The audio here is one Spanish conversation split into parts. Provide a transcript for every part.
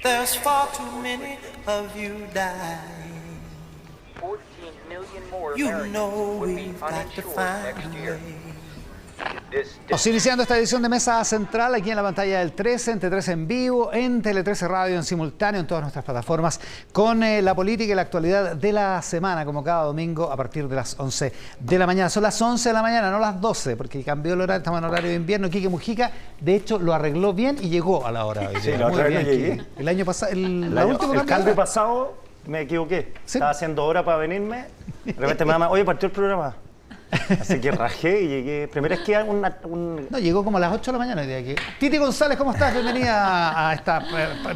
There's far too many of you dying. 14 million more You Americans know would be we've got to uninsured find next a year. way. Estamos iniciando esta edición de Mesa Central aquí en la pantalla del 13, en T13 en vivo, en Tele13 Radio en simultáneo, en todas nuestras plataformas, con la política y la actualidad de la semana, como cada domingo a partir de las 11 de la mañana. Son las 11 de la mañana, no las 12, porque cambió el horario, estamos en horario de invierno. Quique Mujica, de hecho, lo arregló bien y llegó a la hora. Sí, la otra vez no llegué. El año pasado, El último cambio pasado me equivoqué. ¿Sí? Estaba haciendo hora para venirme. De repente me llama, oye, partió el programa. Así que rajé y llegué. Primero es que No, llegó como a las 8 de la mañana hoy día aquí. Titi González, ¿cómo estás? Bienvenida a esta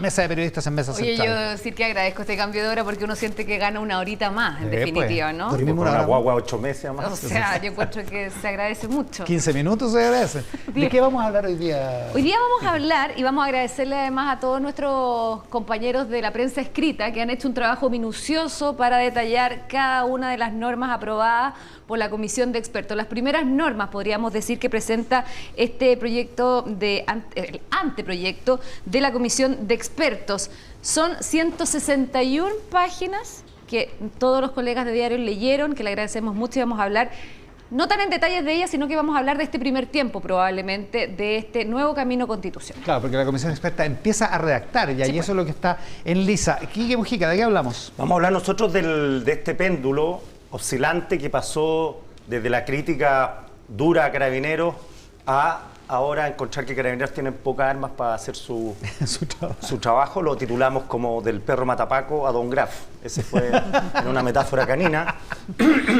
mesa de periodistas en Mesa Oye, Central. yo sí que agradezco este cambio de hora porque uno siente que gana una horita más, en definitiva, ¿no? Dormimos con una una hora guagua 8 meses más. O sea, yo encuentro que se agradece mucho. 15 minutos se agradece. ¿De qué vamos a hablar hoy día? Hoy día vamos a hablar y vamos a agradecerle además a todos nuestros compañeros de la prensa escrita que han hecho un trabajo minucioso para detallar cada una de las normas aprobadas por la Comisión de Expertos. Las primeras normas, podríamos decir, que presenta este proyecto, el anteproyecto de la Comisión de Expertos. Son 161 páginas que todos los colegas de diario leyeron, que le agradecemos mucho y vamos a hablar no tan en detalles de ellas, sino que vamos a hablar de este primer tiempo, probablemente, de este nuevo camino constitucional. Claro, porque la Comisión Experta empieza a redactar ya, Sí, y pues. eso es lo que está en lisa. Quique Mujica, ¿de qué hablamos? Vamos a hablar nosotros de este péndulo oscilante que pasó desde la crítica dura a Carabineros a ahora encontrar que Carabineros tienen pocas armas para hacer su trabajo. Lo titulamos como del perro matapaco a Don Graf. Ese fue en una metáfora canina.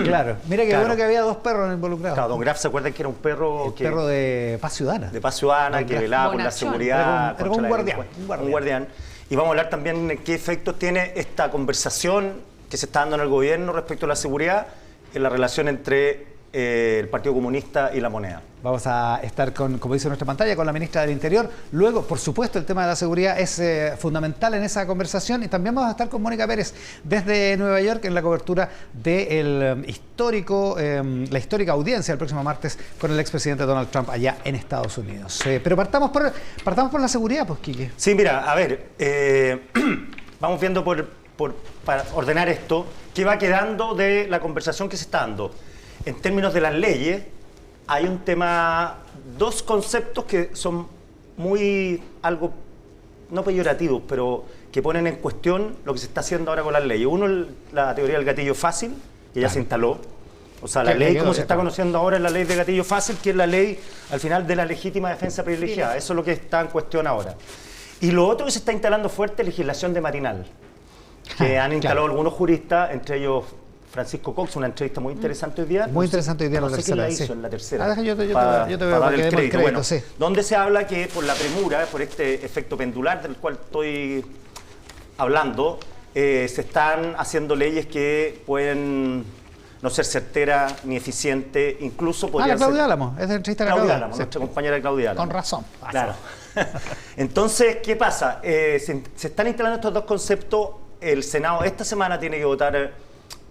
Claro, mira qué Claro. bueno que había dos perros involucrados. Claro, Don Graf, ¿se acuerdan que era un perro El perro de Paz Ciudadana. de Paz Ciudadana, Don que Graf. velaba por la Bonachón. seguridad? Era un contra la guardián, delincuencia? Un guardián. Y vamos a hablar también de qué efectos tiene esta conversación que se está dando en el gobierno respecto a la seguridad en la relación entre el Partido Comunista y la Moneda. Vamos a estar con, como dice nuestra pantalla, con la ministra del Interior. Luego, por supuesto, el tema de la seguridad es fundamental en esa conversación, y también vamos a estar con Mónica Pérez desde Nueva York en la cobertura de la histórica audiencia el próximo martes con el expresidente Donald Trump allá en Estados Unidos. Pero partamos por la seguridad, pues, Quique. Sí, mira, a ver, vamos viendo para ordenar esto, qué va quedando de la conversación que se está dando. En términos de las leyes, hay un tema, dos conceptos que son algo, no peyorativos, pero que ponen en cuestión lo que se está haciendo ahora con las leyes. Uno, la teoría del gatillo fácil, que ya se instaló. O sea, la ley como se está conociendo ahora es la ley de gatillo fácil, que es la ley, al final, de la legítima defensa privilegiada. Eso es lo que está en cuestión ahora. Y lo otro que se está instalando fuerte es legislación de marinal, que han instalado algunos juristas, entre ellos Francisco Cox, una entrevista muy interesante hoy día. Muy interesante hoy día, no la sé quién tercera. la hizo Sí. en la tercera. Yo te veo para para dar que el demos el crédito. crédito, Bueno, sí. donde se habla que por la premura, por este efecto pendular del cual estoy hablando, se están haciendo leyes que pueden no ser certeras ni eficientes, incluso podrían La Claudia ser... Álamo, es de entrevista a la Claudia Claudia. Álamo, Sí. nuestra compañera Claudia Álamo. Con razón. Claro. Entonces, ¿qué pasa? Se están instalando estos dos conceptos. El Senado esta semana tiene que votar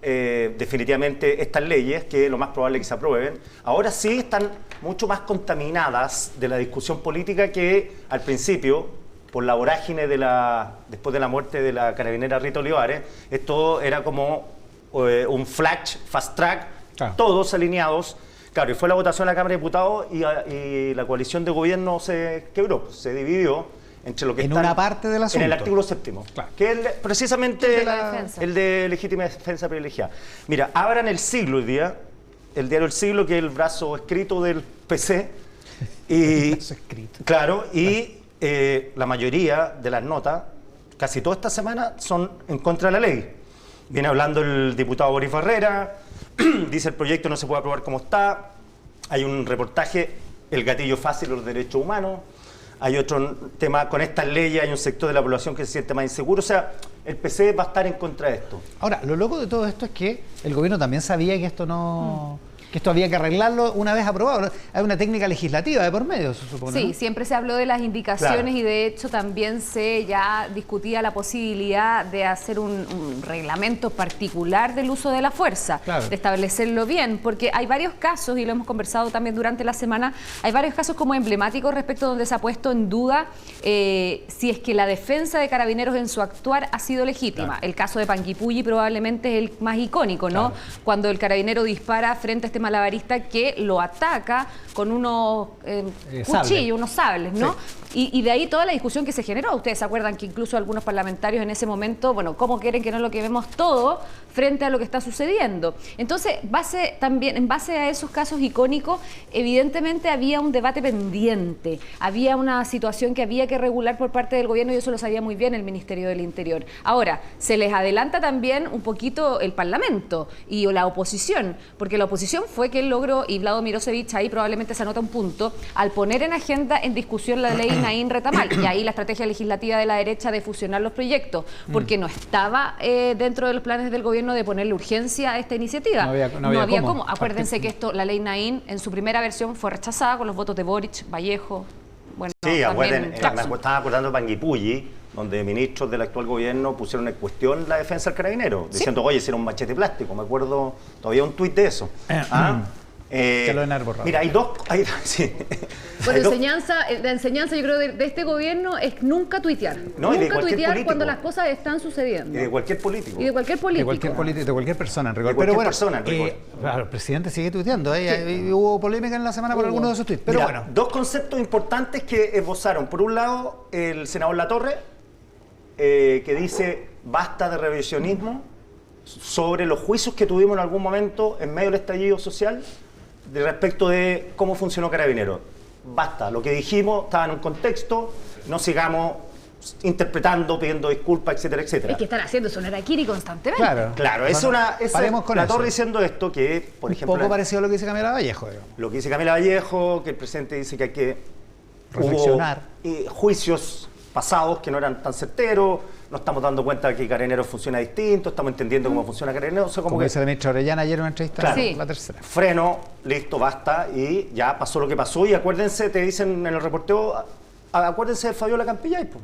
definitivamente estas leyes, que lo más probable es que se aprueben. Ahora sí están mucho más contaminadas de la discusión política que al principio, por la vorágine después de la muerte de la carabinera Rita Olivares. Esto era como un fast track, Claro. Todos alineados. Claro, y fue la votación en la Cámara de Diputados y la coalición de gobierno se quebró, se dividió entre lo que En está una parte del asunto. en el artículo 7º, Claro. que es precisamente De la defensa. el de legítima defensa privilegiada. Mira, abran El Siglo hoy día, el diario El Siglo, que es el brazo escrito del PC, y Brazo escrito. claro, y la mayoría de las notas, casi toda esta semana, son en contra de la ley. Viene hablando el diputado Boris Barrera, dice el proyecto no se puede aprobar como está. Hay un reportaje, el gatillo fácil de los derechos humanos. Hay otro tema, con estas leyes hay un sector de la población que se siente más inseguro. O sea, el PC va a estar en contra de esto. Ahora, lo loco de todo esto es que el gobierno también sabía que esto no Que esto había que arreglarlo una vez aprobado. Hay una técnica legislativa de por medio, se supone. Sí, ¿no? siempre se habló de las indicaciones Claro. y de hecho también se ya discutía la posibilidad de hacer un reglamento particular del uso de la fuerza, Claro. de establecerlo bien, porque hay varios casos, y lo hemos conversado también durante la semana, hay varios casos como emblemáticos respecto a donde se ha puesto en duda si es que la defensa de Carabineros en su actuar ha sido legítima. Claro. El caso de Panguipulli probablemente es el más icónico, ¿no? Claro. Cuando el carabinero dispara frente a este malabarista que lo ataca con unos cuchillos, unos sables, ¿no? Y de ahí toda la discusión que se generó. Ustedes se acuerdan que incluso algunos parlamentarios en ese momento, bueno, ¿cómo quieren que no lo quememos todo frente a lo que está sucediendo? Entonces, en base a esos casos icónicos, evidentemente había un debate pendiente, había una situación que había que regular por parte del gobierno y eso lo sabía muy bien el Ministerio del Interior. Ahora, se les adelanta también un poquito el Parlamento y la oposición, porque la oposición fue quien logró, y Vlado Mirosevic ahí probablemente se anota un punto, al poner en agenda en discusión la ley Naín Retamal, y ahí la estrategia legislativa de la derecha de fusionar los proyectos, porque no estaba dentro de los planes del gobierno de ponerle urgencia a esta iniciativa. No había cómo. Acuérdense que la ley Naín en su primera versión fue rechazada con los votos de Boric, Vallejo. Bueno, Sí, también Jackson. me estaba acordando de Panguipulli, donde ministros del actual gobierno pusieron en cuestión la defensa del carabinero, diciendo, oye, si era un machete plástico. Me acuerdo todavía un tuit de eso. Que lo han borrado. Mira, sí. Bueno, Hay dos- la enseñanza yo creo de este gobierno es nunca tuitear. No, y de nunca cualquier tuitear político. cuando las cosas están sucediendo. Y de cualquier político. Y de cualquier político. De cualquier persona en rigor. De cualquier Pero bueno, persona en rigor. claro, el presidente sigue tuiteando. Hubo polémica en la semana por algunos de sus tweets. Pero Mira, bueno, dos conceptos importantes que esbozaron. Por un lado, el senador Latorre, que dice basta de revisionismo sobre los juicios que tuvimos en algún momento en medio del estallido social respecto de cómo funcionó Carabineros. Basta, lo que dijimos estaba en un contexto, no sigamos interpretando, pidiendo disculpas, etcétera, etcétera. Es que están haciendo sonar a Kiri constantemente. Claro, es paremos con Latorre eso. diciendo esto, que por un ejemplo poco parecido a lo que dice Camila Vallejo, digamos. lo que dice Camila Vallejo, que el presidente dice que hay que Reflexionar. hubo juicios pasados que no eran tan certeros, nos estamos dando cuenta de que Carabineros funciona distinto, estamos entendiendo cómo funciona Carabineros, o sea, Como que dice la ministra Orellana ayer en una entrevista, Claro. Sí. la tercera. freno, listo, basta, y ya pasó lo que pasó, y acuérdense, te dicen en el reporteo, acuérdense de Fabiola Campillay, po,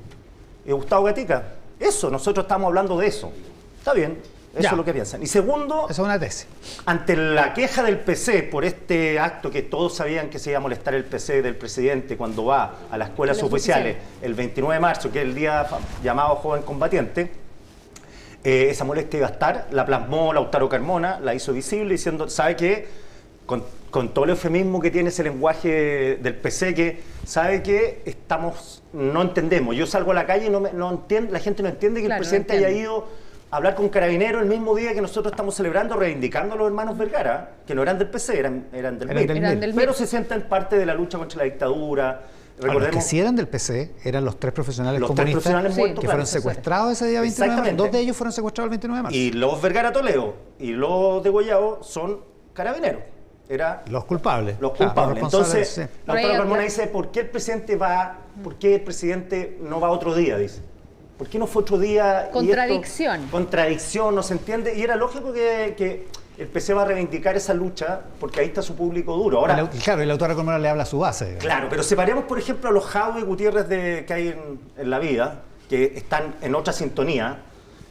y de Gustavo Gatica. Eso, nosotros estamos hablando de eso. Está bien, eso Ya. es lo que piensan. Y segundo, Esa es una tesis. ante la queja del PC por este acto que todos sabían que se iba a molestar el PC del presidente cuando va a las escuelas oficiales el 29 de marzo, que es el día llamado Joven Combatiente, esa molestia iba a estar, la plasmó Lautaro Carmona, la hizo visible diciendo, ¿sabe qué? Con todo el eufemismo que tiene ese lenguaje del PC, que sabe que no entendemos. Yo salgo a la calle y no entiendo, la gente no entiende que Claro, el presidente no haya entiende. ido hablar con Carabineros el mismo día que nosotros estamos celebrando, reivindicando a los hermanos Vergara, que no eran del PC, eran del Eran MIR, del Eran del pero MIR. se sienten parte de la lucha contra la dictadura. Ahora, los que Recordemos, sí eran del PC eran los tres profesionales Los tres comunistas profesionales muertos, que claro, fueron eso es. secuestrados ese día 29 de marzo. Exactamente. Dos de ellos fueron secuestrados el 29 de marzo. y los Vergara Toledo y los degollados son Carabineros. Era Los culpables. los Claro, culpables. los responsables, Entonces, sí. Lautaro Pero Carmona ahí- dice, ¿por qué el presidente no va otro día? Dice. ¿Por qué no fue otro día? Y Contradicción. esto- contradicción, no se entiende. Y era lógico que el PC va a reivindicar esa lucha porque ahí está su público duro. Ahora, Claro, y el autor Carmona le habla a su base. digamos. claro, pero separemos, por ejemplo, a los Jau y Gutiérrez que hay en la vida, que están en otra sintonía,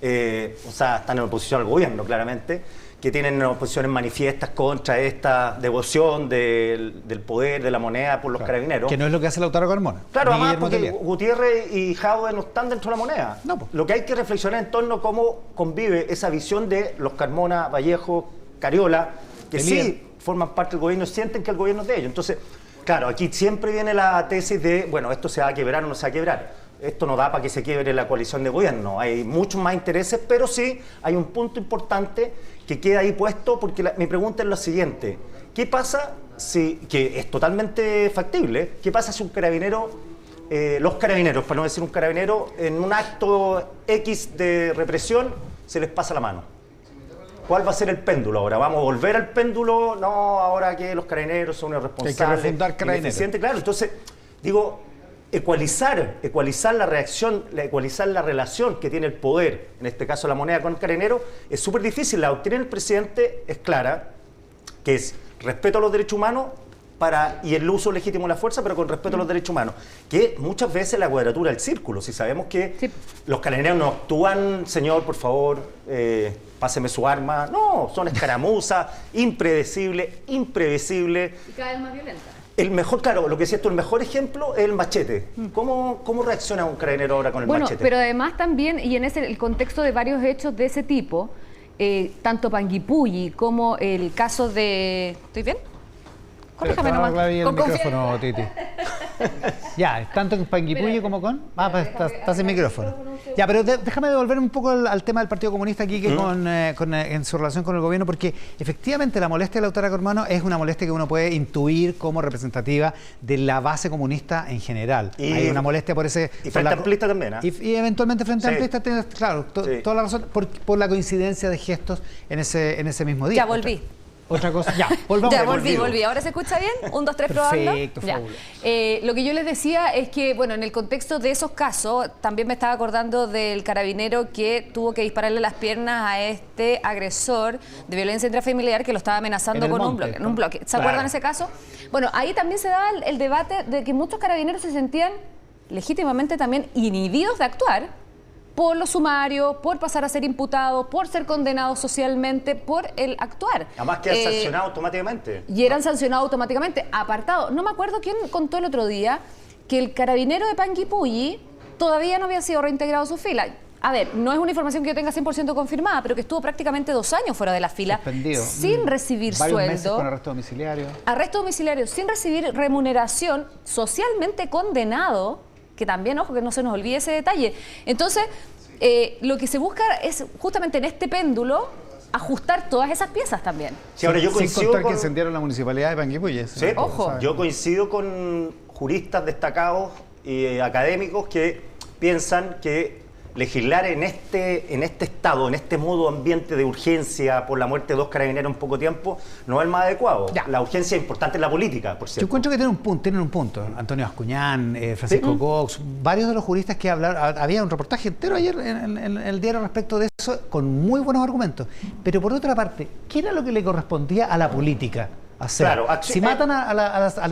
o sea, están en oposición al gobierno, claramente, que tienen oposiciones manifiestas contra esta devoción del poder, de la moneda por los Claro. carabineros. Que no es lo que hace Lautaro Carmona. Claro, ni además Guillermo porque Tellier. Gutiérrez y Jadwe no están dentro de la moneda. No, po. Lo que hay que reflexionar en torno a cómo convive esa visión de los Carmona, Vallejo, Cariola, que Tellier. sí forman parte del gobierno y sienten que el gobierno es de ellos. Entonces, claro, aquí siempre viene la tesis de, bueno, esto se va a quebrar o no se va a quebrar. Esto no da para que se quiebre la coalición de gobierno. Hay muchos más intereses, pero sí hay un punto importante que queda ahí puesto, porque mi pregunta es la siguiente. ¿Qué pasa si, que es totalmente factible, qué pasa si un carabinero, los carabineros, para no decir un carabinero, en un acto X de represión se les pasa la mano? ¿Cuál va a ser el péndulo ahora? ¿Vamos a volver al péndulo? No, ahora que los carabineros son irresponsables. Hay que refundar Carabineros. ineficientes. Claro, entonces, digo, ecualizar la reacción, ecualizar la relación que tiene el poder, en este caso la moneda con el carabinero, es súper difícil. La doctrina del presidente es clara, que es respeto a los derechos humanos y el uso legítimo de la fuerza, pero con respeto a los derechos humanos, que muchas veces es la cuadratura del círculo. Si sabemos que los carabineros no actúan, señor, por favor, páseme su arma. No, son escaramuzas, impredecibles, imprevisibles. Y cada vez más violenta. El mejor, claro, lo que decías tú, el mejor ejemplo es el machete. ¿Cómo reacciona un carabinero ahora con el machete? Pero además también, y en el contexto de varios hechos de ese tipo, tanto Panguipulli como el caso de... ¿Estoy bien? Corríjame nomás. El micrófono, Titi. Ya, tanto en Panguipulli como con... pues está sin micrófono. Ya, pero déjame devolver un poco al tema del Partido Comunista aquí, que en su relación con el gobierno, porque efectivamente la molestia de la autora Cormano es una molestia que uno puede intuir como representativa de la base comunista en general. Hay una molestia por ese... Y Frente Amplista también, ¿eh? Y eventualmente Frente Amplista tiene, claro, toda la razón, por la coincidencia de gestos en ese mismo día. Ya volví. Otra cosa, ya, volvamos. Ya, volví. ¿Ahora se escucha bien? 1, 2, 3, probando. Perfecto, fabuloso. Lo que yo les decía es que, bueno, en el contexto de esos casos, también me estaba acordando del carabinero que tuvo que dispararle las piernas a este agresor de violencia intrafamiliar que lo estaba amenazando con un bloque. ¿Se acuerdan de ese caso? Bueno, ahí también se daba el debate de que muchos carabineros se sentían legítimamente también inhibidos de actuar por los sumarios, por pasar a ser imputados, por ser condenados socialmente, por el actuar. Además quedan sancionados automáticamente. Y eran sancionados automáticamente, apartados. No me acuerdo quién contó el otro día que el carabinero de Panguipulli todavía no había sido reintegrado a su fila. A ver, no es una información que yo tenga 100% confirmada, pero que estuvo prácticamente 2 años fuera de la fila, suspendido, sin recibir varios sueldo. Meses con arresto domiciliario. Arresto domiciliario, sin recibir remuneración, socialmente condenado, que también, ojo, que no se nos olvide ese detalle. Entonces, lo que se busca es justamente en este péndulo ajustar todas esas piezas también. Sí, ahora yo sin coincido contar con... que incendiaron la municipalidad de Panguipulli. Sí, ojo. Yo coincido con juristas destacados y académicos que piensan que legislar en este estado, en este modo ambiente de urgencia por la muerte de 2 carabineros en poco tiempo, no es el más adecuado. Ya. La urgencia es importante en la política, por cierto. Yo encuentro que tienen un punto. Antonio Ascuñán, Francisco Cox, varios de los juristas que hablaron, había un reportaje entero ayer en el diario respecto de eso, con muy buenos argumentos. Pero por otra parte, ¿qué era lo que le correspondía a la política hacer? Claro, si matan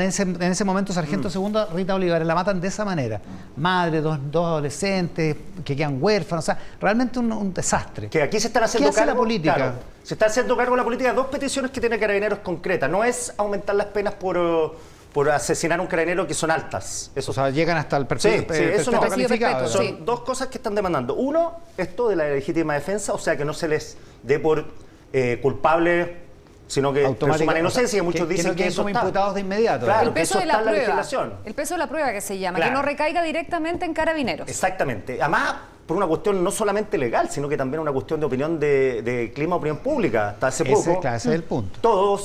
en ese momento sargento segunda Rita Olivares, la matan de esa manera, madre, dos adolescentes que quedan huérfanos, o sea, realmente un desastre. Que aquí se están haciendo ¿Qué hace cargo, la política? Claro, se está haciendo cargo de la política. 2 peticiones que tiene Carabineros concretas. No es aumentar las penas por asesinar a un carabinero, que son altas. Eso, O sea, llegan hasta el perfil, eso no. calificado. Son Sí. 2 cosas que están demandando. Uno, esto de la legítima defensa, o sea, que no se les dé por culpable, sino que presuma la inocencia, y muchos dicen que eso como está. imputados de inmediato. Claro. El peso eso de la está en la prueba. legislación. El peso de la prueba que se llama, Claro. que no recaiga directamente en carabineros. Exactamente. Además, por una cuestión no solamente legal, sino que también una cuestión de opinión de clima, opinión pública. Hasta hace poco, Ese es el punto.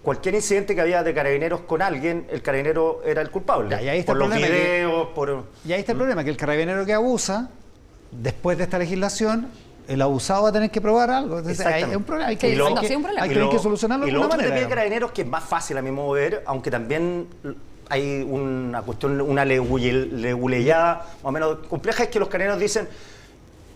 cualquier incidente que había de carabineros con alguien, el carabinero era el culpable. Ya, y ahí está por el los problema, videos, por... Y ahí está el problema, que el carabinero que abusa, después de esta legislación, el abusado va a tener que probar algo. Entonces, hay un problema. Hay que, Sí, hay no, que- sí, un problema. hay que solucionarlo Y de lo alguna otro que manera. pide Carabineros, que es más fácil a mi modo de ver, aunque también hay una cuestión, una leguleyada más o menos compleja, es que los carabineros dicen: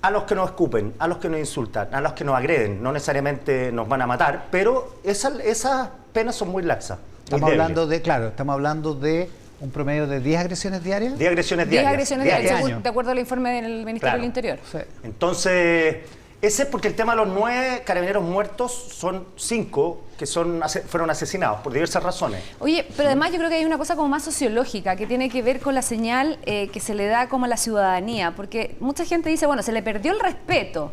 a los que nos escupen, a los que nos insultan, a los que nos agreden, no necesariamente nos van a matar, pero esas penas son muy laxas. Estamos hablando de un promedio de 10 agresiones diarias. 10 agresiones 10 diarias. agresiones diarias. diarias, Año. de acuerdo al informe del Ministerio Claro. del Interior. Sí. Entonces, ese es porque el tema de los 9 carabineros muertos, son 5 que fueron asesinados por diversas razones. Oye, pero además yo creo que hay una cosa como más sociológica que tiene que ver con la señal que se le da como a la ciudadanía, porque mucha gente dice, bueno, se le perdió el respeto.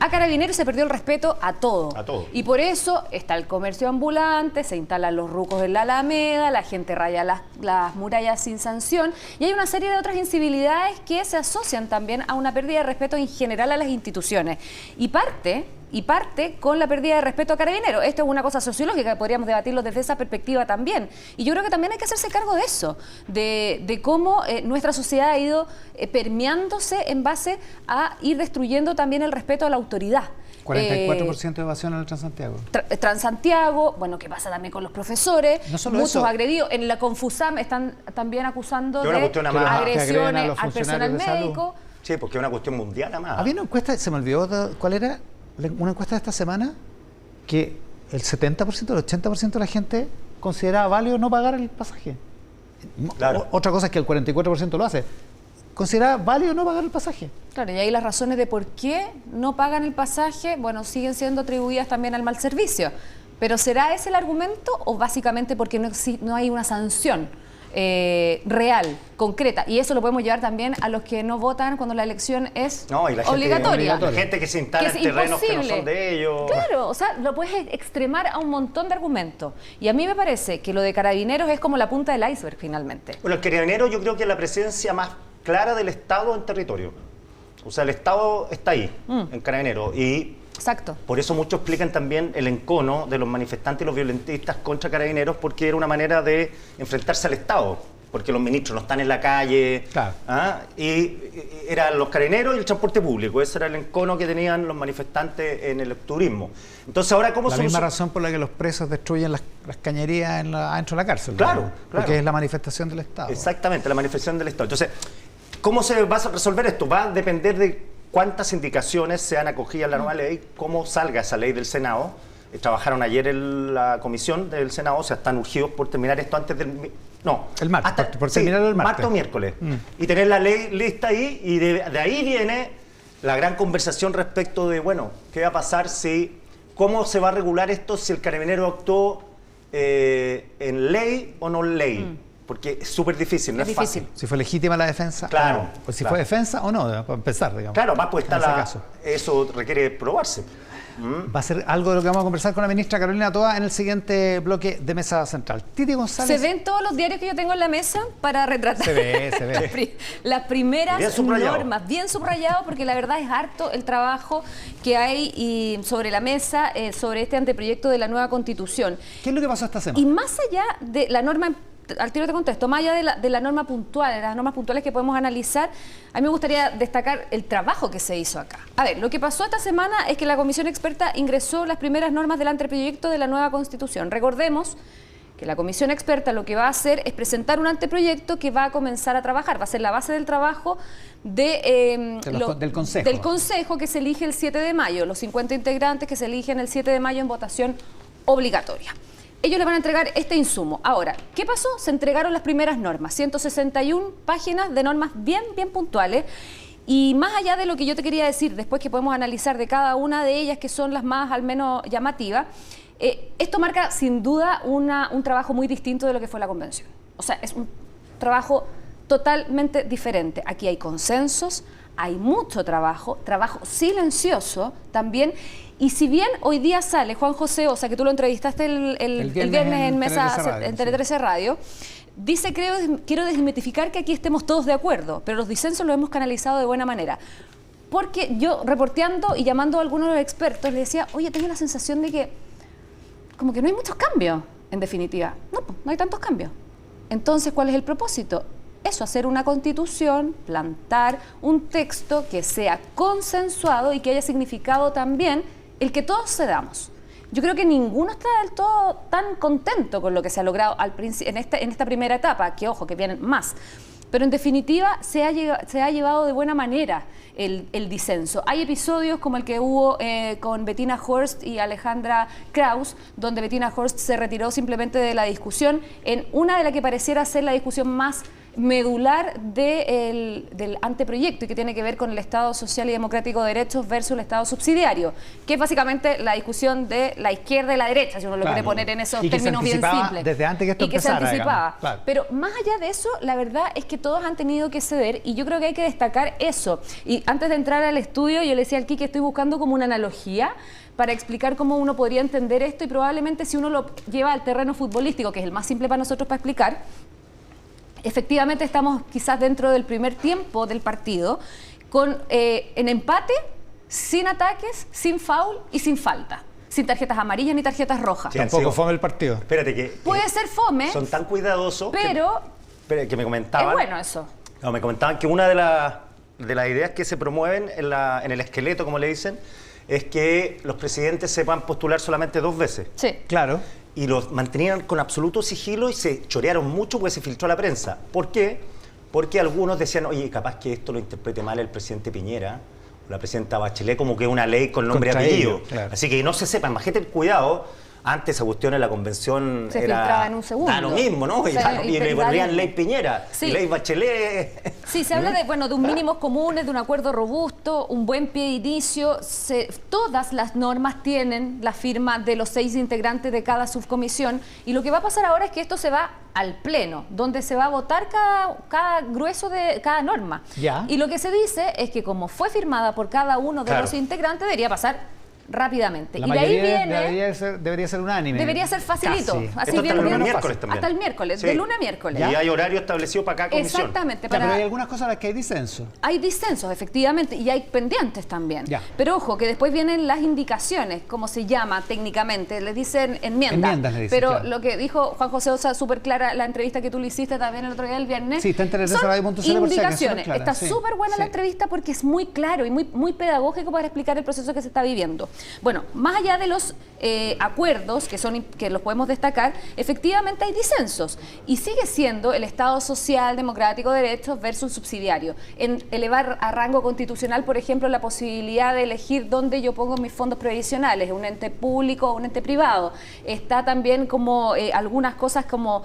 A Carabineros se perdió el respeto a todo. A todo. Y por eso está el comercio ambulante, se instalan los rucos en la Alameda, la gente raya las murallas sin sanción, y hay una serie de otras incivilidades que se asocian también a una pérdida de respeto en general a las instituciones. Y parte con la pérdida de respeto a Carabineros. Esto es una cosa sociológica que podríamos debatirlo desde esa perspectiva también. Y yo creo que también hay que hacerse cargo de eso, de cómo nuestra sociedad ha ido permeándose en base a ir destruyendo también el respeto a la autoridad. 44% de evasión en el Transantiago. Transantiago, bueno, ¿qué pasa también con los profesores? No solo muchos eso. agredidos. En la Confusam están también acusando Que una de cuestión además- que agreden a agresiones los al personal funcionarios de salud. médico. Sí, porque es una cuestión mundial además. Había una encuesta, se me olvidó cuál era, una encuesta de esta semana, que el 70%, el 80% de la gente consideraba válido no pagar el pasaje. Claro. Otra cosa es que el 44% lo hace. Consideraba válido no pagar el pasaje. Claro, y ahí las razones de por qué no pagan el pasaje, bueno, siguen siendo atribuidas también al mal servicio. Pero ¿será ese el argumento o básicamente porque no hay una sanción real, concreta? Y eso lo podemos llevar también a los que no votan cuando la elección es No, y la gente, obligatoria. La gente que se instala Que en es terrenos que no imposible. son de ellos. Claro, o sea, lo puedes extremar a un montón de argumentos. Y a mí me parece que lo de Carabineros es como la punta del iceberg finalmente. Bueno, el Carabinero yo creo que es la presencia más clara del Estado en territorio. O sea, el Estado está ahí, en Carabinero. Y Exacto. por eso muchos explican también el encono de los manifestantes y los violentistas contra Carabineros, porque era una manera de enfrentarse al Estado, porque los ministros no están en la calle, Claro. y eran los Carabineros y el transporte público. Ese era el encono que tenían los manifestantes en el turismo. Entonces ahora, ¿cómo La se misma razón por la que los presos destruyen las cañerías adentro de la cárcel. Claro, ¿no? claro. Porque es la manifestación del Estado. Exactamente, la manifestación del Estado. Entonces, ¿cómo se va a resolver esto? Va a depender de cuántas indicaciones sean acogidas a la nueva ley, cómo salga esa ley del Senado. Trabajaron ayer en la comisión del Senado, o sea, están urgidos por terminar esto antes del... No, El martes, por terminarlo el martes. martes o miércoles. Y tener la ley lista ahí, y de ahí viene la gran conversación respecto de, bueno, ¿qué va a pasar si... ¿Cómo se va a regular esto si el carabinero actuó en ley o no ley? Porque es súper difícil, no es difícil. fácil. Si fue legítima la defensa Claro, o no. O si claro. fue defensa o no, para empezar, digamos. Claro, más pues está en ese caso. eso requiere probarse. Va a ser algo de lo que vamos a conversar con la ministra Carolina Toa en el siguiente bloque de Mesa Central. Titi González. ¿Se ven todos los diarios que yo tengo en la mesa para retratar? Se ve. Las primeras Bien subrayado. normas, bien subrayado, porque la verdad es harto el trabajo que hay sobre la mesa, sobre este anteproyecto de la nueva Constitución. ¿Qué es lo que pasó esta semana? Y más allá de la norma, al tiro te contesto, más allá de la norma puntual, de las normas puntuales que podemos analizar, a mí me gustaría destacar el trabajo que se hizo acá. A ver, lo que pasó esta semana es que la comisión experta ingresó las primeras normas del anteproyecto de la nueva Constitución. Recordemos que la comisión experta lo que va a hacer es presentar un anteproyecto que va a comenzar a trabajar, va a ser la base del trabajo Del Consejo. Del Consejo que se elige el 7 de mayo, los 50 integrantes que se eligen el 7 de mayo en votación obligatoria. Ellos le van a entregar este insumo. Ahora, ¿qué pasó? Se entregaron las primeras normas, 161 páginas de normas bien puntuales. Y más allá de lo que yo te quería decir, después que podemos analizar de cada una de ellas, que son las más al menos llamativas, esto marca sin duda un trabajo muy distinto de lo que fue la convención. O sea, es un trabajo totalmente diferente. Aquí hay consensos, hay mucho trabajo silencioso también. Y si bien hoy día sale Juan José Osa, que tú lo entrevistaste el viernes en Mesa, en Tele 13 Radio, dice, quiero desmitificar que aquí estemos todos de acuerdo, pero los disensos los hemos canalizado de buena manera. Porque yo, reporteando y llamando a algunos de los expertos, le decía, oye, tengo la sensación de que como que no hay muchos cambios, en definitiva. No hay tantos cambios. Entonces, ¿cuál es el propósito? Eso, hacer una constitución, plantar un texto que sea consensuado y que haya significado también el que todos cedamos. Yo creo que ninguno está del todo tan contento con lo que se ha logrado en esta primera etapa, que ojo, que vienen más. Pero en definitiva se ha llevado de buena manera el disenso. Hay episodios como el que hubo con Bettina Horst y Alejandra Kraus, donde Bettina Horst se retiró simplemente de la discusión en una de la que pareciera ser la discusión más medular del anteproyecto y que tiene que ver con el Estado Social y Democrático de Derechos versus el Estado subsidiario, que es básicamente la discusión de la izquierda y la derecha, si uno lo quiere poner en esos términos bien simples. Desde antes que esto empezara, se anticipaba. digamos. Claro. Pero más allá de eso, la verdad es que todos han tenido que ceder y yo creo que hay que destacar eso. Y antes de entrar al estudio, yo le decía al Kiki que estoy buscando como una analogía para explicar cómo uno podría entender esto y probablemente si uno lo lleva al terreno futbolístico, que es el más simple para nosotros para explicar, efectivamente estamos quizás dentro del primer tiempo del partido en empate, sin ataques, sin foul y sin falta. Sin tarjetas amarillas ni tarjetas rojas. Sí, Tampoco fome el partido. Espérate que... Puede ser fome, son tan cuidadosos pero que me comentaban... es bueno eso. No, me comentaban que una de las ideas que se promueven en el esqueleto, como le dicen, es que los presidentes se puedan postular solamente 2 veces. Sí. Claro. Y los mantenían con absoluto sigilo y se chorearon mucho porque se filtró a la prensa. ¿Por qué? Porque algunos decían, oye, capaz que esto lo interprete mal el presidente Piñera o la presidenta Bachelet como que una ley con nombre y Contra apellido. ellos, claro. Así que no se sepan, imagínate el cuidado. Antes esa cuestión en la convención Se era... filtraba en un segundo. Da lo mismo, ¿no? O sea, Y le ponían ley Piñera, Sí. y ley Bachelet. Sí, se habla de, bueno, de un mínimos comunes, de un acuerdo robusto, un buen pie de inicio. Todas las normas tienen la firma de los 6 integrantes de cada subcomisión, y lo que va a pasar ahora es que esto se va al pleno, donde se va a votar cada grueso de cada norma. Ya. Y lo que se dice es que como fue firmada por cada uno de Claro. los integrantes, debería pasar rápidamente. La Y de ahí mayoría viene... debería ser unánime. Debería ser facilito. Casi. Así Esto hasta bien, el bien lunes, fácil. miércoles también. Hasta el miércoles, Sí. de lunes a miércoles. Y hay horario establecido para cada comisión. Exactamente. Ya, pero hay algunas cosas en las que hay disenso. Hay disensos, efectivamente, y hay pendientes también. Ya. Pero ojo, que después vienen las indicaciones, como se llama técnicamente, les dicen enmiendas. Enmiendas le dicen, pero claro. lo que dijo Juan José Osa, súper clara, la entrevista que tú le hiciste también el otro día, el viernes. Sí, está en son tele13radio.cl por si acaso, indicaciones. súper clara, Está sí. súper buena la Sí. entrevista porque es muy claro y muy pedagógico para explicar el proceso que se está viviendo. Bueno, más allá de los acuerdos, que los podemos destacar, efectivamente hay disensos. Y sigue siendo el Estado social, democrático, de derechos versus subsidiario. En elevar a rango constitucional, por ejemplo, la posibilidad de elegir dónde yo pongo mis fondos previsionales, un ente público o un ente privado. Está también como algunas cosas como...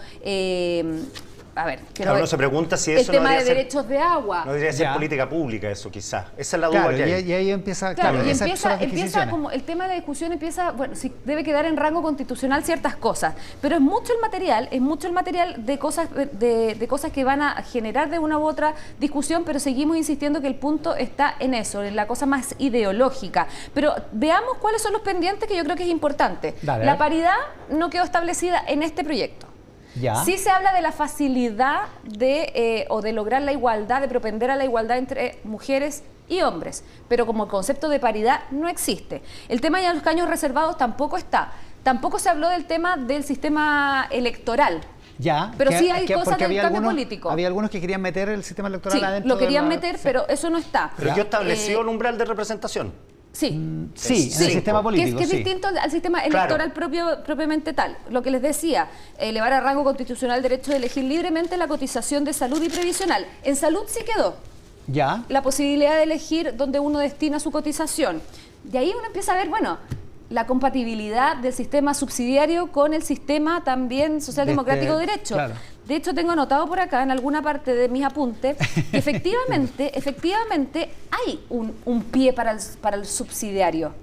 a ver, quiero Claro, ver. uno se pregunta si El eso no tema de debería ser... derechos de agua. No debería ser Ya. política pública eso, quizás. Esa es la duda Claro, que hay. y ahí empieza, Claro, y esas son empieza las disquisiciones. como el tema de la discusión empieza, bueno, si debe quedar en rango constitucional ciertas cosas, pero es mucho el material de cosas de cosas que van a generar de una u otra discusión, pero seguimos insistiendo que el punto está en eso, en la cosa más ideológica. Pero veamos cuáles son los pendientes, que yo creo que es importante. Dale, La dale. paridad no quedó establecida en este proyecto. Ya. Sí se habla de la facilidad o de lograr la igualdad, de propender a la igualdad entre mujeres y hombres, pero como concepto de paridad no existe. El tema de los escaños reservados tampoco está. Tampoco se habló del tema del sistema electoral. Ya, Pero sí hay cosas porque del cambio político. Había algunos que querían meter el sistema electoral Sí, adentro. lo querían de la- meter, sí. pero eso no está. Pero yo estableció el umbral de representación. Sí. Sí, en el sistema Que político. es sí. distinto al sistema electoral propiamente tal. Lo que les decía, elevar a rango constitucional el derecho de elegir libremente la cotización de salud y previsional. En salud sí quedó Ya. la posibilidad de elegir dónde uno destina su cotización. De ahí uno empieza a ver, bueno, la compatibilidad del sistema subsidiario con el sistema también socialdemocrático de derecho. claro. De hecho, tengo anotado por acá en alguna parte de mis apuntes que efectivamente hay un pie para el subsidiario.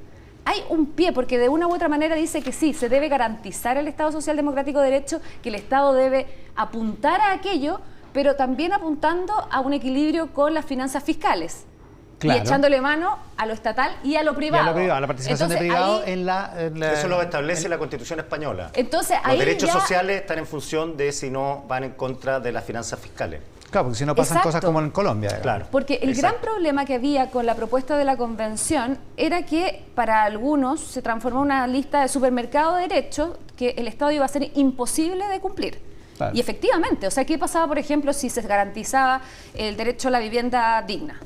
Hay un pie, porque de una u otra manera dice que sí, se debe garantizar el Estado social democrático de derecho, que el Estado debe apuntar a aquello, pero también apuntando a un equilibrio con las finanzas fiscales. Claro. Y echándole mano a lo estatal y a lo Y privado. a lo privado, la participación Entonces, de privado ahí- en la... Eso lo establece la Constitución española. Entonces, Los ahí derechos ya- sociales están en función de si no van en contra de las finanzas fiscales. Claro, porque si no pasan Exacto. cosas como en Colombia. digamos. Claro. Porque el Exacto. gran problema que había con la propuesta de la convención era que para algunos se transformó en una lista de supermercado de derechos que el Estado iba a ser imposible de cumplir. Claro. Y efectivamente, o sea, ¿qué pasaba, por ejemplo, si se garantizaba el derecho a la vivienda digna?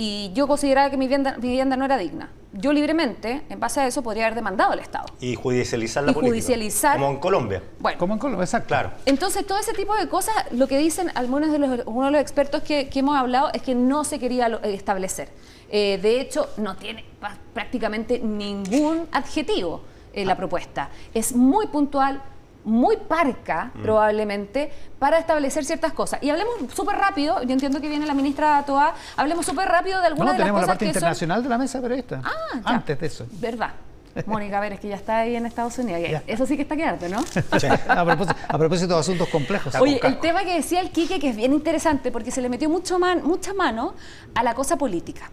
Y yo consideraba que mi vivienda no era digna. Yo libremente, en base a eso, podría haber demandado al Estado. Y judicializar la Y política. judicializar- Como en Colombia. Bueno, Como en Colombia, exacto. Claro. entonces, todo ese tipo de cosas, lo que dicen algunos de los expertos que hemos hablado es que no se quería establecer. De hecho, no tiene prácticamente ningún adjetivo la propuesta. Es muy puntual, muy parca, probablemente, para establecer ciertas cosas. Y hablemos súper rápido, yo entiendo que viene la ministra Toá, hablemos súper rápido de algunas No, de las tenemos la cosas parte que son... internacional de la mesa periodista. Ya. Antes de eso. ¿Verdad? Mónica, a ver, es que ya está ahí en Estados Unidos. Ya. Eso sí que está quedando, ¿no? A propósito de asuntos complejos. Oye, el tema que decía el Quique, que es bien interesante, porque se le metió mucha mano a la cosa política.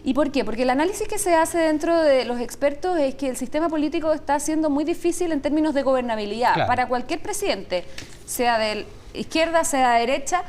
¿Y por qué? Porque el análisis que se hace dentro de los expertos es que el sistema político está siendo muy difícil en términos de gobernabilidad. Claro. Para cualquier presidente, sea de izquierda, sea de derecha,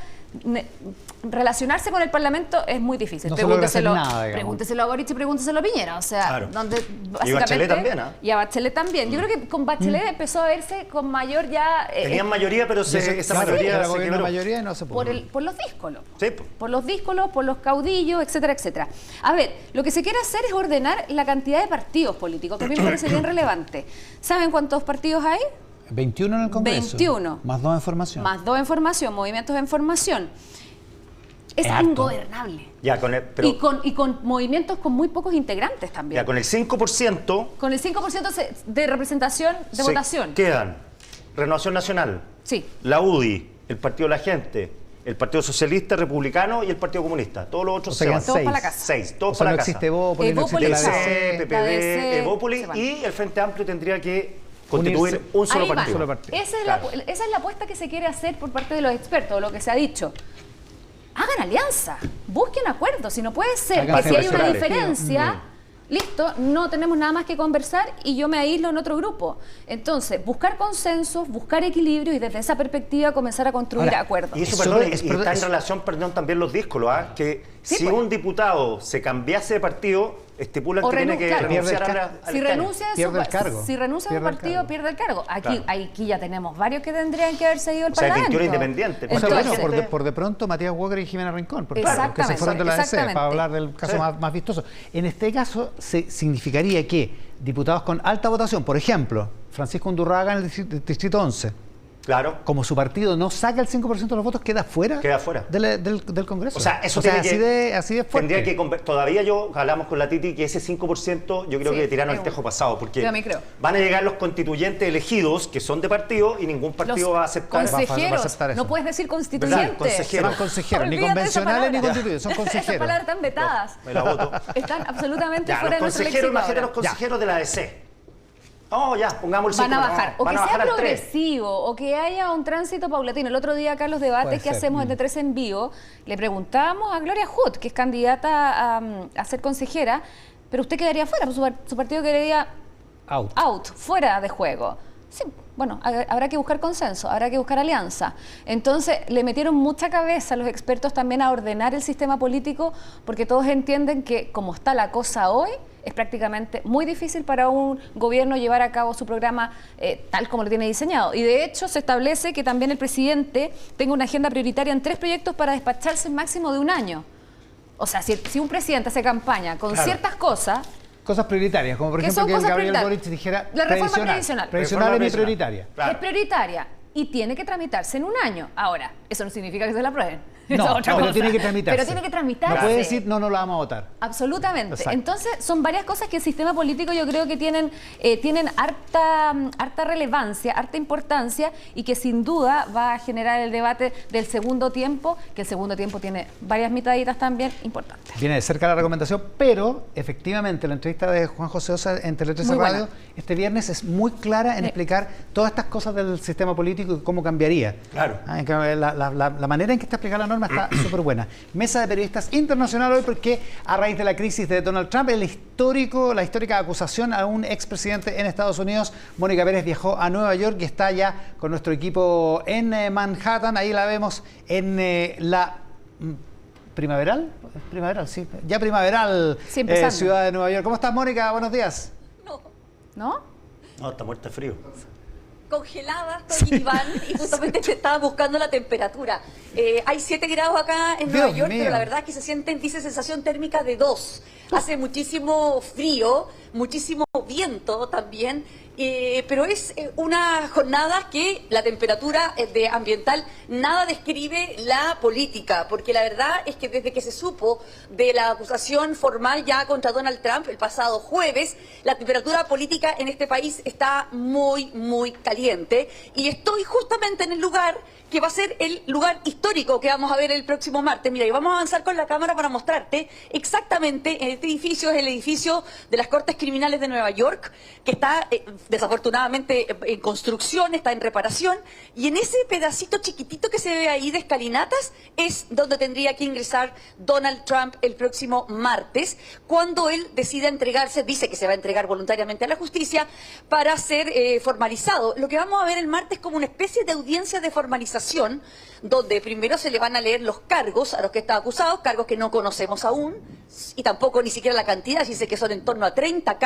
relacionarse con el Parlamento es muy difícil. No se logra hacer nada, digamos. Pregúnteselo a Boric y pregúnteselo a Piñera. O sea, Claro. donde Y Bachelet también, ¿ah? Y a Bachelet también. Yo creo que con Bachelet empezó a verse con mayor ya... Tenían mayoría, pero esa Claro, mayoría era se gobierno quebró. mayoría y no se pudo. por los díscolos. Sí, po. Por los díscolos, por los caudillos, etcétera, etcétera. A ver, lo que se quiere hacer es ordenar la cantidad de partidos políticos, que a mí me parece bien relevante. ¿Saben cuántos partidos hay? 21 en el Congreso. 21. Más 2 en formación. Más 2 en formación, movimientos en formación. Es harto. ingobernable. Ya, pero, Y con movimientos con muy pocos integrantes también. ya con el 5%... Con el 5% de representación de se votación. quedan Renovación Nacional, Sí. la UDI, el Partido de la Gente, el Partido Socialista, Republicano y el Partido Comunista. Todos los otros O sea, se quedan van. Todos para la casa. 6, todos O sea, para no la casa. existe Evópolis, no existe Evópolis, la chao. DC. PPD, La DC, Evópolis se van. y el Frente Amplio tendría que constituir Unirse. un solo Ahí va. partido. Solo partido. Esa es, Claro. esa es la apuesta que se quiere hacer por parte de los expertos, lo que se ha dicho. Hagan alianza, busquen acuerdos. Si no puede ser Hagan que si hay una electorales. diferencia, listo, no tenemos nada más que conversar y yo me aíslo en otro grupo. Entonces, buscar consensos, buscar equilibrio y desde esa perspectiva comenzar a construir Ahora, acuerdos. Y eso, Es perdón, súper- es- y está en es- relación, perdón, también los díscolos, ¿ah? Que Sí, si pues. un diputado se cambiase de partido, estipulan O que tiene que claro. renunciar Pierde el al Si escaño. renuncia de Pierde el cargo. si renuncia de un Pierde el partido, cargo. pierde el cargo. Aquí, Claro. aquí ya tenemos varios que tendrían que haber seguido el O sea, el parlamento. 21 independiente. O sea, Entonces, bueno, por de pronto Matías Walker y Jimena Rincón, por ejemplo, que se Exactamente, fueron de la DC, exactamente. para hablar del caso Sí. más vistoso. En este caso, significaría que diputados con alta votación, por ejemplo, Francisco Undurraga en el distrito 11, Claro. como su partido no saca el 5% de los votos, queda fuera, Queda fuera. del Congreso. O sea, eso tiene así, que, así de fuerte. tendría que todavía yo hablamos con la Titi que ese 5% yo creo Sí, que tiraron el es tejo pasado porque yo también creo. van a llegar los constituyentes elegidos que son de partido y ningún partido los va a aceptar. va a consejeros, aceptar eso. no puedes decir constituyente. ¿Verdad? Consejero. Serán consejeros, ni Olvídate de esa convencionales ni palabra. constituyentes, son Esas consejeros. palabras están vetadas. Me la voto. Están absolutamente Ya, fuera los de nuestro consejeros, léxico imagínate los ahora. consejeros de la DC. Oh, ya, pongamos el 5%. Van a bajar. O van que a bajar sea al 3. progresivo, o que haya un tránsito paulatino. El otro día acá en los debates Puede que ser. hacemos en T3 en vivo, le preguntábamos a Gloria Hood, que es candidata a ser consejera, pero usted quedaría fuera, su partido quedaría Out. fuera de juego. Sí, bueno, habrá que buscar consenso, habrá que buscar alianza. Entonces, le metieron mucha cabeza a los expertos también a ordenar el sistema político, porque todos entienden que como está la cosa hoy, es prácticamente muy difícil para un gobierno llevar a cabo su programa tal como lo tiene diseñado. Y de hecho se establece que también el presidente tenga una agenda prioritaria en 3 proyectos para despacharse en máximo de un año. O sea, si un presidente hace campaña con Claro. ciertas cosas, Cosas prioritarias, como por ¿Qué ejemplo son que el cosas Gabriel prioritarias? Boric dijera La reforma previsional. Previsional es mi Reforma prioritaria. Claro. es prioritaria y tiene que tramitarse en un año. Ahora, eso no significa que se la aprueben. No, Esa es otra pero cosa. tiene que tramitarse. Pero tiene que tramitarse. No puede decir, no la vamos a votar. Absolutamente. Exacto. Entonces, son varias cosas que el sistema político yo creo que tienen harta relevancia, harta importancia y que sin duda va a generar el debate del segundo tiempo, que el segundo tiempo tiene varias mitaditas también importantes. Viene de cerca la recomendación, pero efectivamente la entrevista de Juan José Osa en Tele 13 Muy buena. Radio este viernes es muy clara en explicar todas estas cosas del sistema político y cómo cambiaría. Claro. En que la manera en que está explicada la norma está súper buena. Mesa de periodistas internacional hoy porque a raíz de la crisis de Donald Trump, la histórica acusación a un expresidente en Estados Unidos, Mónica Pérez viajó a Nueva York y está ya con nuestro equipo en Manhattan. Ahí la vemos en la primaveral, sí, ya primaveral Sí, empezando. ciudad de Nueva York. ¿Cómo estás, Mónica? Buenos días. ¿No? No, está muerta de frío. Congelada, estoy Iván, y justamente te estaba buscando la temperatura. Hay 7 grados acá en Dios Nueva York, mío. pero la verdad es que se sienten, dice sensación térmica de 2. Hace muchísimo frío, muchísimo viento también, pero es una jornada que la temperatura de ambiental nada describe la política, porque la verdad es que desde que se supo de la acusación formal ya contra Donald Trump el pasado jueves, la temperatura política en este país está muy, muy caliente y estoy justamente en el lugar que va a ser el lugar histórico que vamos a ver el próximo martes. Mira, y vamos a avanzar con la cámara para mostrarte exactamente, este edificio es el edificio de las Cortes Criminales de Nueva York, que está desafortunadamente en construcción, está en reparación, y en ese pedacito chiquitito que se ve ahí de escalinatas es donde tendría que ingresar Donald Trump el próximo martes, cuando él decida entregarse, dice que se va a entregar voluntariamente a la justicia para ser formalizado. Lo que vamos a ver el martes es como una especie de audiencia de formalización, donde primero se le van a leer los cargos a los que está acusado, cargos que no conocemos aún, y tampoco ni siquiera la cantidad, dice que son en torno a 30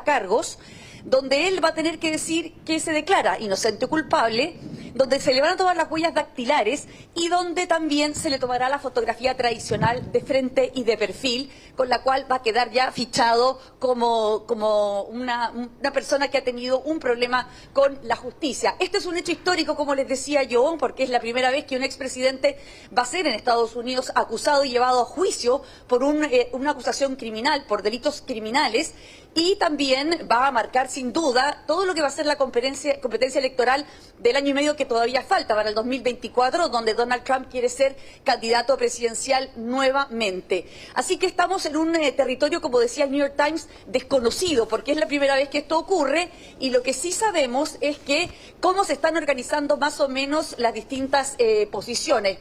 cargos. donde él va a tener que decir que se declara inocente o culpable, donde se le van a tomar las huellas dactilares y donde también se le tomará la fotografía tradicional de frente y de perfil, con la cual va a quedar ya fichado como una persona que ha tenido un problema con la justicia. Este es un hecho histórico, como les decía yo, porque es la primera vez que un expresidente va a ser en Estados Unidos acusado y llevado a juicio por una acusación criminal, por delitos criminales, y también va a marcar sin duda todo lo que va a ser la competencia electoral del año y medio que todavía falta para el 2024, donde Donald Trump quiere ser candidato presidencial nuevamente. Así que estamos en un territorio, como decía el New York Times, desconocido, porque es la primera vez que esto ocurre, y lo que sí sabemos es que cómo se están organizando más o menos las distintas posiciones.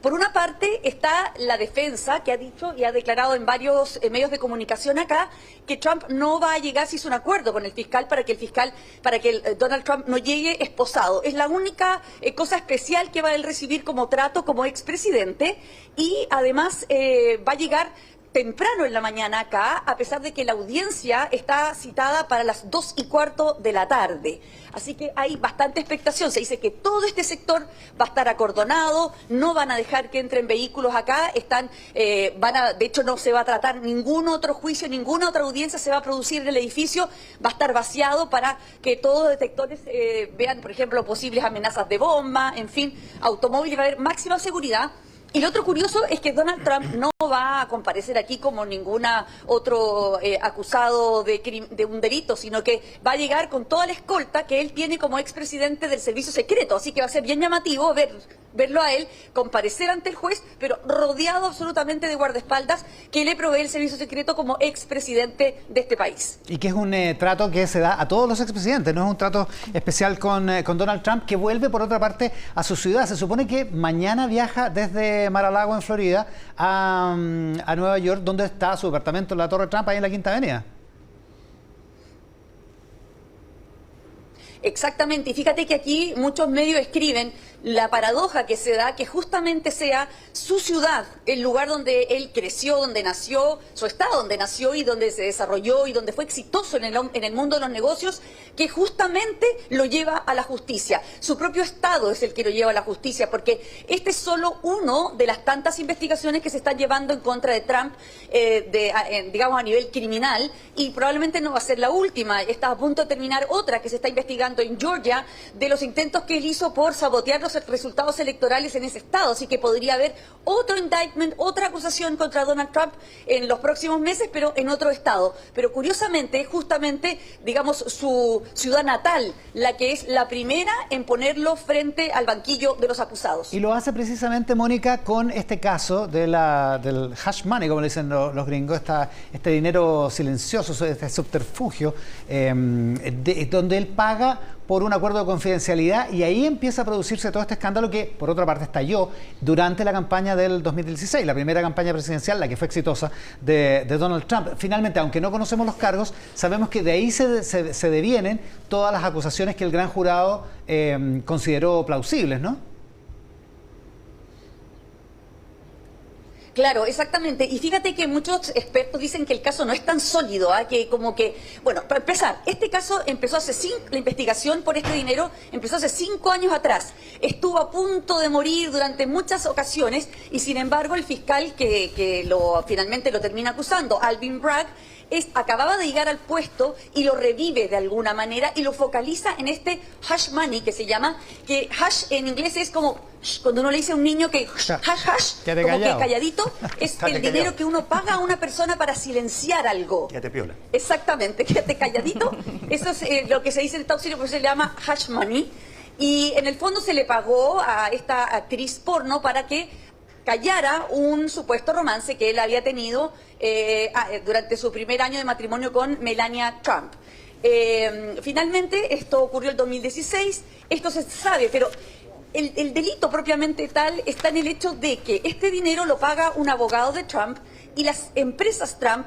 Por una parte está la defensa, que ha dicho y ha declarado en varios medios de comunicación acá que Trump no va a llegar si hizo un acuerdo con el fiscal para que Donald Trump no llegue esposado. Es la única cosa especial que va a él recibir como trato como expresidente, y además va a llegar temprano en la mañana acá, a pesar de que la audiencia está citada para las 2:15 de la tarde. Así que hay bastante expectación. Se dice que todo este sector va a estar acordonado, no van a dejar que entren vehículos acá, de hecho no se va a tratar ningún otro juicio, ninguna otra audiencia se va a producir en el edificio, va a estar vaciado para que todos los detectores vean, por ejemplo, posibles amenazas de bomba, en fin, automóviles, va a haber máxima seguridad. Y lo otro curioso es que Donald Trump no va a comparecer aquí como ninguna otro acusado de un delito, sino que va a llegar con toda la escolta que él tiene como expresidente del Servicio Secreto. Así que va a ser bien llamativo verlo a él comparecer ante el juez, pero rodeado absolutamente de guardaespaldas que le provee el Servicio Secreto como expresidente de este país. Y que es un trato que se da a todos los expresidentes, no es un trato especial con Donald Trump, que vuelve por otra parte a su ciudad. Se supone que mañana viaja desde Mar-a-Lago, en Florida, a Nueva York, donde está su departamento en la Torre Trump, ahí en la Quinta Avenida. Exactamente, y fíjate que aquí muchos medios escriben la paradoja que se da, que justamente sea su ciudad, el lugar donde él creció, donde nació, su estado donde nació y donde se desarrolló y donde fue exitoso en el mundo de los negocios, que justamente lo lleva a la justicia. Su propio estado es el que lo lleva a la justicia, porque este es solo uno de las tantas investigaciones que se están llevando en contra de Trump, digamos a nivel criminal, y probablemente no va a ser la última. Está a punto de terminar otra que se está investigando en Georgia de los intentos que él hizo por sabotear los resultados electorales en ese estado, así que podría haber otro indictment, otra acusación contra Donald Trump en los próximos meses, pero en otro estado. Pero curiosamente, justamente, digamos, su ciudad natal, la que es la primera en ponerlo frente al banquillo de los acusados. Y lo hace precisamente, Mónica, con este caso del hash money, como le dicen los gringos, este dinero silencioso, este subterfugio, donde él paga por un acuerdo de confidencialidad, y ahí empieza a producirse todo este escándalo que, por otra parte, estalló durante la campaña del 2016, la primera campaña presidencial, la que fue exitosa, de Donald Trump. Finalmente, aunque no conocemos los cargos, sabemos que de ahí se devienen todas las acusaciones que el gran jurado consideró plausibles, ¿no? Claro, exactamente. Y fíjate que muchos expertos dicen que el caso no es tan sólido, que como que, bueno, para empezar, este caso empezó la investigación por este dinero empezó hace 5 años atrás. Estuvo a punto de morir durante muchas ocasiones y sin embargo el fiscal que finalmente lo termina acusando, Alvin Bragg, acababa de llegar al puesto y lo revive de alguna manera y lo focaliza en este hash money que se llama, que hash en inglés es como cuando uno le dice a un niño que hash, como que calladito, es el dinero que uno paga a una persona para silenciar algo. Quédate piola. Exactamente, quédate calladito. Eso es lo que se dice en Estados Unidos, pues se llama hash money. Y en el fondo se le pagó a esta actriz porno para que callara un supuesto romance que él había tenido durante su primer año de matrimonio con Melania Trump. Finalmente, esto ocurrió el 2016, esto se sabe, pero el delito propiamente tal está en el hecho de que este dinero lo paga un abogado de Trump y las empresas Trump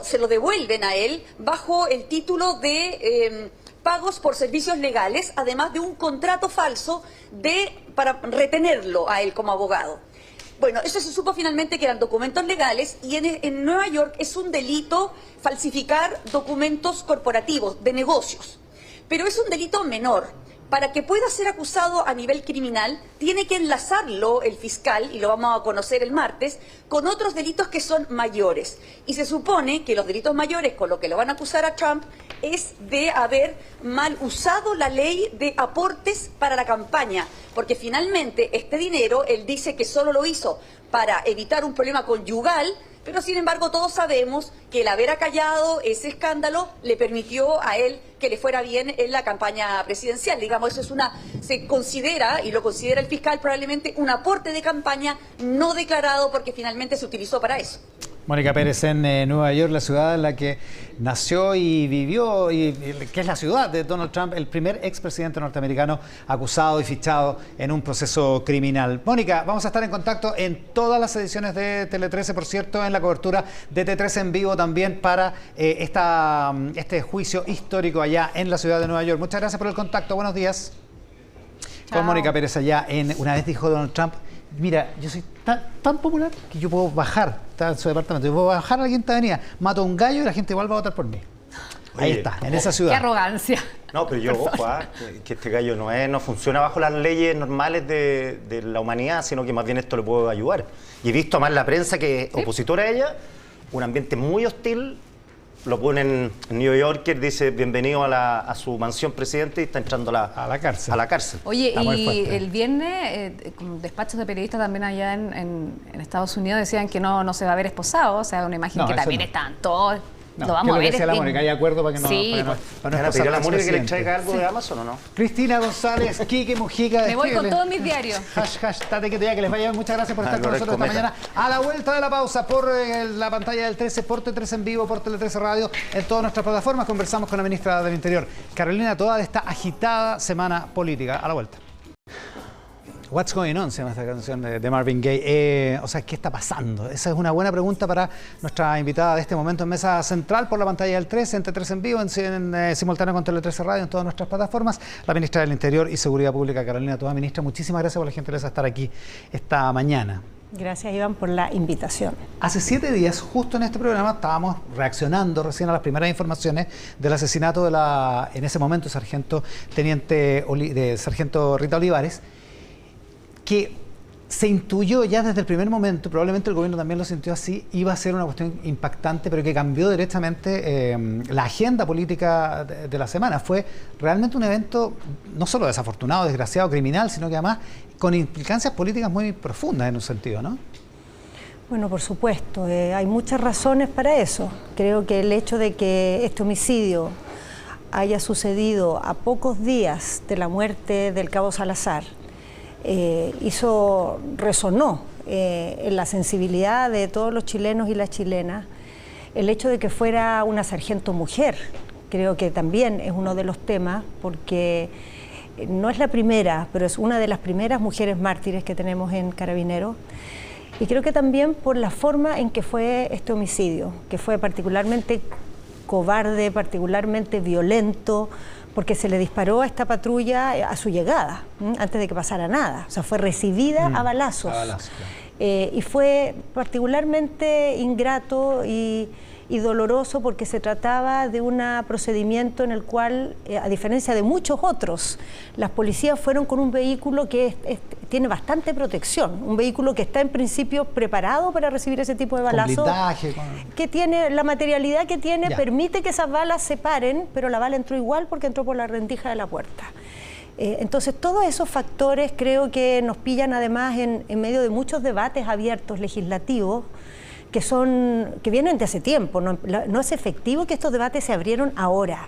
se lo devuelven a él bajo el título de pagos por servicios legales, además de un contrato falso para retenerlo a él como abogado. Bueno, eso se supo finalmente que eran documentos legales y en Nueva York es un delito falsificar documentos corporativos de negocios, pero es un delito menor. Para que pueda ser acusado a nivel criminal, tiene que enlazarlo el fiscal, y lo vamos a conocer el martes, con otros delitos que son mayores. Y se supone que los delitos mayores con lo que lo van a acusar a Trump es de haber mal usado la ley de aportes para la campaña, porque finalmente este dinero, él dice que solo lo hizo para evitar un problema conyugal, pero sin embargo todos sabemos que el haber acallado ese escándalo le permitió a él que le fuera bien en la campaña presidencial. Digamos, eso es se considera, y lo considera el fiscal probablemente, un aporte de campaña no declarado porque finalmente se utilizó para eso. Mónica Pérez, en Nueva York, la ciudad en la que nació y vivió, y que es la ciudad de Donald Trump, el primer expresidente norteamericano acusado y fichado en un proceso criminal. Mónica, vamos a estar en contacto en todas las ediciones de Tele 13, por cierto, en la cobertura de T13 en vivo también para este juicio histórico allá en la ciudad de Nueva York. Muchas gracias por el contacto, buenos días. Chao. Con Mónica Pérez allá una vez dijo Donald Trump: mira, yo soy tan popular que yo puedo bajar, está en su departamento, yo puedo bajar a la Quinta Avenida, mato a un gallo y la gente igual va a votar por mí. Ahí Oye, está, en esa ciudad. Qué arrogancia. No, pero yo, ojo, que este gallo no funciona bajo las leyes normales de la humanidad, sino que más bien esto le puede ayudar. Y he visto más la prensa que es opositora a ella, un ambiente muy hostil. Lo ponen en New Yorker, dice bienvenido a su mansión presidente, y está entrando a la cárcel. Oye, Está muy y fuerte. el viernes, con despachos de periodistas también allá en Estados Unidos decían que no se va a ver esposado, o sea, una imagen No, que eso también no. están todos, No, lo vamos a ¿qué ver. es lo que decía la Mónica? ¿Hay acuerdo para que no, Sí, para ¿Van a pedir a la Mónica que le expresidente? traiga algo de Amazon o no? Cristina González, Quique Mujica. me voy con escríbele. todos mis diarios. Tate que te diga que les vaya bien. Muchas gracias por estar con nosotros esta mañana. A la vuelta de la pausa, por la pantalla del 13, por T13 en vivo, por Tele 13 Radio, en todas nuestras plataformas, conversamos con la ministra del Interior, Carolina Toá, de esta agitada semana política. A la vuelta. What's Going On se llama esta canción de Marvin Gaye. O sea, ¿qué está pasando? Esa es una buena pregunta para nuestra invitada de este momento en Mesa Central, por la pantalla del 13, en T13 en vivo, en simultáneo con Tele 13 Radio, en todas nuestras plataformas. La ministra del Interior y Seguridad Pública, Carolina Toá. Ministra, muchísimas gracias por la gentileza de estar aquí esta mañana. Gracias, Iván, por la invitación. Hace 7 días, justo en este programa, estábamos reaccionando recién a las primeras informaciones del asesinato en ese momento, sargento Rita Olivares, que se intuyó ya desde el primer momento, probablemente el gobierno también lo sintió así, iba a ser una cuestión impactante, pero que cambió directamente la agenda política de la semana. Fue realmente un evento no solo desafortunado, desgraciado, criminal, sino que además con implicancias políticas muy profundas en un sentido, ¿no? Bueno, por supuesto, hay muchas razones para eso. Creo que el hecho de que este homicidio haya sucedido a pocos días de la muerte del cabo Salazar resonó en la sensibilidad de todos los chilenos y las chilenas. El hecho de que fuera una sargento mujer, creo que también es uno de los temas, porque no es la primera, pero es una de las primeras mujeres mártires que tenemos en Carabineros. Y creo que también por la forma en que fue este homicidio, que fue particularmente cobarde, particularmente violento, porque se le disparó a esta patrulla a su llegada, antes de que pasara nada. O sea, fue recibida a balazos. Claro. Y fue particularmente ingrato y doloroso, porque se trataba de un procedimiento en el cual, a diferencia de muchos otros, las policías fueron con un vehículo que tiene bastante protección, un vehículo que está en principio preparado para recibir ese tipo de balazos, con blindaje, que tiene la materialidad que tiene, Ya. permite que esas balas se paren, pero la bala entró igual porque entró por la rendija de la puerta. Entonces, todos esos factores creo que nos pillan además en medio de muchos debates abiertos legislativos que vienen de hace tiempo. No es efectivo que estos debates se abrieron ahora.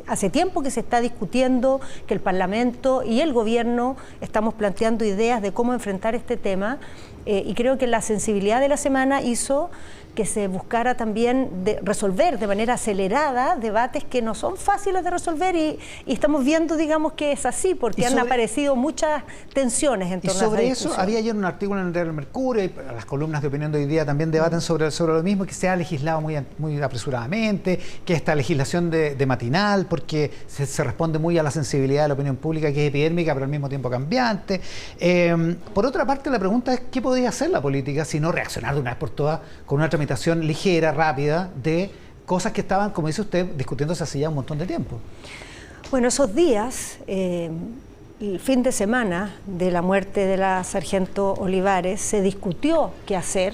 Hace tiempo que se está discutiendo, que el Parlamento y el Gobierno estamos planteando ideas de cómo enfrentar este tema, y creo que la sensibilidad de la semana hizo que se buscara también resolver de manera acelerada debates que no son fáciles de resolver y estamos viendo, digamos, que es así, porque han aparecido muchas tensiones en torno a esa sobre discusión. eso, había ayer un artículo en el Diario del Mercurio, y las columnas de opinión de hoy día también debaten sobre lo mismo, que se ha legislado muy apresuradamente, que esta legislación de matinal, porque se responde muy a la sensibilidad de la opinión pública, que es epidérmica, pero al mismo tiempo cambiante. Por otra parte, la pregunta es, ¿qué podría hacer la política si no reaccionar de una vez por todas con una tramitación ligera, rápida, de cosas que estaban, como dice usted, discutiéndose hace ya un montón de tiempo? Bueno, esos días, el fin de semana de la muerte de la sargento Olivares, se discutió qué hacer.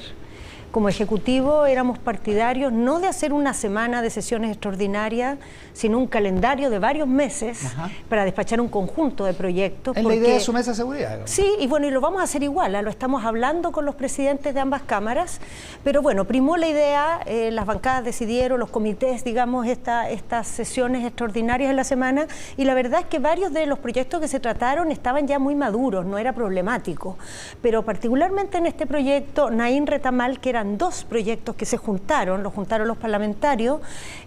Como Ejecutivo éramos partidarios no de hacer una semana de sesiones extraordinarias, sino un calendario de varios meses para despachar un conjunto de proyectos. Es la idea de su mesa de seguridad, digamos. Sí, y bueno, y lo vamos a hacer igual, lo estamos hablando con los presidentes de ambas cámaras, pero bueno, primó la idea, las bancadas decidieron, los comités, digamos, estas sesiones extraordinarias en la semana, y la verdad es que varios de los proyectos que se trataron estaban ya muy maduros, no era problemático, pero particularmente en este proyecto, Naín Retamal, que eran dos proyectos que se juntaron, los parlamentarios,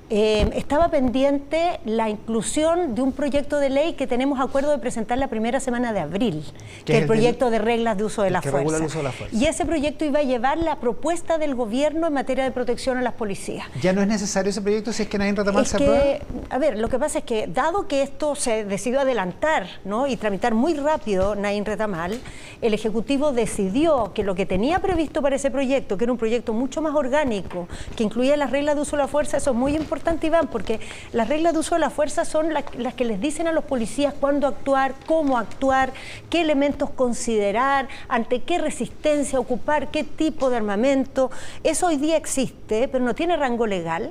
estaba pendiente la inclusión de un proyecto de ley que tenemos acuerdo de presentar la primera semana de abril, que es el proyecto de reglas de uso de la fuerza. Y ese proyecto iba a llevar la propuesta del gobierno en materia de protección a las policías. ¿Ya no es necesario ese proyecto si es que Naín Retamal se aprueba? A ver, lo que pasa es que dado que esto se decidió adelantar, ¿no?, y tramitar muy rápido Naín Retamal, el Ejecutivo decidió que lo que tenía previsto para ese proyecto, que era un proyecto mucho más orgánico, que incluía las reglas de uso de la fuerza, eso es muy importante, Iván, porque las reglas de uso de la fuerza son las que les dicen a los policías cuándo actuar, cómo actuar, qué elementos considerar, ante qué resistencia ocupar, qué tipo de armamento. Eso hoy día existe, pero no tiene rango legal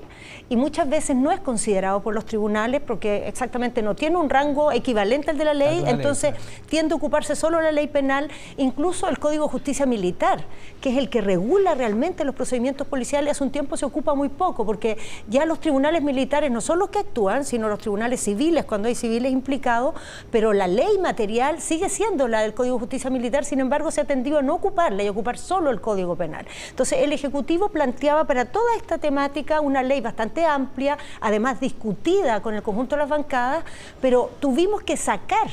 y muchas veces no es considerado por los tribunales porque exactamente no tiene un rango equivalente al de la ley, entonces tiende a ocuparse solo la ley penal, incluso el Código de Justicia Militar, que es el que regula realmente los procedimientos policiales. Hace un tiempo se ocupa muy poco porque ya los tribunales militares no son los que actúan, sino los tribunales civiles cuando hay civiles implicados, pero la ley material sigue siendo la del Código de Justicia Militar, sin embargo se ha tendido a no ocuparla y a ocupar solo el Código Penal. Entonces el Ejecutivo planteaba para toda esta temática una ley bastante amplia, además discutida con el conjunto de las bancadas, pero tuvimos que sacar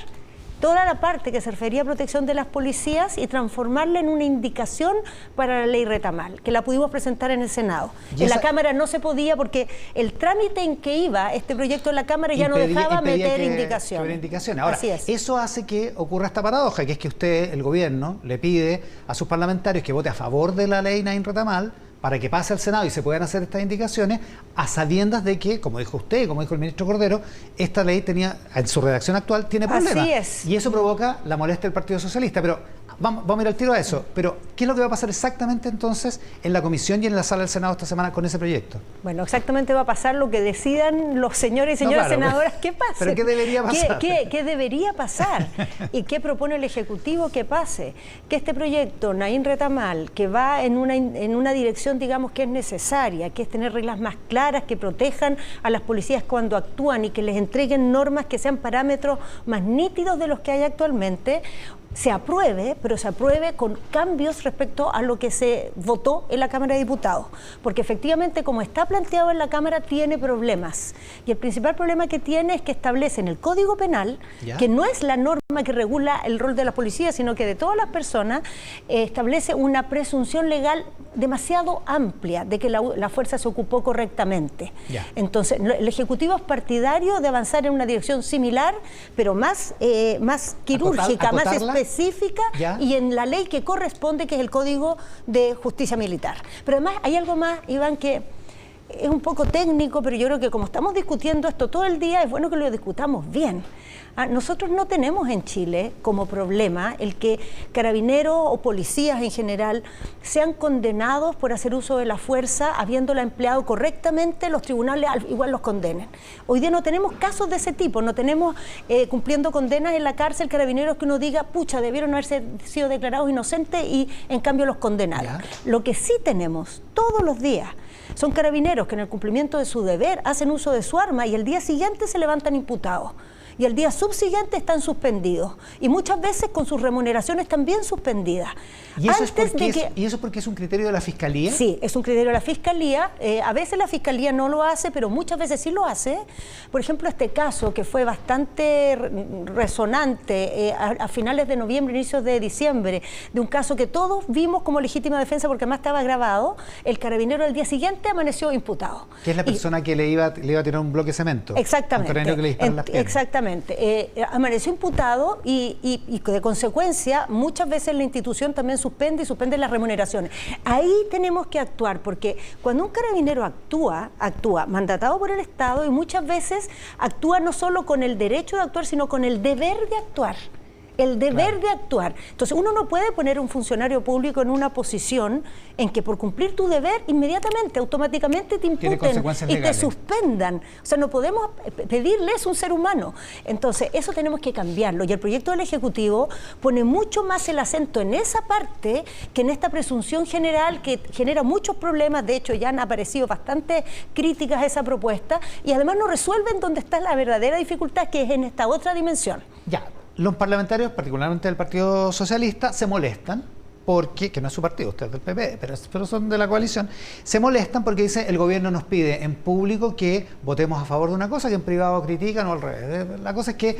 toda la parte que se refería a protección de las policías y transformarla en una indicación para la ley Retamal, que la pudimos presentar en el Senado. En la Cámara no se podía porque el trámite en que iba este proyecto en la Cámara ya no dejaba meter indicaciones. Ahora, eso hace que ocurra esta paradoja, que es que usted, el gobierno, le pide a sus parlamentarios que vote a favor de la ley Naín Retamal para que pase al Senado y se puedan hacer estas indicaciones, a sabiendas de que, como dijo usted, como dijo el ministro Cordero, esta ley tenía, en su redacción actual, tiene problemas. Así es. Y eso provoca la molestia del Partido Socialista. Pero vamos a ir al tiro a eso. Pero, ¿qué es lo que va a pasar exactamente entonces en la comisión y en la sala del Senado esta semana con ese proyecto? Bueno, exactamente va a pasar lo que decidan los señores y señoras senadoras que pase. ¿Pero qué debería pasar? ¿Qué debería pasar? ¿Y qué propone el Ejecutivo que pase? Que este proyecto, Naín Retamal, que va en una dirección, digamos, que es necesaria, que es tener reglas más claras que protejan a las policías cuando actúan y que les entreguen normas que sean parámetros más nítidos de los que hay actualmente, se apruebe, pero se apruebe con cambios respecto a lo que se votó en la Cámara de Diputados, porque efectivamente como está planteado en la Cámara tiene problemas, y el principal problema que tiene es que establece en el Código Penal, que no es la norma que regula el rol de la policía, sino que de todas las personas, establece una presunción legal demasiado amplia de que la fuerza se ocupó correctamente. Entonces, el Ejecutivo es partidario de avanzar en una dirección similar, pero más quirúrgica, más específica y en la ley que corresponde, que es el Código de Justicia Militar. Pero además hay algo más, Iván, que es un poco técnico, pero yo creo que como estamos discutiendo esto todo el día, es bueno que lo discutamos bien. Nosotros no tenemos en Chile como problema el que carabineros o policías en general sean condenados por hacer uso de la fuerza, habiéndola empleado correctamente, los tribunales igual los condenen. Hoy día no tenemos casos de ese tipo, no tenemos cumpliendo condenas en la cárcel carabineros que uno diga, pucha, debieron haberse sido declarados inocentes y en cambio los condenaron. Lo que sí tenemos todos los días son carabineros que en el cumplimiento de su deber hacen uso de su arma y el día siguiente se levantan imputados. y el día subsiguiente están suspendidos y muchas veces con sus remuneraciones también suspendidas. ¿Y eso porque es un criterio de la Fiscalía? Sí, es un criterio de la Fiscalía. A veces la Fiscalía no lo hace, pero muchas veces sí lo hace. Por ejemplo, este caso que fue bastante resonante a finales de noviembre, inicios de diciembre, de un caso que todos vimos como legítima defensa porque además estaba grabado, el carabinero al día siguiente amaneció imputado. Que es la persona que le iba a tirar un bloque de cemento. Exactamente. Un carabinero que le disparó en las piernas. Exactamente. Amaneció imputado y de consecuencia muchas veces la institución también suspende las remuneraciones. Ahí tenemos que actuar porque cuando un carabinero actúa mandatado por el Estado y muchas veces actúa no solo con el derecho de actuar, sino con el deber de actuar. El deber de actuar. Entonces, uno no puede poner a un funcionario público en una posición en que por cumplir tu deber, inmediatamente, automáticamente te imputen y te suspendan. O sea, no podemos pedirle eso a un ser humano. Entonces, eso tenemos que cambiarlo. Y el proyecto del Ejecutivo pone mucho más el acento en esa parte que en esta presunción general que genera muchos problemas. De hecho, ya han aparecido bastantes críticas a esa propuesta y además no resuelven dónde está la verdadera dificultad, que es en esta otra dimensión. Ya. Los parlamentarios, particularmente del Partido Socialista, se molestan porque, que no es su partido, usted es del PP, pero son de la coalición, se molestan porque dice el gobierno nos pide en público que votemos a favor de una cosa que en privado critican o al revés. La cosa es que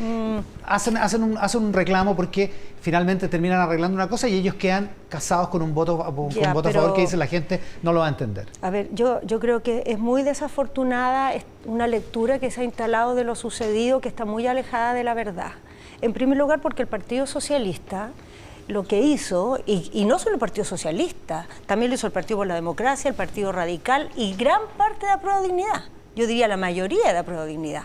hacen un reclamo porque finalmente terminan arreglando una cosa y ellos quedan casados con un voto a favor que dice la gente no lo va a entender. A ver, yo creo que es muy desafortunada una lectura que se ha instalado de lo sucedido que está muy alejada de la verdad. En primer lugar, porque el Partido Socialista lo que hizo, y no solo el Partido Socialista, también lo hizo el Partido por la Democracia, el Partido Radical y gran parte de Apruebo Dignidad, yo diría la mayoría de Apruebo Dignidad,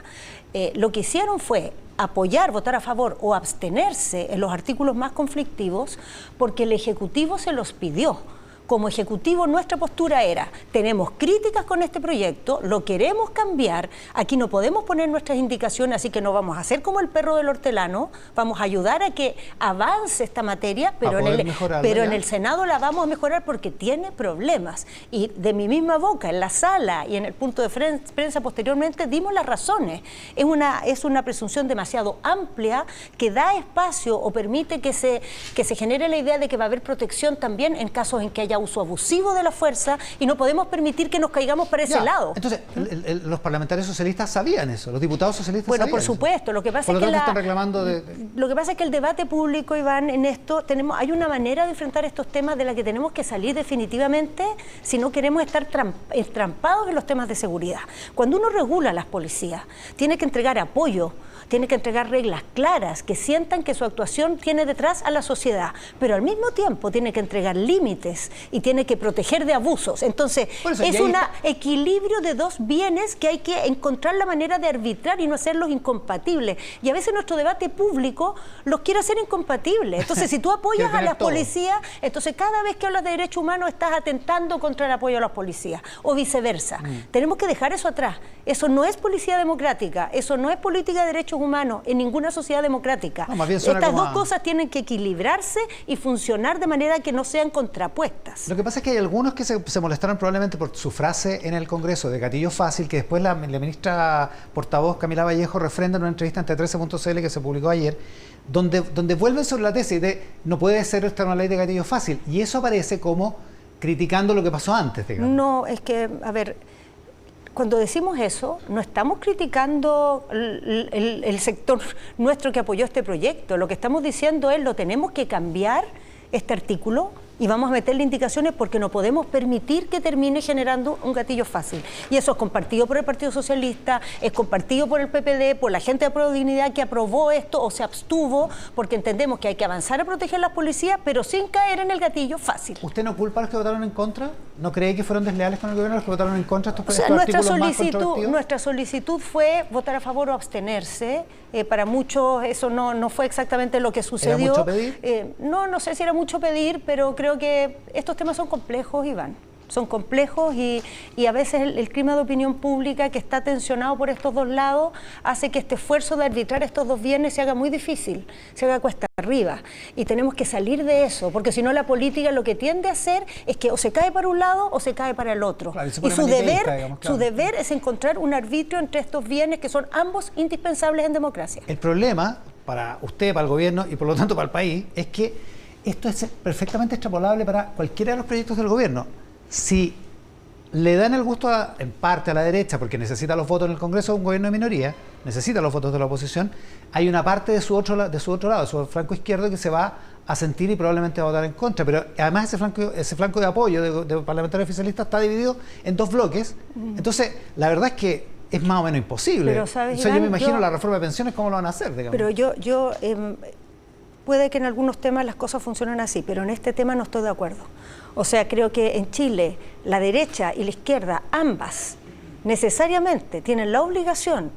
lo que hicieron fue apoyar, votar a favor o abstenerse en los artículos más conflictivos porque el Ejecutivo se los pidió. Como Ejecutivo nuestra postura era, tenemos críticas con este proyecto, lo queremos cambiar, aquí no podemos poner nuestras indicaciones, así que no vamos a hacer como el perro del hortelano, vamos a ayudar a que avance esta materia, pero en el Senado la vamos a mejorar porque tiene problemas. Y de mi misma boca, en la sala y en el punto de prensa posteriormente, dimos las razones. Es una presunción demasiado amplia que da espacio o permite que se genere la idea de que va a haber protección también en casos en que haya uso abusivo de la fuerza y no podemos permitir que nos caigamos para ese lado. Entonces, los parlamentarios socialistas sabían eso, los diputados socialistas sabían por supuesto, eso. Lo que pasa por es lo que tanto están reclamando lo que pasa es que el debate público, Iván, en esto hay una manera de enfrentar estos temas de la que tenemos que salir definitivamente si no queremos estar entrampados en los temas de seguridad. Cuando uno regula a las policías, tiene que entregar apoyo, tiene que entregar reglas claras que sientan que su actuación tiene detrás a la sociedad, pero al mismo tiempo tiene que entregar límites y tiene que proteger de abusos. Entonces, es un equilibrio de dos bienes que hay que encontrar la manera de arbitrar y no hacerlos incompatibles. Y a veces nuestro debate público los quiere hacer incompatibles. Entonces, si tú apoyas a las policías, entonces cada vez que hablas de derechos humanos estás atentando contra el apoyo a las policías, o viceversa. Tenemos que dejar eso atrás. Eso no es policía democrática, eso no es política de derechos humanos en ninguna sociedad democrática. No, estas dos cosas tienen que equilibrarse y funcionar de manera que no sean contrapuestas. Lo que pasa es que hay algunos que se molestaron probablemente por su frase en el Congreso de gatillo fácil, que después la ministra portavoz Camila Vallejo refrenda en una entrevista ante 13.cl que se publicó ayer, donde vuelven sobre la tesis de no puede ser esta una ley de gatillo fácil, y eso aparece como criticando lo que pasó antes, digamos. No, es que, a ver, cuando decimos eso, no estamos criticando el sector nuestro que apoyó este proyecto. Lo que estamos diciendo es lo tenemos que cambiar este artículo y vamos a meterle indicaciones porque no podemos permitir que termine generando un gatillo fácil. Y eso es compartido por el Partido Socialista, es compartido por el PPD, por la gente de Apruebo Dignidad que aprobó esto o se abstuvo, porque entendemos que hay que avanzar a proteger a las policías, pero sin caer en el gatillo fácil. ¿Usted no culpa a los que votaron en contra? ¿No cree que fueron desleales con el gobierno los que votaron en contra estos nuestra solicitud fue votar a favor o abstenerse. Para muchos eso no fue exactamente lo que sucedió. ¿Era mucho pedir? No sé si era mucho pedir, pero creo que estos temas son complejos, Iván. Son complejos y a veces el clima de opinión pública que está tensionado por estos dos lados hace que este esfuerzo de arbitrar estos dos bienes se haga muy difícil, se haga cuesta arriba. Y tenemos que salir de eso, porque si no la política lo que tiende a hacer es que o se cae para un lado o se cae para el otro. Claro, y su deber es encontrar un arbitrio entre estos bienes que son ambos indispensables en democracia. El problema para usted, para el gobierno y por lo tanto para el país, es que esto es perfectamente extrapolable para cualquiera de los proyectos del gobierno. Si le dan el gusto en parte a la derecha porque necesita los votos en el Congreso de un gobierno de minoría, necesita los votos de la oposición, hay una parte de su otro lado, de su flanco izquierdo, que se va a sentir y probablemente va a votar en contra. Pero además ese flanco de apoyo de parlamentarios oficialistas está dividido en dos bloques. Entonces, la verdad es que es más o menos imposible. Pero, ¿sabes, yo Iván? me imagino la reforma de pensiones cómo lo van a hacer, digamos. Pero puede que en algunos temas las cosas funcionen así, pero en este tema no estoy de acuerdo. O sea, creo que en Chile la derecha y la izquierda, ambas, necesariamente tienen la obligación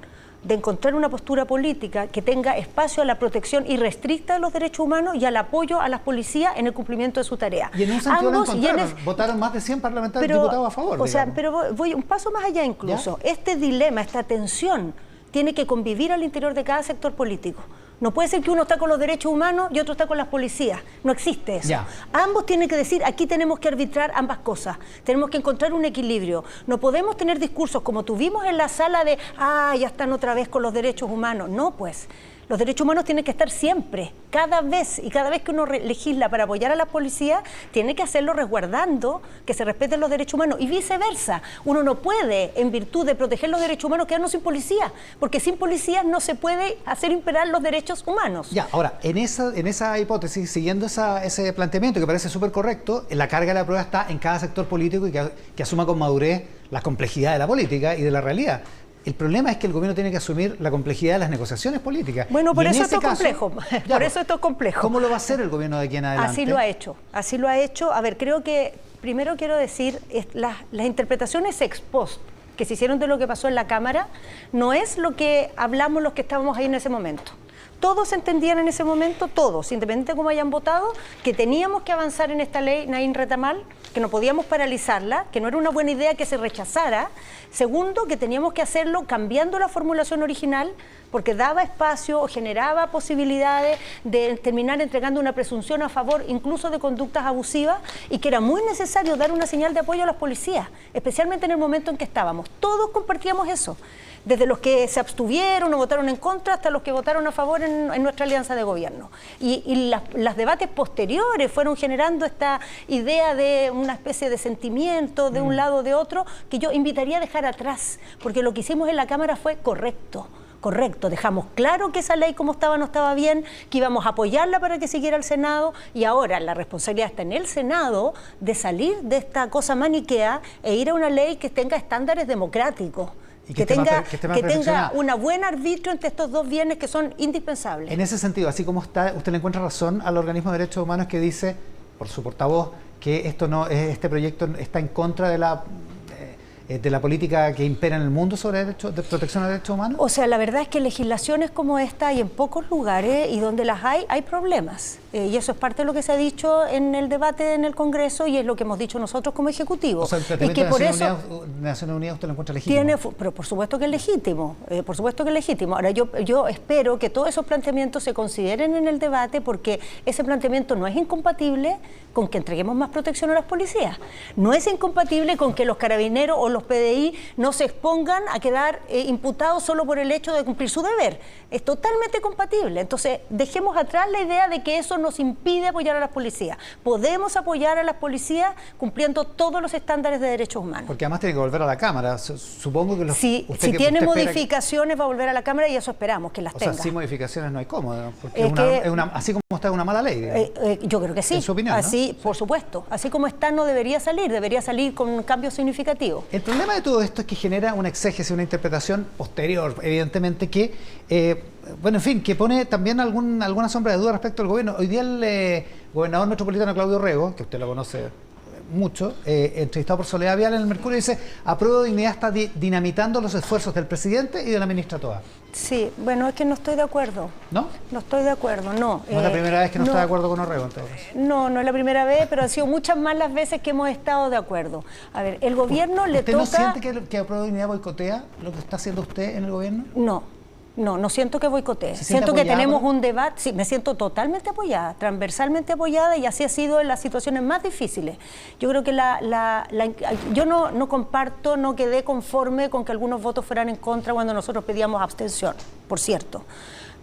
de encontrar una postura política que tenga espacio a la protección irrestricta de los derechos humanos y al apoyo a las policías en el cumplimiento de su tarea. Y en un sentido lo encontraron, votaron más de 100 parlamentarios diputados a favor. O sea, pero voy un paso más allá incluso. ¿Ya? Este dilema, esta tensión, tiene que convivir al interior de cada sector político. No puede ser que uno está con los derechos humanos y otro está con las policías. No existe eso. Ya. Ambos tienen que decir, aquí tenemos que arbitrar ambas cosas. Tenemos que encontrar un equilibrio. No podemos tener discursos como tuvimos en la sala de, ya están otra vez con los derechos humanos. No, pues. Los derechos humanos tienen que estar siempre, cada vez que uno legisla para apoyar a la policía, tiene que hacerlo resguardando que se respeten los derechos humanos y viceversa. Uno no puede, en virtud de proteger los derechos humanos, quedarnos sin policía, porque sin policías no se puede hacer imperar los derechos humanos. Ya, ahora, en esa hipótesis, siguiendo ese planteamiento que parece súper correcto, la carga de la prueba está en cada sector político y que asuma con madurez la complejidad de la política y de la realidad. El problema es que el gobierno tiene que asumir la complejidad de las negociaciones políticas. Bueno, por eso esto es complejo. Por eso esto es complejo. ¿Cómo lo va a hacer el gobierno de aquí en adelante? Así lo ha hecho. Así lo ha hecho. A ver, creo que primero quiero decir, las interpretaciones ex post que se hicieron de lo que pasó en la Cámara no es lo que hablamos los que estábamos ahí en ese momento. Todos entendían en ese momento, todos, independientemente de cómo hayan votado, que teníamos que avanzar en esta ley Naín Retamal, que no podíamos paralizarla, que no era una buena idea que se rechazara. Segundo, que teníamos que hacerlo cambiando la formulación original, porque daba espacio o generaba posibilidades de terminar entregando una presunción a favor incluso de conductas abusivas, y que era muy necesario dar una señal de apoyo a las policías, especialmente en el momento en que estábamos. Todos compartíamos eso, desde los que se abstuvieron o votaron en contra hasta los que votaron a favor en nuestra alianza de gobierno. Y los debates posteriores fueron generando esta idea de una especie de sentimiento de un lado o de otro, que yo invitaría a dejar atrás, porque lo que hicimos en la Cámara fue correcto, dejamos claro que esa ley como estaba no estaba bien, que íbamos a apoyarla para que siguiera al Senado, y ahora la responsabilidad está en el Senado de salir de esta cosa maniquea e ir a una ley que tenga estándares democráticos. Y que tenga una buena arbitrio entre estos dos bienes que son indispensables. En ese sentido, así como está, usted le encuentra razón al organismo de derechos humanos que dice, por su portavoz, que este proyecto está en contra de la política que impera en el mundo sobre de protección de derechos humanos? O sea, la verdad es que legislaciones como esta hay en pocos lugares, y donde las hay problemas. Y eso es parte de lo que se ha dicho en el debate en el Congreso, y es lo que hemos dicho nosotros como Ejecutivo. O sea, el planteamiento de Naciones Unidas usted lo encuentra legítimo. Pero por supuesto que es legítimo, Ahora, yo espero que todos esos planteamientos se consideren en el debate, porque ese planteamiento no es incompatible con que entreguemos más protección a las policías. No es incompatible con que los carabineros o los PDI no se expongan a quedar imputados solo por el hecho de cumplir su deber. Es totalmente compatible. Entonces, dejemos atrás la idea de que eso nos impide apoyar a las policías. Podemos apoyar a las policías cumpliendo todos los estándares de derechos humanos. Porque además tiene que volver a la Cámara. Supongo que si tiene modificaciones va a volver a la Cámara, y eso esperamos que las tenga. O sea, sin modificaciones no hay cómo, porque así como está, es una mala ley. Yo creo que sí. En su opinión, así, ¿no? Por supuesto. Así como está, no debería salir con cambios significativos. El problema de todo esto es que genera una exégesis, una interpretación posterior, evidentemente, que que pone también alguna sombra de duda respecto al gobierno. Hoy día el gobernador metropolitano Claudio Rego, que usted lo conoce mucho, entrevistado por Soledad Vial en el Mercurio, dice: Apruebo Dignidad está dinamitando los esfuerzos del presidente y de la ministra Toa. Sí, bueno, es que no estoy de acuerdo. ¿No? No estoy de acuerdo, no. No es la primera vez que no está de acuerdo con Orrego, entonces. No es la primera vez, pero han sido muchas más las veces que hemos estado de acuerdo. A ver, el gobierno le toca... ¿Usted no siente que Apruebo Dignidad boicotea lo que está haciendo usted en el gobierno? No. No siento que boicotee. ¿Se siente Siento que apoyada tenemos por- un debate, sí, me siento totalmente apoyada, transversalmente apoyada, y así ha sido en las situaciones más difíciles. Yo creo que yo no comparto, no quedé conforme con que algunos votos fueran en contra cuando nosotros pedíamos abstención, por cierto.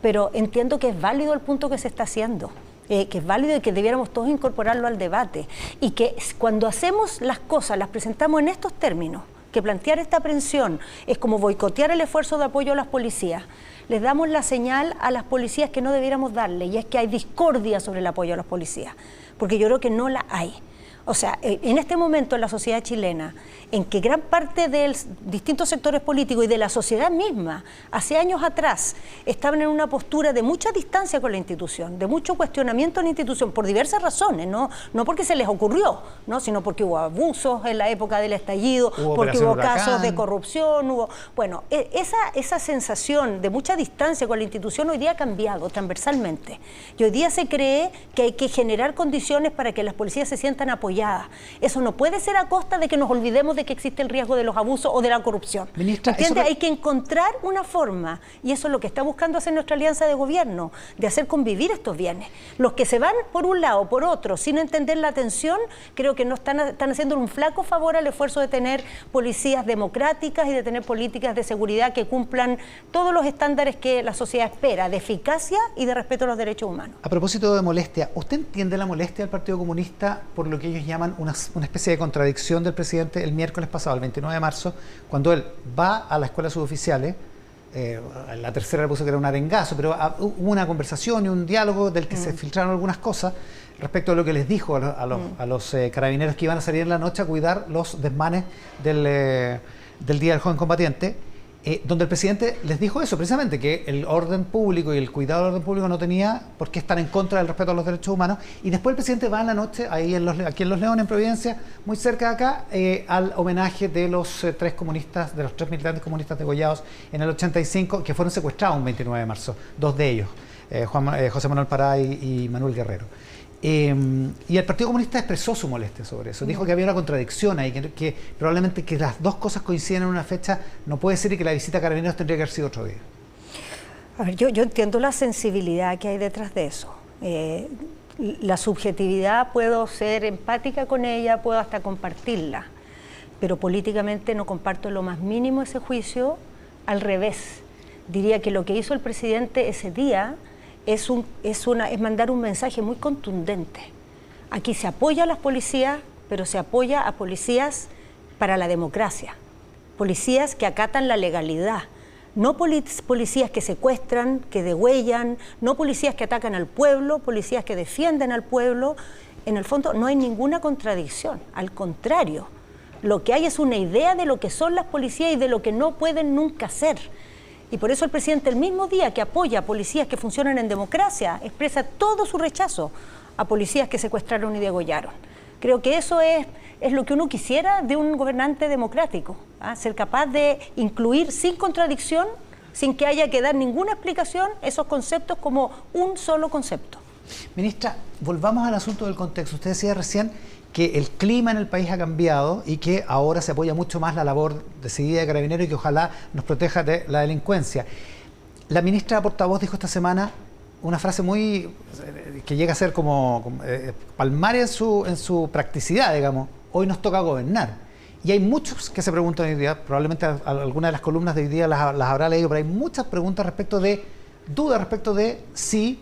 Pero entiendo que es válido el punto que se está haciendo. Que es válido y que debiéramos todos incorporarlo al debate. Y que cuando hacemos las cosas, las presentamos en estos términos, que plantear esta aprehensión es como boicotear el esfuerzo de apoyo a las policías, les damos la señal a las policías que no debiéramos darle, y es que hay discordia sobre el apoyo a las policías, porque yo creo que no la hay. O sea, en este momento en la sociedad chilena, en que gran parte de distintos sectores políticos y de la sociedad misma, hace años atrás, estaban en una postura de mucha distancia con la institución, de mucho cuestionamiento en la institución, por diversas razones, no porque se les ocurrió, ¿no? Sino porque hubo abusos en la época del estallido, porque hubo casos de corrupción, Bueno, esa sensación de mucha distancia con la institución hoy día ha cambiado transversalmente. Y hoy día se cree que hay que generar condiciones para que las policías se sientan apoyadas. Eso no puede ser a costa de que nos olvidemos de que existe el riesgo de los abusos o de la corrupción. Ministra, ¿Entiende? Hay que encontrar una forma, y eso es lo que está buscando hacer nuestra alianza de gobierno, de hacer convivir estos bienes. Los que se van por un lado o por otro sin entender la tensión, creo que no están haciendo un flaco favor al esfuerzo de tener policías democráticas y de tener políticas de seguridad que cumplan todos los estándares que la sociedad espera, de eficacia y de respeto a los derechos humanos. A propósito de molestia, ¿usted entiende la molestia del Partido Comunista por lo que ellos llaman una especie de contradicción del presidente el miércoles pasado, el 29 de marzo, cuando él va a la escuela de suboficiales? La tercera le puso que era un arengazo, pero hubo una conversación y un diálogo del que se filtraron algunas cosas respecto a lo que les dijo a los carabineros que iban a salir en la noche a cuidar los desmanes del Día del Joven Combatiente, donde el presidente les dijo eso, precisamente, que el orden público y el cuidado del orden público no tenía por qué estar en contra del respeto a los derechos humanos. Y después el presidente va en la noche, aquí en Los Leones, en Providencia, muy cerca de acá, al homenaje de los tres militantes comunistas degollados en el 85, que fueron secuestrados un 29 de marzo, dos de ellos, José Manuel Pará y Manuel Guerrero. Y el Partido Comunista expresó su molestia sobre eso. Dijo que había una contradicción ahí, que probablemente que las dos cosas coinciden en una fecha no puede ser, y que la visita a Carabineros tendría que haber sido otro día. A ver, yo entiendo la sensibilidad que hay detrás de eso. La subjetividad, puedo ser empática con ella, puedo hasta compartirla, pero políticamente no comparto en lo más mínimo ese juicio. Al revés, diría que lo que hizo el presidente ese día es mandar un mensaje muy contundente. Aquí se apoya a las policías, pero se apoya a policías para la democracia, policías que acatan la legalidad, no policías que secuestran, que degüellan, no policías que atacan al pueblo, policías que defienden al pueblo. En el fondo no hay ninguna contradicción, al contrario, lo que hay es una idea de lo que son las policías y de lo que no pueden nunca ser. Y por eso el presidente, el mismo día que apoya a policías que funcionan en democracia, expresa todo su rechazo a policías que secuestraron y degollaron. Creo que eso es lo que uno quisiera de un gobernante democrático, ser capaz de incluir sin contradicción, sin que haya que dar ninguna explicación, esos conceptos como un solo concepto. Ministra, volvamos al asunto del contexto. Usted decía recién que el clima en el país ha cambiado y que ahora se apoya mucho más la labor decidida de Carabineros y que ojalá nos proteja de la delincuencia. La ministra portavoz dijo esta semana una frase que llega a ser como palmaria en su practicidad, digamos: hoy nos toca gobernar. Y hay muchos que se preguntan hoy día, probablemente algunas de las columnas de hoy día las habrá leído, pero hay muchas preguntas dudas respecto de si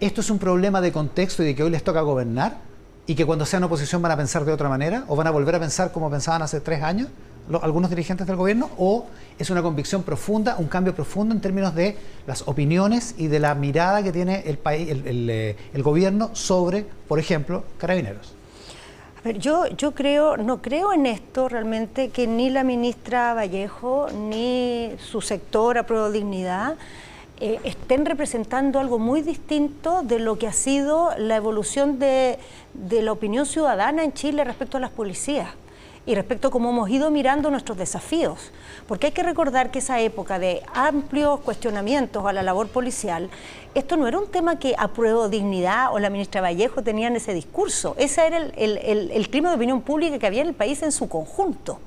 esto es un problema de contexto y de que hoy les toca gobernar, y que cuando sean oposición van a pensar de otra manera, o van a volver a pensar como pensaban hace 3 años algunos dirigentes del gobierno, o es una convicción profunda, un cambio profundo en términos de las opiniones y de la mirada que tiene el país, el gobierno sobre, por ejemplo, Carabineros. A ver, yo no creo en esto realmente, que ni la ministra Vallejo ni su sector Apruebo Dignidad estén representando algo muy distinto de lo que ha sido la evolución de la opinión ciudadana en Chile respecto a las policías y respecto a cómo hemos ido mirando nuestros desafíos. Porque hay que recordar que esa época de amplios cuestionamientos a la labor policial, esto no era un tema que Apruebo Dignidad o la ministra Vallejo tenían ese discurso. Ese era el clima de opinión pública que había en el país en su conjunto.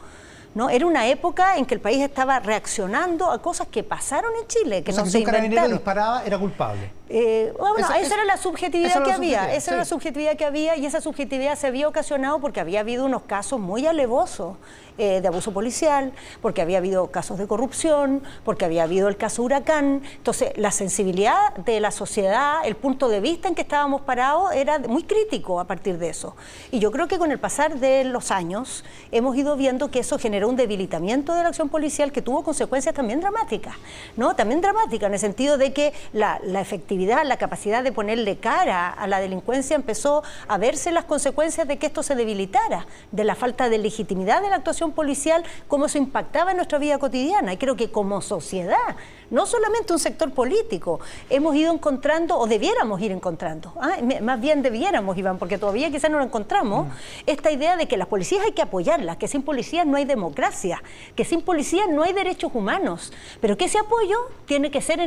¿no? Era una época en que el país estaba reaccionando a cosas que pasaron en Chile, que O sea, no que se si un carabinero inventaron. disparaba era culpable. Esa era la subjetividad que había, esa era la sí. subjetividad que había, y esa subjetividad se había ocasionado porque había habido unos casos muy alevosos de abuso policial, porque había habido casos de corrupción, porque había habido el caso Huracán. Entonces, la sensibilidad de la sociedad, el punto de vista en que estábamos parados era muy crítico a partir de eso. Y yo creo que con el pasar de los años hemos ido viendo que eso generó un debilitamiento de la acción policial que tuvo consecuencias también dramáticas, ¿no? También dramáticas en el sentido de que la efectividad, la capacidad de ponerle cara a la delincuencia empezó a verse las consecuencias de que esto se debilitara, de la falta de legitimidad de la actuación policial, cómo eso impactaba en nuestra vida cotidiana. Y creo que como sociedad, no solamente un sector político, hemos ido encontrando, o debiéramos ir encontrando, más bien debiéramos, Iván, porque todavía quizás no lo encontramos, esta idea de que las policías hay que apoyarlas, que sin policías no hay democracia, que sin policías no hay derechos humanos, pero que ese apoyo tiene que ser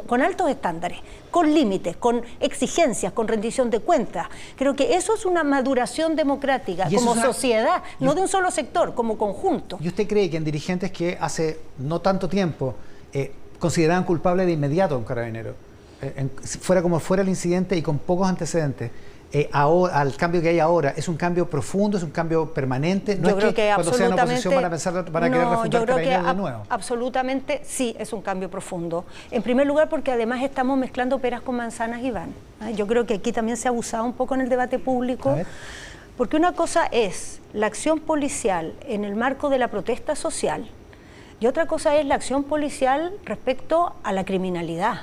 con altos estándares, con límites, con exigencias, con rendición de cuentas. Creo que eso es una maduración democrática como sociedad, no de un solo sector, como conjunto. ¿Y usted cree que en dirigentes que hace no tanto tiempo consideraban culpable de inmediato a un carabinero, fuera como fuera el incidente y con pocos antecedentes, ahora, al cambio que hay ahora, es un cambio profundo, es un cambio permanente? No yo es creo que cuando sean absolutamente oposición van a querer refutar carabineros de nuevo. Absolutamente sí, es un cambio profundo. En primer lugar, porque además estamos mezclando peras con manzanas, Iván. Yo creo que aquí también se ha abusado un poco en el debate público. Porque una cosa es la acción policial en el marco de la protesta social y otra cosa es la acción policial respecto a la criminalidad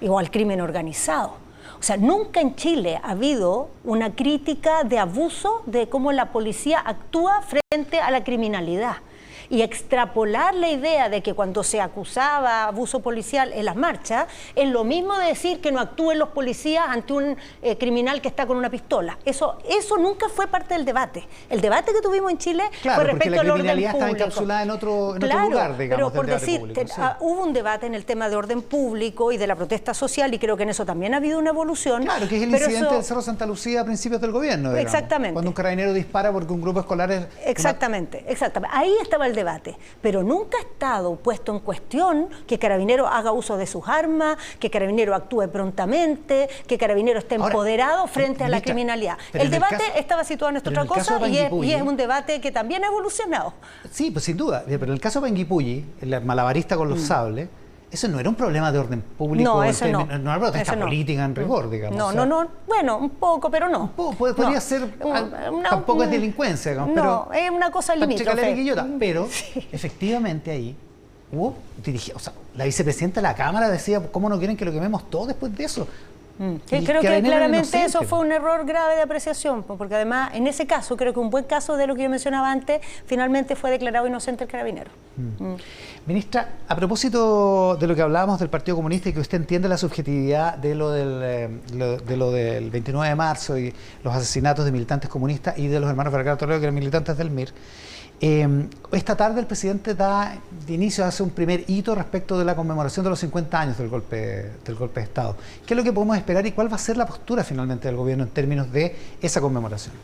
o al crimen organizado. O sea, nunca en Chile ha habido una crítica de abuso de cómo la policía actúa frente a la criminalidad. Y extrapolar la idea de que cuando se acusaba abuso policial en las marchas, es lo mismo de decir que no actúen los policías ante un criminal que está con una pistola. Eso nunca fue parte del debate. El debate que tuvimos en Chile fue respecto al orden público. Claro, porque la criminalidad estaba encapsulada en otro lugar, digamos, pero por del debate decir, público, sí. Hubo un debate en el tema de orden público y de la protesta social, y creo que en eso también ha habido una evolución. Claro, que es el incidente del Cerro Santa Lucía a principios del gobierno, digamos. Exactamente. Cuando un carabinero dispara porque un grupo escolar es... Exactamente. Ahí estaba el debate, pero nunca ha estado puesto en cuestión que Carabinero haga uso de sus armas, que Carabinero actúe prontamente, que Carabinero esté empoderado frente a la criminalidad. El debate estaba situado en otra cosa y es un debate que también ha evolucionado. Sí, pues sin duda, pero en el caso de Panguipulli, el malabarista con los sables, eso no era un problema de orden público, no era una protesta política en rigor, digamos. No, bueno, un poco, pero no. Un poco, podría ser, tampoco es delincuencia, digamos, pero es una cosa limítrofe. Pero efectivamente ahí hubo, o sea, la vicepresidenta de la Cámara decía, ¿cómo no quieren que lo quememos todo después de eso? Creo que claramente eso fue un error grave de apreciación, porque además en ese caso, creo que un buen caso de lo que yo mencionaba antes, finalmente fue declarado inocente el carabinero. Ministra, a propósito de lo que hablábamos del Partido Comunista y que usted entiende la subjetividad de lo del 29 de marzo y los asesinatos de militantes comunistas y de los hermanos Vergara Toledo, que eran militantes del MIR, esta tarde el presidente da de inicio, hace un primer hito respecto de la conmemoración de los 50 años del golpe de Estado. ¿Qué es lo que podemos esperar y cuál va a ser la postura finalmente del gobierno en términos de esa conmemoración?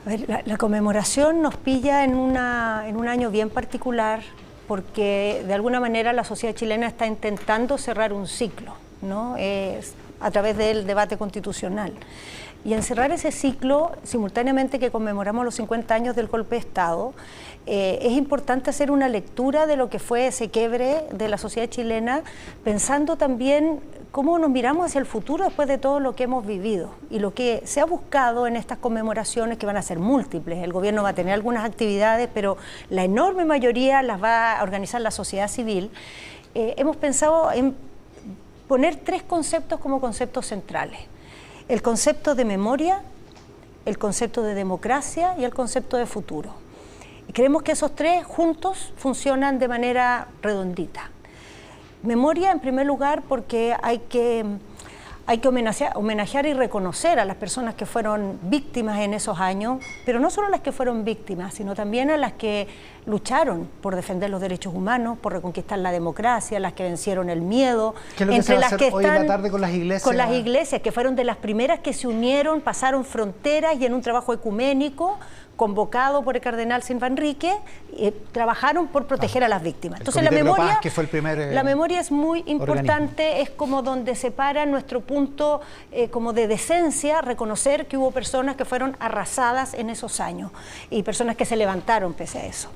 A ver, la conmemoración nos pilla en un año bien particular, porque de alguna manera la sociedad chilena está intentando cerrar un ciclo, ¿no? A través del debate constitucional. Y en cerrar ese ciclo, simultáneamente que conmemoramos los 50 años del golpe de Estado, es importante hacer una lectura de lo que fue ese quiebre de la sociedad chilena, pensando también cómo nos miramos hacia el futuro después de todo lo que hemos vivido. Y lo que se ha buscado en estas conmemoraciones, que van a ser múltiples, el gobierno va a tener algunas actividades, pero la enorme mayoría las va a organizar la sociedad civil, hemos pensado en poner tres conceptos como conceptos centrales. El concepto de memoria, el concepto de democracia y el concepto de futuro. Y creemos que esos tres juntos funcionan de manera redondita. Memoria, en primer lugar, porque hay que homenajear y reconocer a las personas que fueron víctimas en esos años, pero no solo a las que fueron víctimas, sino también a las que lucharon por defender los derechos humanos, por reconquistar la democracia, las que vencieron el miedo. ¿Qué es lo que se va a hacer hoy en la tarde con las iglesias? Con las iglesias, que fueron de las primeras que se unieron, pasaron fronteras y en un trabajo ecuménico convocado por el cardenal Silva Enrique, trabajaron por proteger a las víctimas. Entonces Comité Pro Paz, que fue el primer, la memoria es muy importante, organismo. es como donde se para nuestro punto como de decencia, reconocer que hubo personas que fueron arrasadas en esos años y personas que se levantaron pese a eso.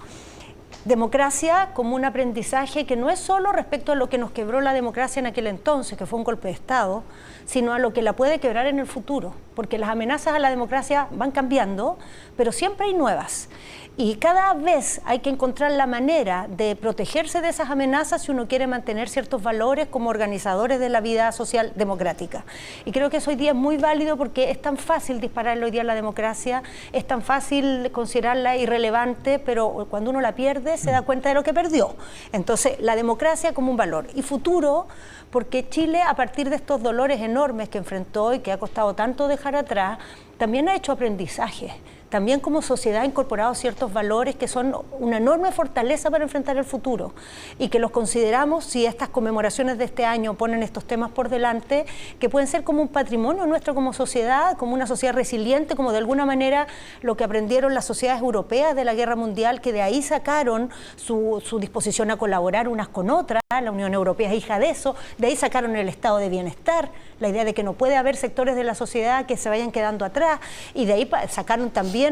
Democracia como un aprendizaje que no es solo respecto a lo que nos quebró la democracia en aquel entonces, que fue un golpe de Estado, sino a lo que la puede quebrar en el futuro, porque las amenazas a la democracia van cambiando, pero siempre hay nuevas. Y cada vez hay que encontrar la manera de protegerse de esas amenazas si uno quiere mantener ciertos valores como organizadores de la vida social democrática. Y creo que eso hoy día es muy válido porque es tan fácil dispararle hoy día a la democracia, es tan fácil considerarla irrelevante, pero cuando uno la pierde se da cuenta de lo que perdió. Entonces, la democracia como un valor. Y futuro, porque Chile, a partir de estos dolores enormes que enfrentó y que ha costado tanto dejar atrás, también ha hecho aprendizaje. También como sociedad ha incorporado ciertos valores que son una enorme fortaleza para enfrentar el futuro y que los consideramos, si estas conmemoraciones de este año ponen estos temas por delante, que pueden ser como un patrimonio nuestro como sociedad, como una sociedad resiliente, como de alguna manera lo que aprendieron las sociedades europeas de la Guerra Mundial, que de ahí sacaron su disposición a colaborar unas con otras. La Unión Europea es hija de eso, de ahí sacaron el estado de bienestar, la idea de que no puede haber sectores de la sociedad que se vayan quedando atrás, y de ahí sacaron también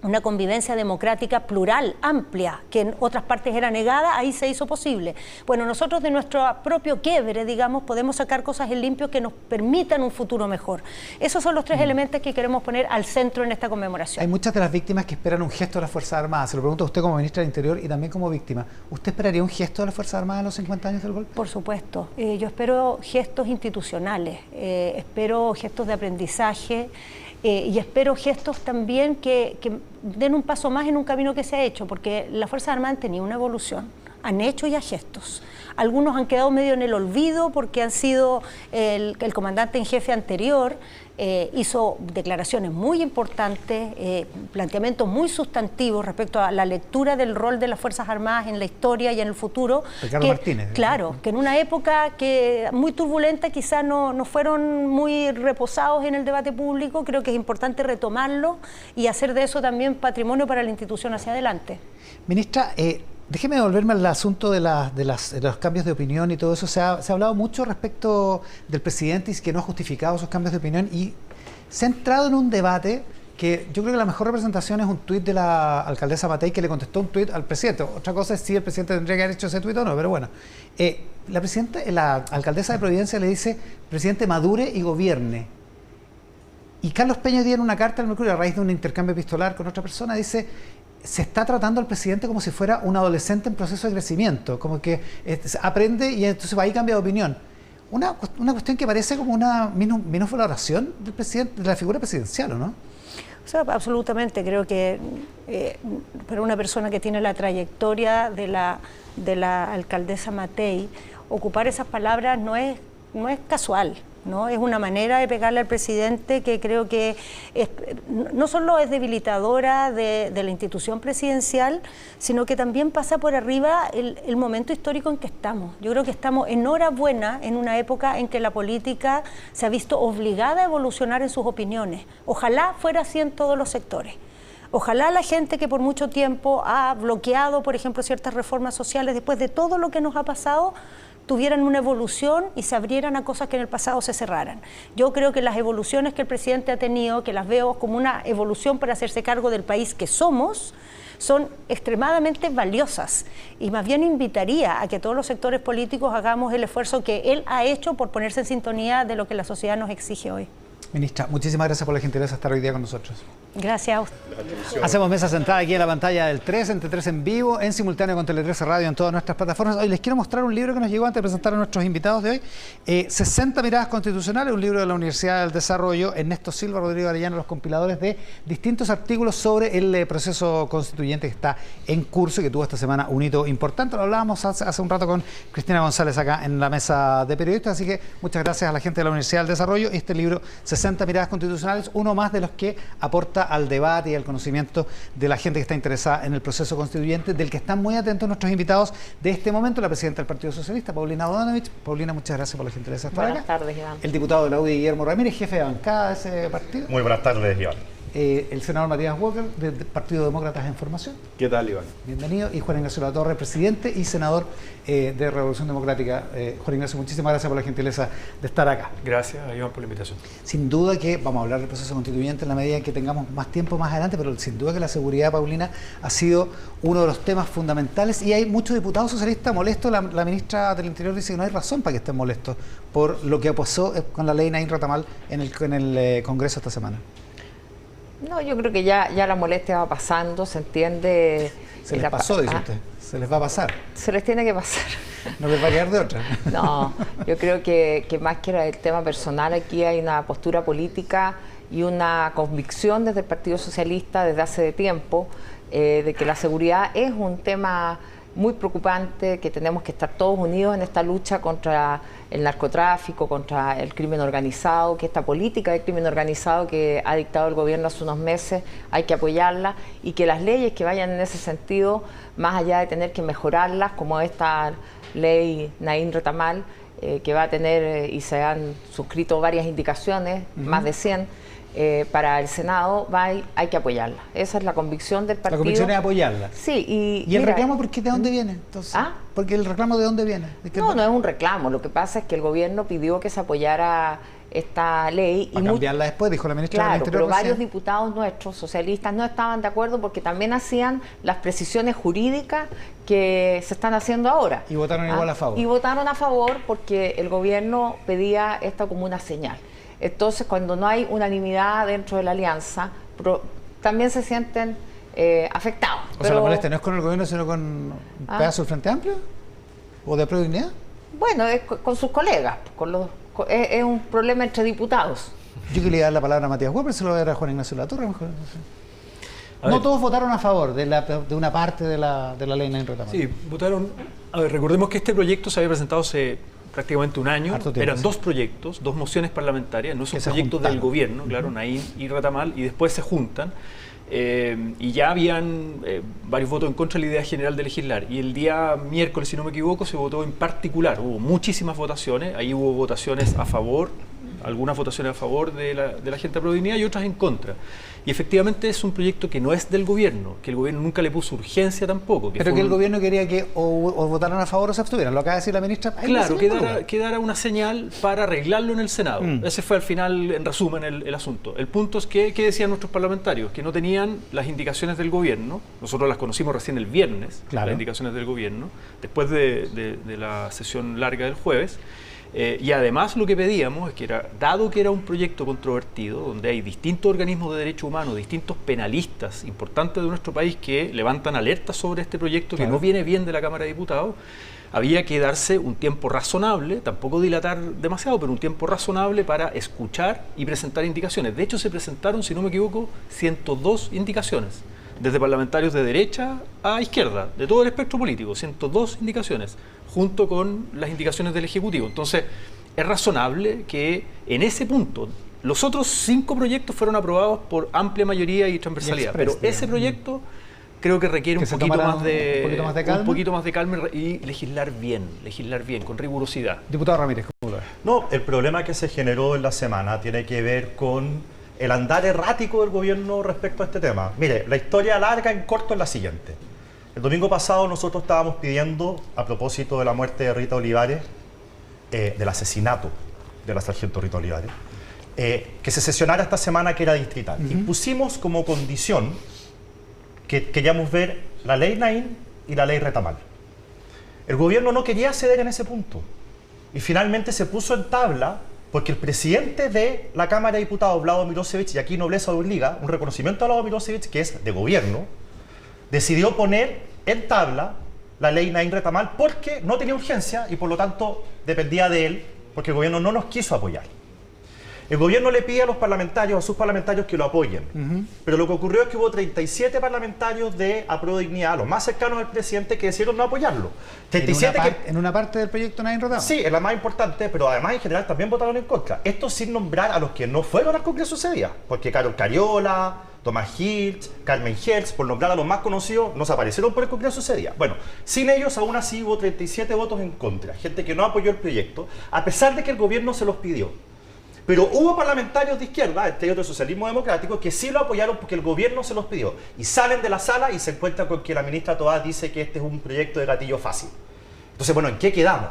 una convivencia democrática plural, amplia, que en otras partes era negada, ahí se hizo posible. Bueno, nosotros de nuestro propio quiebre, digamos, podemos sacar cosas en limpio que nos permitan un futuro mejor. Esos son los tres elementos que queremos poner al centro en esta conmemoración. Hay muchas de las víctimas que esperan un gesto de las Fuerzas Armadas. Se lo pregunto a usted como ministra del Interior y también como víctima. ¿Usted esperaría un gesto de las Fuerzas Armadas en los 50 años del golpe? Por supuesto. Yo espero gestos institucionales, espero gestos de aprendizaje, y espero gestos también que den un paso más en un camino que se ha hecho, porque las Fuerzas Armadas han tenido una evolución, han hecho ya gestos. Algunos han quedado medio en el olvido porque han sido el comandante en jefe anterior, hizo declaraciones muy importantes, planteamientos muy sustantivos respecto a la lectura del rol de las Fuerzas Armadas en la historia y en el futuro. Ricardo Martínez. Claro, que en una época muy turbulenta quizás no fueron muy reposados en el debate público. Creo que es importante retomarlo y hacer de eso también patrimonio para la institución hacia adelante. Ministra, déjeme devolverme al asunto de los cambios de opinión y todo eso. Se ha hablado mucho respecto del presidente y que no ha justificado esos cambios de opinión, y se ha entrado en un debate que yo creo que la mejor representación es un tuit de la alcaldesa Matei, que le contestó un tuit al presidente. Otra cosa es si el presidente tendría que haber hecho ese tuit o no, pero bueno. La alcaldesa de Providencia le dice: presidente, madure y gobierne. Y Carlos Peña dio en una carta al Mercurio, a raíz de un intercambio epistolar con otra persona, dice: se está tratando al presidente como si fuera un adolescente en proceso de crecimiento, como que aprende y entonces va ahí cambia de opinión. Una cuestión que parece como una minusvaloración del presidente, de la figura presidencial, ¿o no? O sea, absolutamente, creo que para una persona que tiene la trayectoria de la alcaldesa Matei, ocupar esas palabras no es casual, ¿no? Es una manera de pegarle al presidente que creo que no solo es debilitadora de la institución presidencial, sino que también pasa por arriba el momento histórico en que estamos. Yo creo que estamos enhorabuena en una época en que la política se ha visto obligada a evolucionar en sus opiniones. Ojalá fuera así en todos los sectores. Ojalá la gente que por mucho tiempo ha bloqueado, por ejemplo, ciertas reformas sociales, después de todo lo que nos ha pasado, tuvieran una evolución y se abrieran a cosas que en el pasado se cerraran. Yo creo que las evoluciones que el presidente ha tenido, que las veo como una evolución para hacerse cargo del país que somos, son extremadamente valiosas, y más bien invitaría a que todos los sectores políticos hagamos el esfuerzo que él ha hecho por ponerse en sintonía de lo que la sociedad nos exige hoy. Ministra, muchísimas gracias por la gentileza de estar hoy día con nosotros. Gracias. Hacemos mesa centrada aquí en la pantalla del 3, entre 3 en vivo, en simultáneo con Tele 13 Radio en todas nuestras plataformas. Hoy les quiero mostrar un libro que nos llegó antes de presentar a nuestros invitados de hoy. 60 miradas constitucionales, un libro de la Universidad del Desarrollo. Ernesto Silva, Rodrigo Arellano, los compiladores de distintos artículos sobre el proceso constituyente que está en curso y que tuvo esta semana un hito importante. Lo hablábamos hace un rato con Cristina González acá en la mesa de periodistas, así que muchas gracias a la gente de la Universidad del Desarrollo. Este libro, 60 miradas constitucionales, uno más de los que aporta al debate y al conocimiento de la gente que está interesada en el proceso constituyente, del que están muy atentos nuestros invitados de este momento, la presidenta del Partido Socialista, Paulina Bodanovich. Paulina, muchas gracias por la gentileza de estar acá. Buenas tardes, Iván. El diputado de la UDI, Guillermo Ramírez, jefe de bancada de ese partido. Muy buenas tardes, Iván. el senador Matías Walker, del Partido Demócratas en Formación. ¿Qué tal, Iván? Bienvenido. Y Juan Ignacio Latorre, presidente y senador de Revolución Democrática. Juan Ignacio, muchísimas gracias por la gentileza de estar acá. Gracias, Iván, por la invitación. Sin duda que vamos a hablar del proceso constituyente en la medida en que tengamos más tiempo más adelante, pero sin duda que la seguridad, Paulina, ha sido uno de los temas fundamentales y hay muchos diputados socialistas molestos. La ministra del Interior dice que no hay razón para que estén molestos por lo que pasó con la ley Naín Retamal en el Congreso esta semana. No, yo creo que ya la molestia va pasando, se entiende. Se les pasó, dice usted. Se les va a pasar. Se les tiene que pasar. No les va a quedar de otra. No, yo creo que más que el tema personal, aquí hay una postura política y una convicción desde el Partido Socialista desde hace tiempo de que la seguridad es un tema muy preocupante, que tenemos que estar todos unidos en esta lucha contra el narcotráfico, contra el crimen organizado, que esta política de crimen organizado que ha dictado el gobierno hace unos meses hay que apoyarla y que las leyes que vayan en ese sentido, más allá de tener que mejorarlas, como esta ley Naín Retamal, que va a tener y se han suscrito varias indicaciones, más de 100, para el Senado hay que apoyarla. Esa es la convicción del partido. La convicción es apoyarla. Sí. ¿Y el reclamo por qué de dónde viene? Entonces, porque el reclamo de dónde viene. No es un reclamo. Lo que pasa es que el gobierno pidió que se apoyara esta ley. Para cambiarla después, dijo la ministra del Interior. Pero varios diputados nuestros, socialistas, no estaban de acuerdo porque también hacían las precisiones jurídicas que se están haciendo ahora. Y votaron igual a favor. Y votaron a favor porque el gobierno pedía esto como una señal. Entonces, cuando no hay unanimidad dentro de la alianza, también se sienten afectados. O sea, la molestia no es con el gobierno, sino con un pedazo del Frente Amplio o de Apruebo Dignidad. Bueno, es con sus colegas, es un problema entre diputados. Yo quería dar la palabra a Matías Walker, se lo voy a dar a Juan Ignacio Latorre, mejor. No todos votaron a favor de una parte de la ley Naín Retamal. Sí, votaron. A ver, recordemos que este proyecto se había presentado hace prácticamente un año. Eran dos proyectos, dos mociones parlamentarias, no es un proyecto del gobierno, claro, Naín y Retamal, y después se juntan. Y ya habían varios votos en contra de la idea general de legislar. Y el día miércoles, si no me equivoco, se votó en particular. Hubo muchísimas votaciones, ahí hubo votaciones a favor, algunas votaciones a favor de la gente de Apruebo Dignidad y otras en contra. Y efectivamente es un proyecto que no es del gobierno, que el gobierno nunca le puso urgencia tampoco. Pero que el gobierno quería que o votaran a favor o se abstuvieran, lo acaba de decir la ministra. Claro, quedara una señal para arreglarlo en el Senado. Ese fue al final, en resumen, el asunto. El punto es que, ¿qué decían nuestros parlamentarios? Que no tenían las indicaciones del gobierno. Nosotros las conocimos recién el viernes, las indicaciones del gobierno, después de la sesión larga del jueves. Y además lo que pedíamos es que dado que era un proyecto controvertido, donde hay distintos organismos de derechos humanos, distintos penalistas importantes de nuestro país que levantan alertas sobre este proyecto que no viene bien de la Cámara de Diputados, había que darse un tiempo razonable, tampoco dilatar demasiado, pero un tiempo razonable para escuchar y presentar indicaciones. De hecho, se presentaron, si no me equivoco, 102 indicaciones, desde parlamentarios de derecha a izquierda, de todo el espectro político, 102 indicaciones, junto con las indicaciones del Ejecutivo. Entonces, es razonable que en ese punto los otros 5 proyectos fueron aprobados por amplia mayoría y transversalidad, pero ese proyecto creo que requiere un poquito más de calma y legislar bien, con rigurosidad. Diputado Ramírez, ¿cómo lo ves? No, el problema que se generó en la semana tiene que ver con el andar errático del gobierno respecto a este tema. Mire, la historia larga en corto es la siguiente. El domingo pasado nosotros estábamos pidiendo, a propósito de la muerte de Rita Olivares, del asesinato de la sargento Rita Olivares, que se sesionara esta semana que era distrital. Y pusimos como condición que queríamos ver la ley Naín y la ley Retamal. El gobierno no quería ceder en ese punto. Y finalmente se puso en tabla porque el presidente de la Cámara de Diputados, Vlado Milosevic, y aquí nobleza obliga, un reconocimiento a Vlado Milosevic, que es de gobierno, decidió poner en tabla la ley Naín Retamal porque no tenía urgencia y por lo tanto dependía de él, porque el gobierno no nos quiso apoyar. El gobierno le pide a los parlamentarios, a sus parlamentarios, que lo apoyen. Pero lo que ocurrió es que hubo 37 parlamentarios de Apruebo Dignidad, los más cercanos al presidente, que decidieron no apoyarlo. 37 ¿En una parte del proyecto Naín Retamal? Sí, es la más importante, pero además en general también votaron en contra. Esto sin nombrar a los que no fueron al Congreso ese día, porque Carol Cariola, Tomás Hiltz, Carmen Hertz, por nombrar a los más conocidos, nos aparecieron por el Congreso ese día. Bueno, sin ellos aún así hubo 37 votos en contra, gente que no apoyó el proyecto, a pesar de que el gobierno se los pidió. Pero hubo parlamentarios de izquierda, entre otros socialismo democrático, que sí lo apoyaron porque el gobierno se los pidió. Y salen de la sala y se encuentran con que la ministra Toá dice que este es un proyecto de gatillo fácil. Entonces, bueno, ¿en qué quedamos?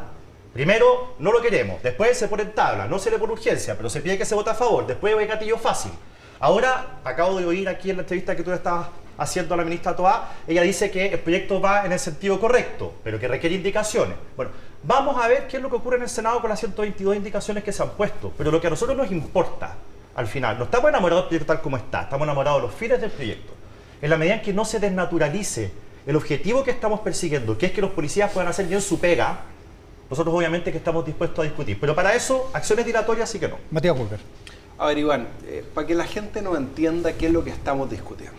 Primero, no lo queremos. Después se pone en tabla, no se le pone urgencia, pero se pide que se vote a favor. Después hay gatillo fácil. Ahora, acabo de oír aquí en la entrevista que tú estabas haciendo a la ministra Toá, ella dice que el proyecto va en el sentido correcto, pero que requiere indicaciones. Bueno, vamos a ver qué es lo que ocurre en el Senado con las 122 indicaciones que se han puesto. Pero lo que a nosotros nos importa, al final, no estamos enamorados del proyecto tal como está, estamos enamorados de los fines del proyecto. En la medida en que no se desnaturalice el objetivo que estamos persiguiendo, que es que los policías puedan hacer bien su pega, nosotros obviamente que estamos dispuestos a discutir. Pero para eso, acciones dilatorias sí que no. Matías Walker. A ver, Iván, para que la gente nos entienda qué es lo que estamos discutiendo.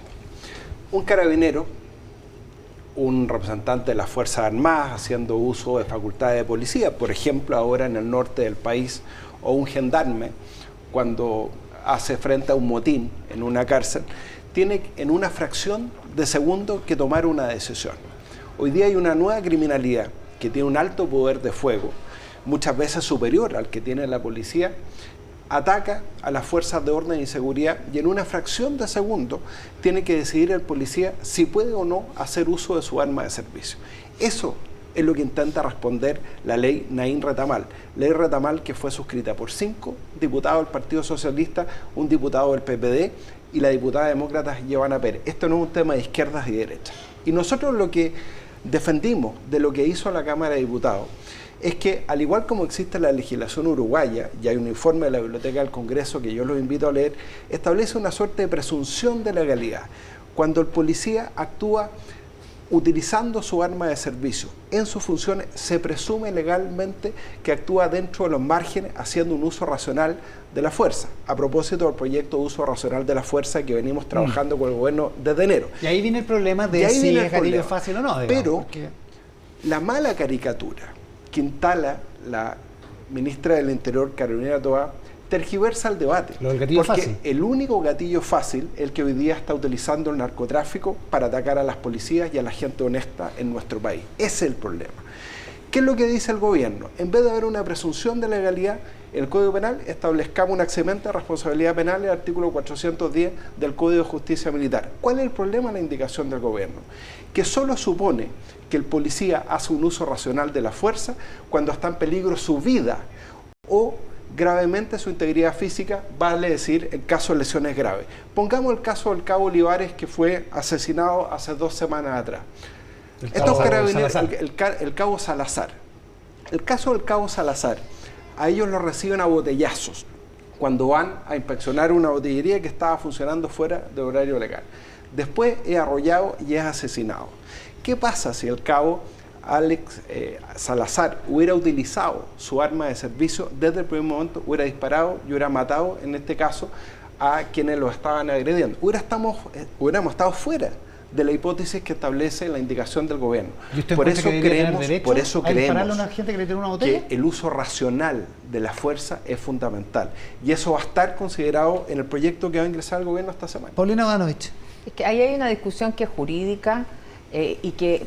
Un carabinero, un representante de las Fuerzas Armadas haciendo uso de facultades de policía, por ejemplo, ahora en el norte del país, o un gendarme, cuando hace frente a un motín en una cárcel, tiene en una fracción de segundo que tomar una decisión. Hoy día hay una nueva criminalidad que tiene un alto poder de fuego, muchas veces superior al que tiene la policía, ataca a las fuerzas de orden y seguridad y en una fracción de segundo tiene que decidir el policía si puede o no hacer uso de su arma de servicio. Eso es lo que intenta responder la ley Naín Retamal. Ley Retamal que fue suscrita por 5 diputados del Partido Socialista, un diputado del PPD y la diputada demócrata Giovanna Pérez. Esto no es un tema de izquierdas y derechas. Y nosotros lo que defendimos de lo que hizo la Cámara de Diputados es que, al igual como existe la legislación uruguaya, y hay un informe de la Biblioteca del Congreso que yo los invito a leer, establece una suerte de presunción de legalidad. Cuando el policía actúa utilizando su arma de servicio en sus funciones, se presume legalmente que actúa dentro de los márgenes haciendo un uso racional de la fuerza, a propósito del proyecto de uso racional de la fuerza que venimos trabajando con el gobierno desde enero. Y ahí viene el problema de si es gatillo fácil o no. Digamos, pero porque la mala caricatura que instala la ministra del Interior, Carolina Toá, tergiversa el debate. Lo del gatillo porque fácil. El único gatillo fácil es el que hoy día está utilizando el narcotráfico para atacar a las policías y a la gente honesta en nuestro país. Ese es el problema. ¿Qué es lo que dice el gobierno? En vez de haber una presunción de legalidad, el Código Penal establezcamos un excelente de responsabilidad penal, el artículo 410 del Código de Justicia Militar. ¿Cuál es el problema en la indicación del gobierno? Que solo supone que el policía hace un uso racional de la fuerza cuando está en peligro su vida o gravemente su integridad física, vale decir, en caso de lesiones graves. Pongamos el caso del cabo Olivares, que fue asesinado hace 2 semanas atrás. Estos carabineros, el cabo Salazar. El caso del cabo Salazar, a ellos lo reciben a botellazos cuando van a inspeccionar una botillería que estaba funcionando fuera de horario legal. Después es arrollado y es asesinado. ¿Qué pasa si el cabo Alex Salazar hubiera utilizado su arma de servicio desde el primer momento, hubiera disparado y hubiera matado, en este caso, a quienes lo estaban agrediendo? Hubiéramos estado fuera de la hipótesis que establece la indicación del gobierno. Por eso creemos que el uso racional de la fuerza es fundamental. Y eso va a estar considerado en el proyecto que va a ingresar al gobierno esta semana. Paulina Bodanovich. Es que ahí hay una discusión que es jurídica y que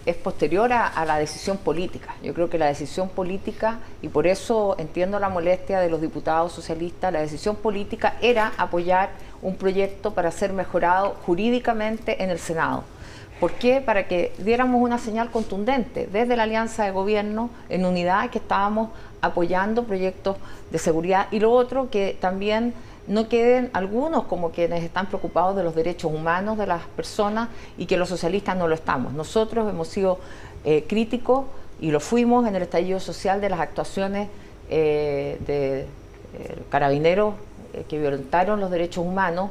es posterior a la decisión política. Yo creo que la decisión política, y por eso entiendo la molestia de los diputados socialistas, la decisión política era apoyar un proyecto para ser mejorado jurídicamente en el Senado. ¿Por qué? Para que diéramos una señal contundente desde la alianza de gobierno en unidad que estábamos apoyando proyectos de seguridad, y lo otro, que también no queden algunos como quienes están preocupados de los derechos humanos de las personas y que los socialistas no lo estamos. Nosotros hemos sido críticos y lo fuimos en el estallido social de las actuaciones de carabineros que violentaron los derechos humanos,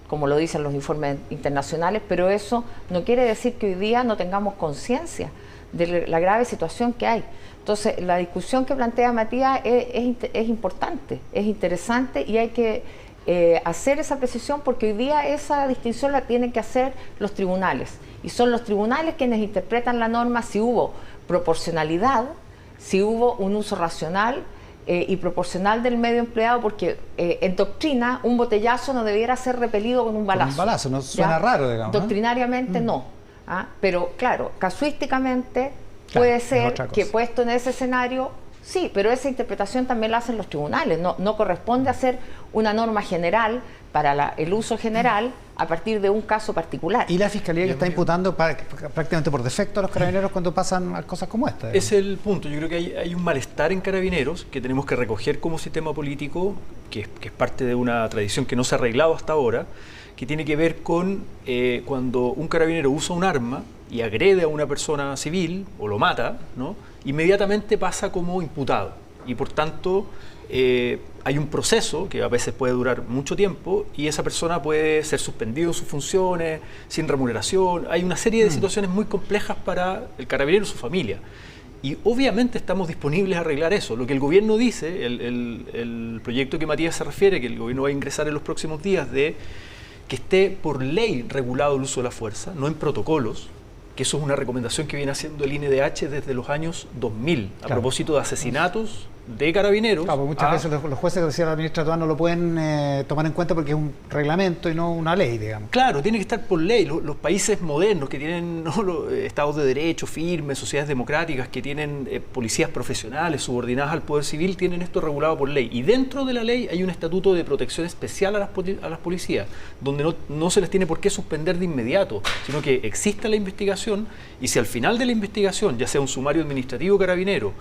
como lo dicen los informes internacionales, pero eso no quiere decir que hoy día no tengamos conciencia de la grave situación que hay. Entonces, la discusión que plantea Matías es importante, es interesante, y hay que hacer esa precisión, porque hoy día esa distinción la tienen que hacer los tribunales, y son los tribunales quienes interpretan la norma si hubo proporcionalidad, si hubo un uso racional y proporcional del medio empleado, porque en doctrina un botellazo no debiera ser repelido con un balazo. Con un balazo, no suena raro, digamos. Doctrinariamente no. Pero claro, casuísticamente puede ser que puesto en ese escenario Sí, pero esa interpretación también la hacen los tribunales. No corresponde hacer una norma general para el uso general a partir de un caso particular. Y la Fiscalía que está imputando prácticamente por defecto a los carabineros cuando pasan cosas como esta. Es el punto. Yo creo que hay un malestar en Carabineros que tenemos que recoger como sistema político, que es parte de una tradición que no se ha arreglado hasta ahora, que tiene que ver con cuando un carabinero usa un arma y agrede a una persona civil o lo mata, ¿no? Inmediatamente pasa como imputado y por tanto hay un proceso que a veces puede durar mucho tiempo y esa persona puede ser suspendido en sus funciones, sin remuneración. Hay una serie de situaciones muy complejas para el carabinero y su familia. Y obviamente estamos disponibles a arreglar eso. Lo que el gobierno dice, el proyecto que Matías se refiere, que el gobierno va a ingresar en los próximos días, de que esté por ley regulado el uso de la fuerza, no en protocolos, que eso es una recomendación que viene haciendo el INDH desde los años 2000, a propósito de asesinatos de carabineros. Claro, porque muchas veces los jueces, decía la ministra Toá, no lo pueden tomar en cuenta porque es un reglamento y no una ley, digamos. Claro, tiene que estar por ley. Los países modernos que tienen estados de derecho firmes, sociedades democráticas, que tienen policías profesionales subordinadas al poder civil, tienen esto regulado por ley. Y dentro de la ley hay un estatuto de protección especial a las policías, donde no se les tiene por qué suspender de inmediato, sino que exista la investigación y si al final de la investigación, ya sea un sumario administrativo carabinero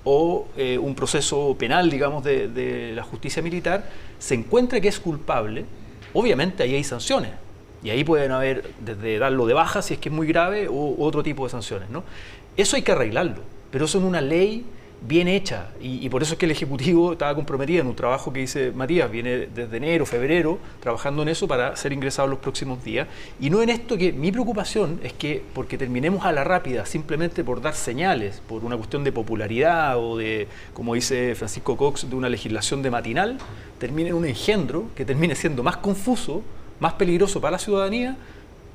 o un proceso penal, digamos, de la justicia militar, se encuentra que es culpable, obviamente ahí hay sanciones. Y ahí pueden haber, desde darlo de baja si es que es muy grave, o otro tipo de sanciones, ¿no? Eso hay que arreglarlo, pero eso en una ley bien hecha. Y por eso es que el Ejecutivo estaba comprometido en un trabajo que dice Matías, viene desde enero, febrero, trabajando en eso para ser ingresado en los próximos días. Y no en esto que mi preocupación es que, porque terminemos a la rápida, simplemente por dar señales, por una cuestión de popularidad o de, como dice Francisco Cox, de una legislación de matinal, termine en un engendro que termine siendo más confuso, más peligroso para la ciudadanía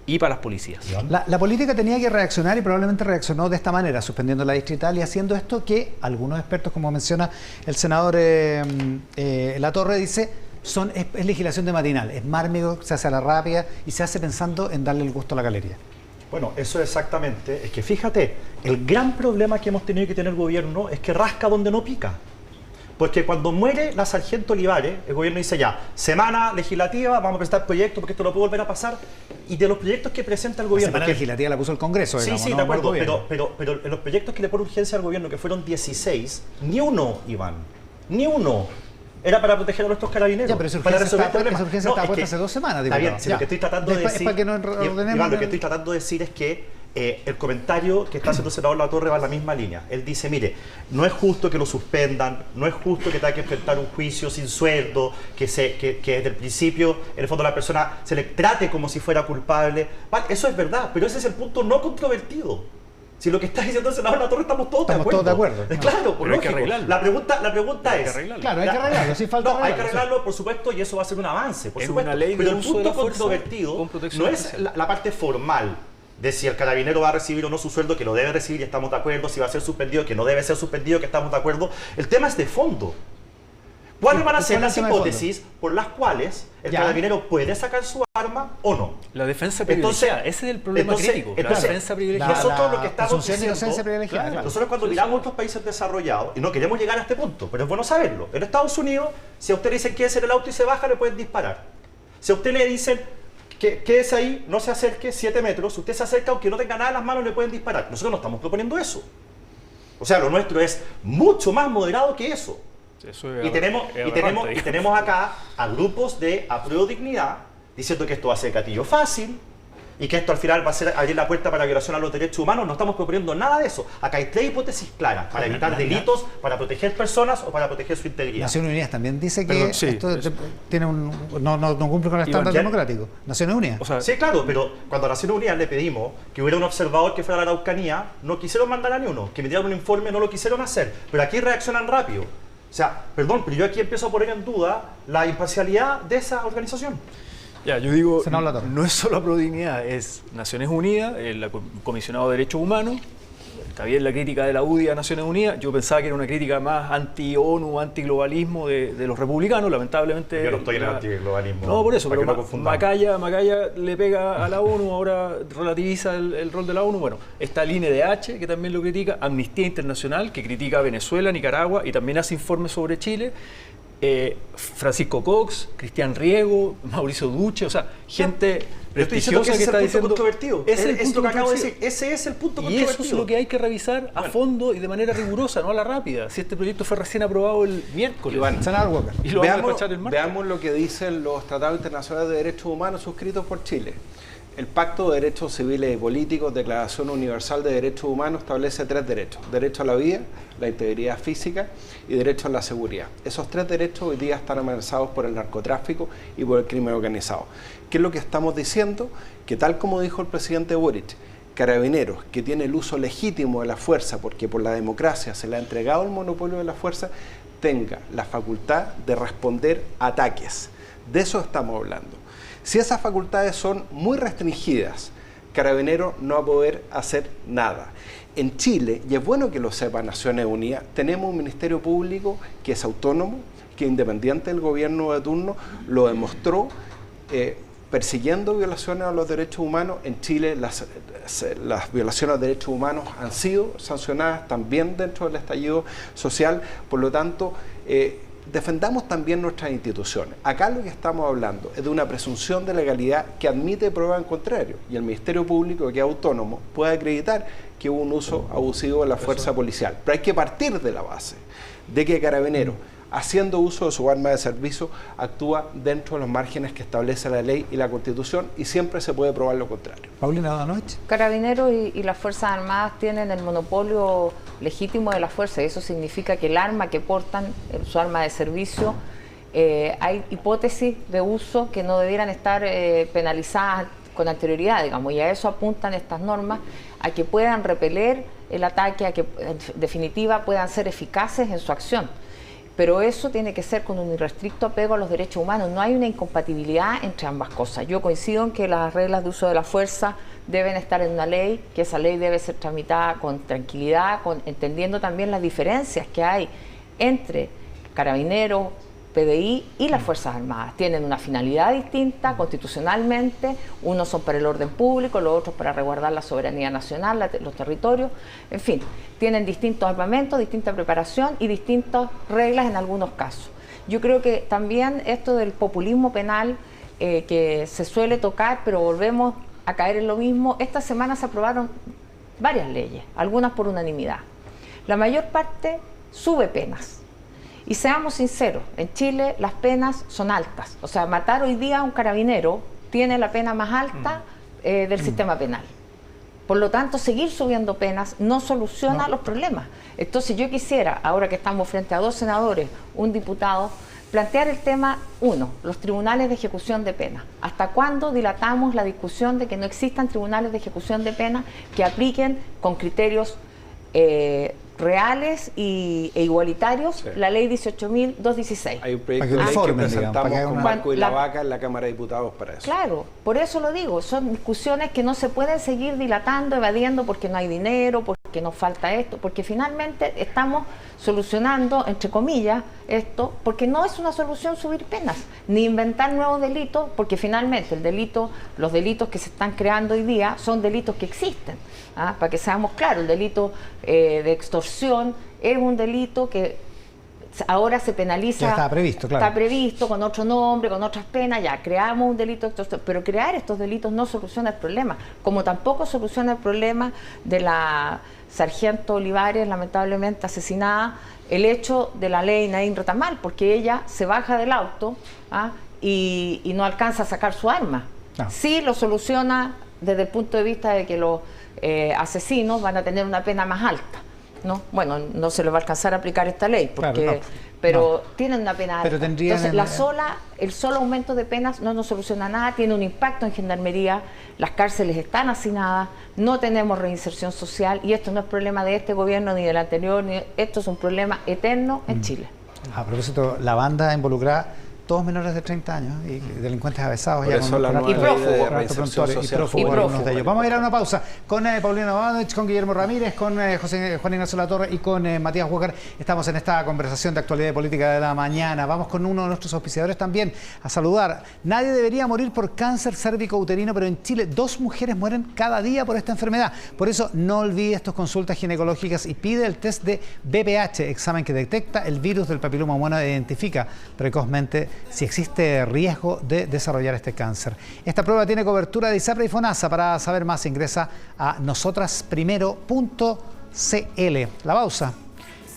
y para las policías. La política tenía que reaccionar y probablemente reaccionó de esta manera, suspendiendo la distrital y haciendo esto que algunos expertos, como menciona el senador Latorre, dice, es legislación de matinal, es mármico, se hace a la rápida y se hace pensando en darle el gusto a la galería. Bueno, eso exactamente. Es que fíjate, el gran problema que hemos tenido que tener el gobierno es que rasca donde no pica. Porque cuando muere la sargento Olivares, el gobierno dice ya, semana legislativa, vamos a presentar proyectos porque esto no puede volver a pasar. Y de los proyectos que presenta el gobierno... La semana legislativa la puso el Congreso, digamos, sí, de acuerdo, pero en los proyectos que le pone urgencia al gobierno, que fueron 16, ni uno, Iván, ni uno era para proteger a nuestros carabineros. Ya, pero esa para urgencia resolver está puesta hace 2 semanas. Está bien, si lo que estoy tratando de decir... Para que no ordenemos, Iván, lo que estoy tratando de decir es que el comentario que está haciendo el senador Latorre va en la misma línea. Él dice, mire, no es justo que lo suspendan, no es justo que tenga que enfrentar un juicio sin sueldo, que desde el principio, en el fondo, la persona se le trate como si fuera culpable. Vale, eso es verdad, pero ese es el punto no controvertido. Si lo que está diciendo el senador Latorre estamos todos de acuerdo. Claro, pero hay que arreglarlo. La pregunta es... Claro, hay que arreglarlo, sí falta hay que arreglarlo, por supuesto, y eso va a ser un avance, por supuesto. Pero el punto controvertido no es la parte formal de si el carabinero va a recibir o no su sueldo, que lo debe recibir y estamos de acuerdo, si va a ser suspendido, que no debe ser suspendido, que estamos de acuerdo. El tema es de fondo. ¿Cuáles van a ser las hipótesis por las cuales el carabinero puede sacar su arma o no? La defensa privilegiada, ese es el problema crítico. La defensa privilegiada. Nosotros lo que estamos diciendo, nosotros cuando miramos otros países desarrollados, y no queremos llegar a este punto, pero es bueno saberlo. En Estados Unidos, si a usted le dicen quédese en el auto y se baja, le pueden disparar. Si a usted le dicen quédese ahí, no se acerque 7 metros, si usted se acerca, aunque no tenga nada en las manos, le pueden disparar. Nosotros no estamos proponiendo eso. O sea, lo nuestro es mucho más moderado que eso. Y tenemos acá a grupos de apruebo dignidad diciendo que esto va a ser gatillo fácil y que esto al final va a ser abrir la puerta para violación a los derechos humanos. No estamos proponiendo nada de eso. Acá hay 3 hipótesis claras para evitar delitos, para proteger personas o para proteger su integridad. Naciones Unidas también dice que esto tiene no cumple con el estándar democrático. Naciones Unidas. O sea, sí, claro, pero cuando a Naciones Unidas le pedimos que hubiera un observador que fuera a la Araucanía, no quisieron mandar a ni uno. Que me dieran un informe, no lo quisieron hacer. Pero aquí reaccionan rápido. O sea, perdón, pero yo aquí empiezo a poner en duda la imparcialidad de esa organización. Ya, yo digo, no es solo la Prodignidad, es Naciones Unidas, el comisionado de Derechos Humanos, está bien la crítica de la UDI a Naciones Unidas, yo pensaba que era una crítica más anti-ONU, anti-globalismo de los republicanos, lamentablemente... Yo no estoy en el antiglobalismo. No, por eso, pero no Macaya le pega a la ONU, ahora relativiza el rol de la ONU. Bueno, está el INDH, que también lo critica, Amnistía Internacional, que critica a Venezuela, Nicaragua, y también hace informes sobre Chile. Francisco Cox, Cristian Riego, Mauricio Duche, o sea, gente prestigiosa que está diciendo... Ese es lo que acabo de decir, ese es el punto controvertido. Y eso es lo que hay que revisar a fondo y de manera rigurosa, no a la rápida. Si este proyecto fue recién aprobado el miércoles, y lo vamos a despachar el martes. Veamos lo que dicen los tratados internacionales de derechos humanos suscritos por Chile. El Pacto de Derechos Civiles y Políticos, Declaración Universal de Derechos Humanos, establece 3 derechos. Derecho a la vida, la integridad física y derecho a la seguridad. Esos 3 derechos hoy día están amenazados por el narcotráfico y por el crimen organizado. ¿Qué es lo que estamos diciendo? Que tal como dijo el presidente Boric, Carabineros, que tiene el uso legítimo de la fuerza, porque por la democracia se le ha entregado el monopolio de la fuerza, tenga la facultad de responder a ataques. De eso estamos hablando. Si esas facultades son muy restringidas, Carabineros no va a poder hacer nada. En Chile, y es bueno que lo sepa Naciones Unidas, tenemos un Ministerio Público que es autónomo, que independiente del gobierno de turno, lo demostró persiguiendo violaciones a los derechos humanos. En Chile las violaciones a los derechos humanos han sido sancionadas también dentro del estallido social, por lo tanto... defendamos también nuestras instituciones. Acá lo que estamos hablando es de una presunción de legalidad que admite prueba en contrario, y el Ministerio Público, que es autónomo, puede acreditar que hubo un uso abusivo de la fuerza policial. Pero hay que partir de la base de que Carabineros, haciendo uso de su arma de servicio, actúa dentro de los márgenes que establece la ley y la Constitución, y siempre se puede probar lo contrario. Paulina Donoche. Carabineros y las Fuerzas Armadas tienen el monopolio legítimo de la fuerza, y eso significa que el arma que portan, su arma de servicio, hay hipótesis de uso que no debieran estar penalizadas con anterioridad, digamos, y a eso apuntan estas normas, a que puedan repeler el ataque, a que en definitiva puedan ser eficaces en su acción. Pero eso tiene que ser con un irrestricto apego a los derechos humanos. No hay una incompatibilidad entre ambas cosas. Yo coincido en que las reglas de uso de la fuerza deben estar en una ley, que esa ley debe ser tramitada con tranquilidad, entendiendo también las diferencias que hay entre Carabineros, PDI y las Fuerzas Armadas. Tienen una finalidad distinta constitucionalmente, unos son para el orden público, los otros para resguardar la soberanía nacional, los territorios, en fin, tienen distintos armamentos, distinta preparación y distintas reglas en algunos casos. Yo creo que también esto del populismo penal que se suele tocar, pero volvemos a caer en lo mismo. Esta semana se aprobaron varias leyes, algunas por unanimidad. La mayor parte sube penas. Y seamos sinceros, en Chile las penas son altas. O sea, matar hoy día a un carabinero tiene la pena más alta del sistema penal. Por lo tanto, seguir subiendo penas no soluciona los problemas. Entonces yo quisiera, ahora que estamos frente a 2 senadores, un diputado, plantear el tema 1, los tribunales de ejecución de pena. ¿Hasta cuándo dilatamos la discusión de que no existan tribunales de ejecución de pena que apliquen con criterios reales e igualitarios la ley 18.216? Hay un proyecto de ley que presentamos con Marco y la Vaca en la Cámara de Diputados para eso. Claro, por eso lo digo, son discusiones que no se pueden seguir dilatando, evadiendo porque no hay dinero, porque nos falta esto, porque finalmente estamos solucionando, entre comillas, esto, porque no es una solución subir penas, ni inventar nuevos delitos, porque finalmente los delitos que se están creando hoy día son delitos que existen. Para que seamos claros, el delito de extorsión es un delito que ahora se penaliza. Ya está previsto, claro. Está previsto con otro nombre, con otras penas, ya creamos un delito de extorsión, pero crear estos delitos no soluciona el problema, como tampoco soluciona el problema de la sargento Olivares, lamentablemente asesinada, el hecho de la ley Nadine Retamal, porque ella se baja del auto y no alcanza a sacar su arma. Sí lo soluciona desde el punto de vista de que los asesinos van a tener una pena más alta, ¿no? Bueno, no se les va a alcanzar a aplicar esta ley, porque, pero tienen una pena alta. Entonces, el solo aumento de penas no nos soluciona nada, tiene un impacto en gendarmería, las cárceles están hacinadas, no tenemos reinserción social, y esto no es problema de este gobierno ni del anterior, esto es un problema eterno en Chile. A propósito, la banda involucrada todos menores de 30 años y delincuentes avesados. Por Ya eso con la un nueva relato- ley de relato reinserción prontuario social prófugo, juvenil. algunos de ellos. Vamos a ir a una pausa con Paulina Bodanovich, con Guillermo Ramírez, con Juan Ignacio Latorre y con Matías Walker. Estamos en esta conversación de actualidad y política de la mañana. Vamos con uno de nuestros auspiciadores también a saludar. Nadie debería morir por cáncer cérvico-uterino, pero en Chile 2 mujeres mueren cada día por esta enfermedad. Por eso no olvides tus consultas ginecológicas y pide el test de BPH, examen que detecta el virus del papiloma humano e identifica precozmente si existe riesgo de desarrollar este cáncer. Esta prueba tiene cobertura de ISAPRE y FONASA. Para saber más ingresa a nosotrasprimero.cl. La pausa.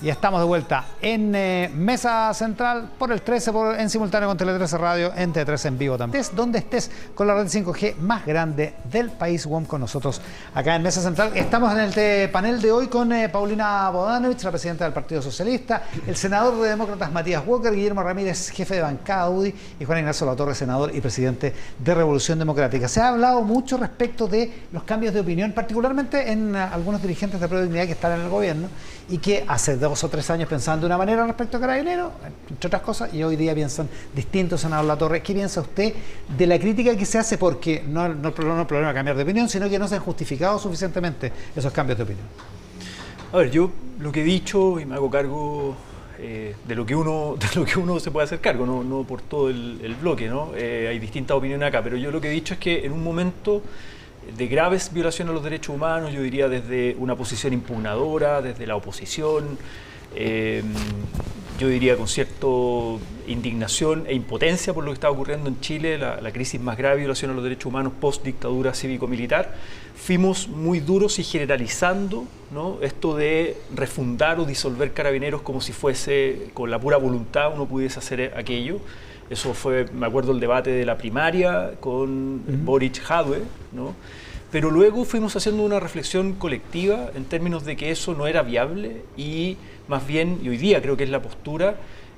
Y estamos de vuelta en Mesa Central por el 13, en simultáneo con Tele 13 Radio, en T13 en vivo también. Estés donde estés, con la red 5G más grande del país, WOM, con nosotros acá en Mesa Central. Estamos en el panel de hoy con Paulina Bodanovich, la presidenta del Partido Socialista, el senador de Demócratas Matías Walker, Guillermo Ramírez, jefe de bancada UDI, y Juan Ignacio Latorre, senador y presidente de Revolución Democrática. Se ha hablado mucho respecto de los cambios de opinión, particularmente en algunos dirigentes de Pro Dignidad que están en el gobierno y que hace 2 o 3 años pensaban de una manera respecto a Carabineros, entre otras cosas, y hoy día piensan distinto, senador Latorre. ¿Qué piensa usted de la crítica que se hace? Porque no es problema cambiar de opinión, sino que no se han justificado suficientemente esos cambios de opinión. A ver, yo lo que he dicho, y me hago cargo de lo que uno se puede hacer cargo, no por todo el bloque, ¿no? Hay distintas opiniones acá, pero yo lo que he dicho es que en un momento de graves violaciones a los derechos humanos, yo diría desde una posición impugnadora, desde la oposición, yo diría con cierta indignación e impotencia por lo que está ocurriendo en Chile, la crisis más grave de violación a los derechos humanos post-dictadura cívico-militar, fuimos muy duros y generalizando, ¿no?, esto de refundar o disolver Carabineros como si fuese con la pura voluntad uno pudiese hacer aquello. Eso fue, me acuerdo, el debate de la primaria con Boric Jadwe, ¿no? Pero luego fuimos haciendo una reflexión colectiva en términos de que eso no era viable y más bien, y hoy día creo que es la postura,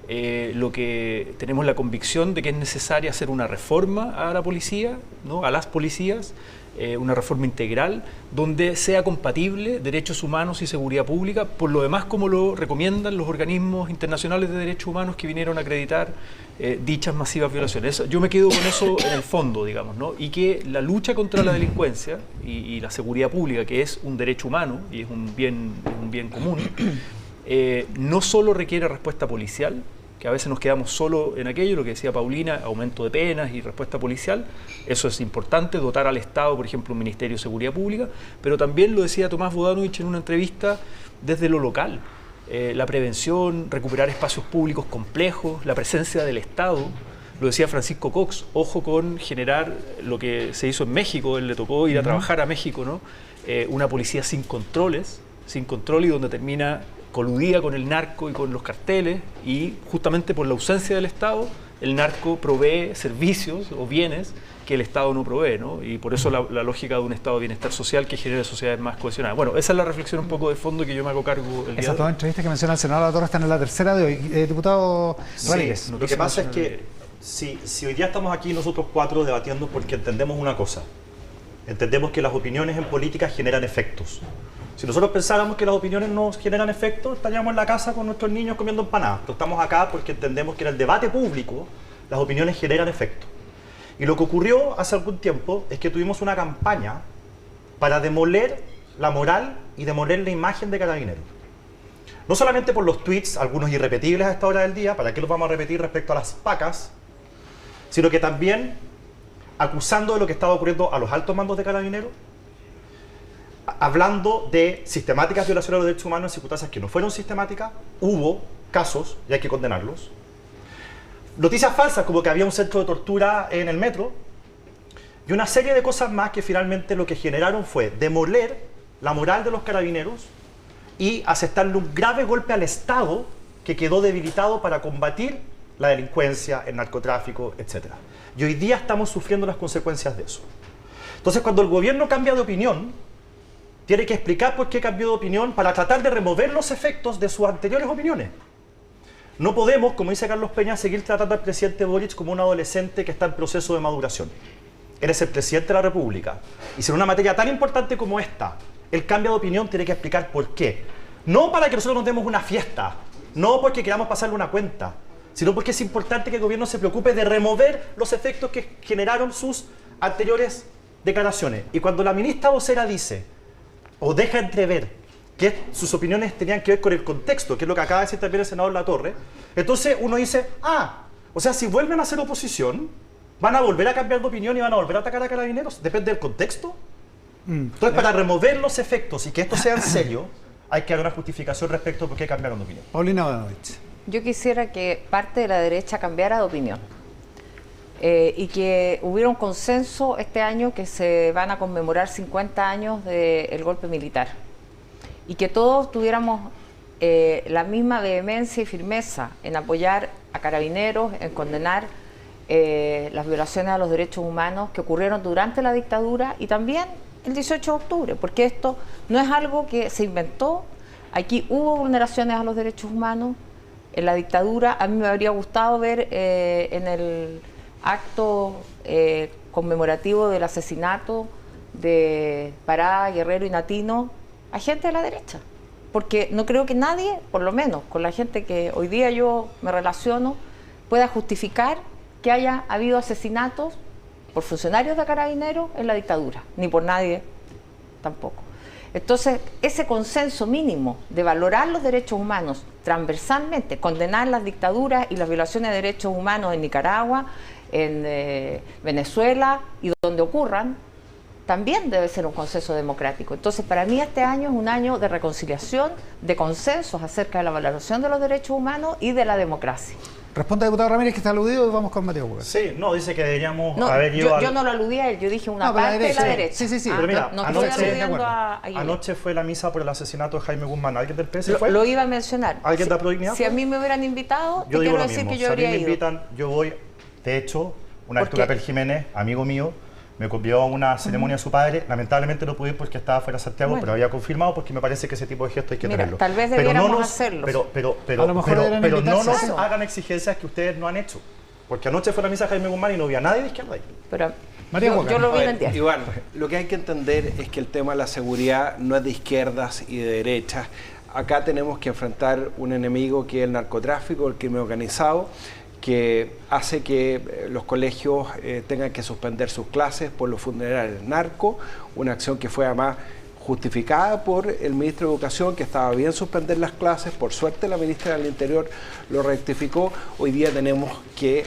lo que tenemos la convicción de que es necesaria hacer una reforma a la policía, ¿no?, a las policías, una reforma integral donde sea compatible derechos humanos y seguridad pública, por lo demás como lo recomiendan los organismos internacionales de derechos humanos que vinieron a acreditar dichas masivas violaciones. Yo me quedo con eso en el fondo, digamos, ¿no? Y que la lucha contra la delincuencia y la seguridad pública, que es un derecho humano y es un bien común, no solo requiere respuesta policial, que a veces nos quedamos solo en aquello, lo que decía Paulina, aumento de penas y respuesta policial. Eso es importante, dotar al Estado, por ejemplo, un Ministerio de Seguridad Pública, pero también lo decía Tomás Bodanovich en una entrevista desde lo local. La prevención, recuperar espacios públicos complejos, la presencia del Estado. Lo decía Francisco Cox, ojo con generar lo que se hizo en México, él le tocó ir a trabajar a México, ¿no? Una policía sin control y donde termina coludida con el narco y con los carteles, y justamente por la ausencia del Estado, el narco provee servicios o bienes que el Estado no provee, ¿no? Y por eso la lógica de un Estado de bienestar social que genere sociedades más cohesionadas. Bueno, esa es la reflexión un poco de fondo que yo me hago cargo el día de hoy. Esas 2 entrevistas que menciona el senador Latorre están en la tercera de hoy. Diputado Ramírez. Lo que pasa es que si hoy día estamos aquí nosotros 4 debatiendo porque entendemos una cosa. Entendemos que las opiniones en política generan efectos. Si nosotros pensáramos que las opiniones no generan efectos, estaríamos en la casa con nuestros niños comiendo empanadas. Pero estamos acá porque entendemos que en el debate público las opiniones generan efectos. Y lo que ocurrió hace algún tiempo es que tuvimos una campaña para demoler la moral y demoler la imagen de Carabineros. No solamente por los tweets, algunos irrepetibles a esta hora del día, ¿para qué los vamos a repetir respecto a las pacas?, sino que también acusando de lo que estaba ocurriendo a los altos mandos de Carabineros, hablando de sistemáticas violaciones de los derechos humanos en circunstancias que no fueron sistemáticas. Hubo casos y hay que condenarlos. Noticias falsas como que había un centro de tortura en el metro y una serie de cosas más que finalmente lo que generaron fue demoler la moral de los Carabineros y aceptarle un grave golpe al Estado que quedó debilitado para combatir la delincuencia, el narcotráfico, etc. Y hoy día estamos sufriendo las consecuencias de eso. Entonces, cuando el gobierno cambia de opinión, tiene que explicar por qué cambió de opinión para tratar de remover los efectos de sus anteriores opiniones. No podemos, como dice Carlos Peña, seguir tratando al presidente Boric como un adolescente que está en proceso de maduración. Eres el presidente de la República. Y si en una materia tan importante como esta, él cambia de opinión, tiene que explicar por qué. No para que nosotros nos demos una fiesta, no porque queramos pasarle una cuenta, sino porque es importante que el gobierno se preocupe de remover los efectos que generaron sus anteriores declaraciones. Y cuando la ministra vocera dice, o deja entrever, que sus opiniones tenían que ver con el contexto, que es lo que acaba de decir también el senador Latorre, entonces uno dice, o sea, si vuelven a hacer oposición, ¿van a volver a cambiar de opinión y van a volver a atacar a Carabineros? ¿Depende del contexto? Entonces, para remover los efectos y que esto sea en serio, hay que dar una justificación respecto a por qué cambiaron de opinión. Paulina Bodanovich. Yo quisiera que parte de la derecha cambiara de opinión y que hubiera un consenso este año que se van a conmemorar 50 años del golpe militar y que todos tuviéramos la misma vehemencia y firmeza en apoyar a Carabineros, en condenar las violaciones a los derechos humanos que ocurrieron durante la dictadura y también el 18 de octubre, porque esto no es algo que se inventó. Aquí hubo vulneraciones a los derechos humanos en la dictadura. A mí me habría gustado ver en el acto conmemorativo del asesinato de Pará, Guerrero y Natino a gente de la derecha, porque no creo que nadie, por lo menos con la gente que hoy día yo me relaciono, pueda justificar que haya habido asesinatos por funcionarios de Carabineros en la dictadura, ni por nadie tampoco. Entonces, ese consenso mínimo de valorar los derechos humanos transversalmente, condenar las dictaduras y las violaciones de derechos humanos en Nicaragua, en Venezuela y donde ocurran, también debe ser un consenso democrático. Entonces, para mí este año es un año de reconciliación, de consensos acerca de la valoración de los derechos humanos y de la democracia. Responde, diputado Ramírez, que está aludido, y vamos con Mateo Hugo. Sí, no, dice que deberíamos No, haber ido yo no lo aludí a él, yo dije una parte de la derecha. Sí. Pero mira, no estoy aludiendo a Aguilera. anoche fue la misa por el asesinato de Jaime Guzmán. ¿Alguien del PS fue? Lo iba a mencionar. ¿Alguien de la Prodignidad? Si a mí me hubieran invitado, Yo te digo quiero lo decir mismo. que yo Si a mí habría me ido. invitan, yo voy. De hecho, una vez ¿Por qué? Apel Jiménez, amigo mío, me convidó a una ceremonia de su padre. Lamentablemente no pude ir porque estaba fuera de Santiago, Bueno. pero había confirmado porque me parece que ese tipo de gestos hay que Mira, tenerlo. tal vez Pero debiéramos nos- hacerlo. A lo mejor deberían pero no invitarse nos a eso. hagan exigencias que ustedes no han hecho. Porque anoche fue la misa de Jaime Guzmán y no había nadie de izquierda ahí. Pero María yo Huaca. lo vi A en ver, el diario. Iván, lo que hay que entender es que el tema de la seguridad no es de izquierdas y de derechas. Acá tenemos que enfrentar un enemigo que es el narcotráfico, el crimen organizado, que hace que los colegios tengan que suspender sus clases por los funerales narco, una acción que fue además justificada por el ministro de Educación, que estaba bien suspender las clases. Por suerte la ministra del Interior lo rectificó. Hoy día tenemos que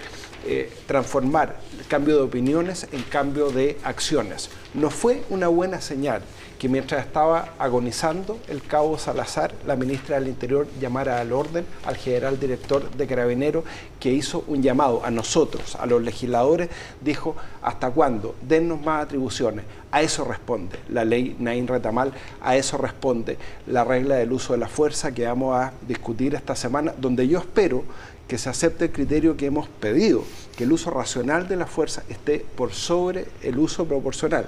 transformar el cambio de opiniones en cambio de acciones. No fue una buena señal que mientras estaba agonizando el cabo Salazar, la ministra del Interior llamara al orden al general director de Carabineros, que hizo un llamado a nosotros, a los legisladores, dijo: ¿hasta cuándo? Dennos más atribuciones. A eso responde la ley Naín Retamal, a eso responde la regla del uso de la fuerza que vamos a discutir esta semana, donde yo espero que se acepte el criterio que hemos pedido, que el uso racional de la fuerza esté por sobre el uso proporcional,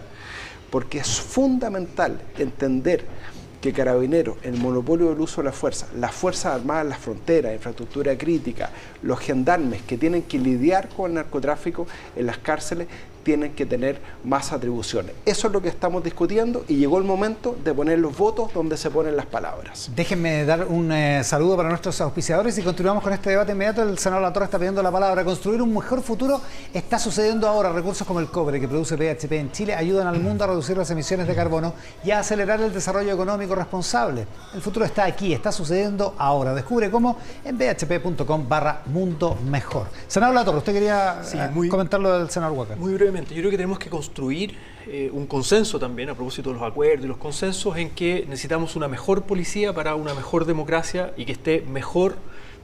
porque es fundamental entender que Carabineros, el monopolio del uso de la fuerza, las Fuerzas Armadas en las fronteras, infraestructura crítica, los gendarmes que tienen que lidiar con el narcotráfico en las cárceles, tienen que tener más atribuciones. Eso es lo que estamos discutiendo y llegó el momento de poner los votos donde se ponen las palabras. Déjenme dar un saludo para nuestros auspiciadores y continuamos con este debate inmediato. El senador Latorre está pidiendo la palabra. Construir un mejor futuro está sucediendo ahora. Recursos como el cobre que produce BHP en Chile ayudan al mundo a reducir las emisiones de carbono y a acelerar el desarrollo económico responsable. El futuro está aquí, está sucediendo ahora. Descubre cómo en bhp.com/mundo mejor. Senador Latorre, usted quería comentar lo del senador Huaca. Muy brevemente, yo creo que tenemos que construir un consenso también, a propósito de los acuerdos y los consensos, en que necesitamos una mejor policía para una mejor democracia y que esté mejor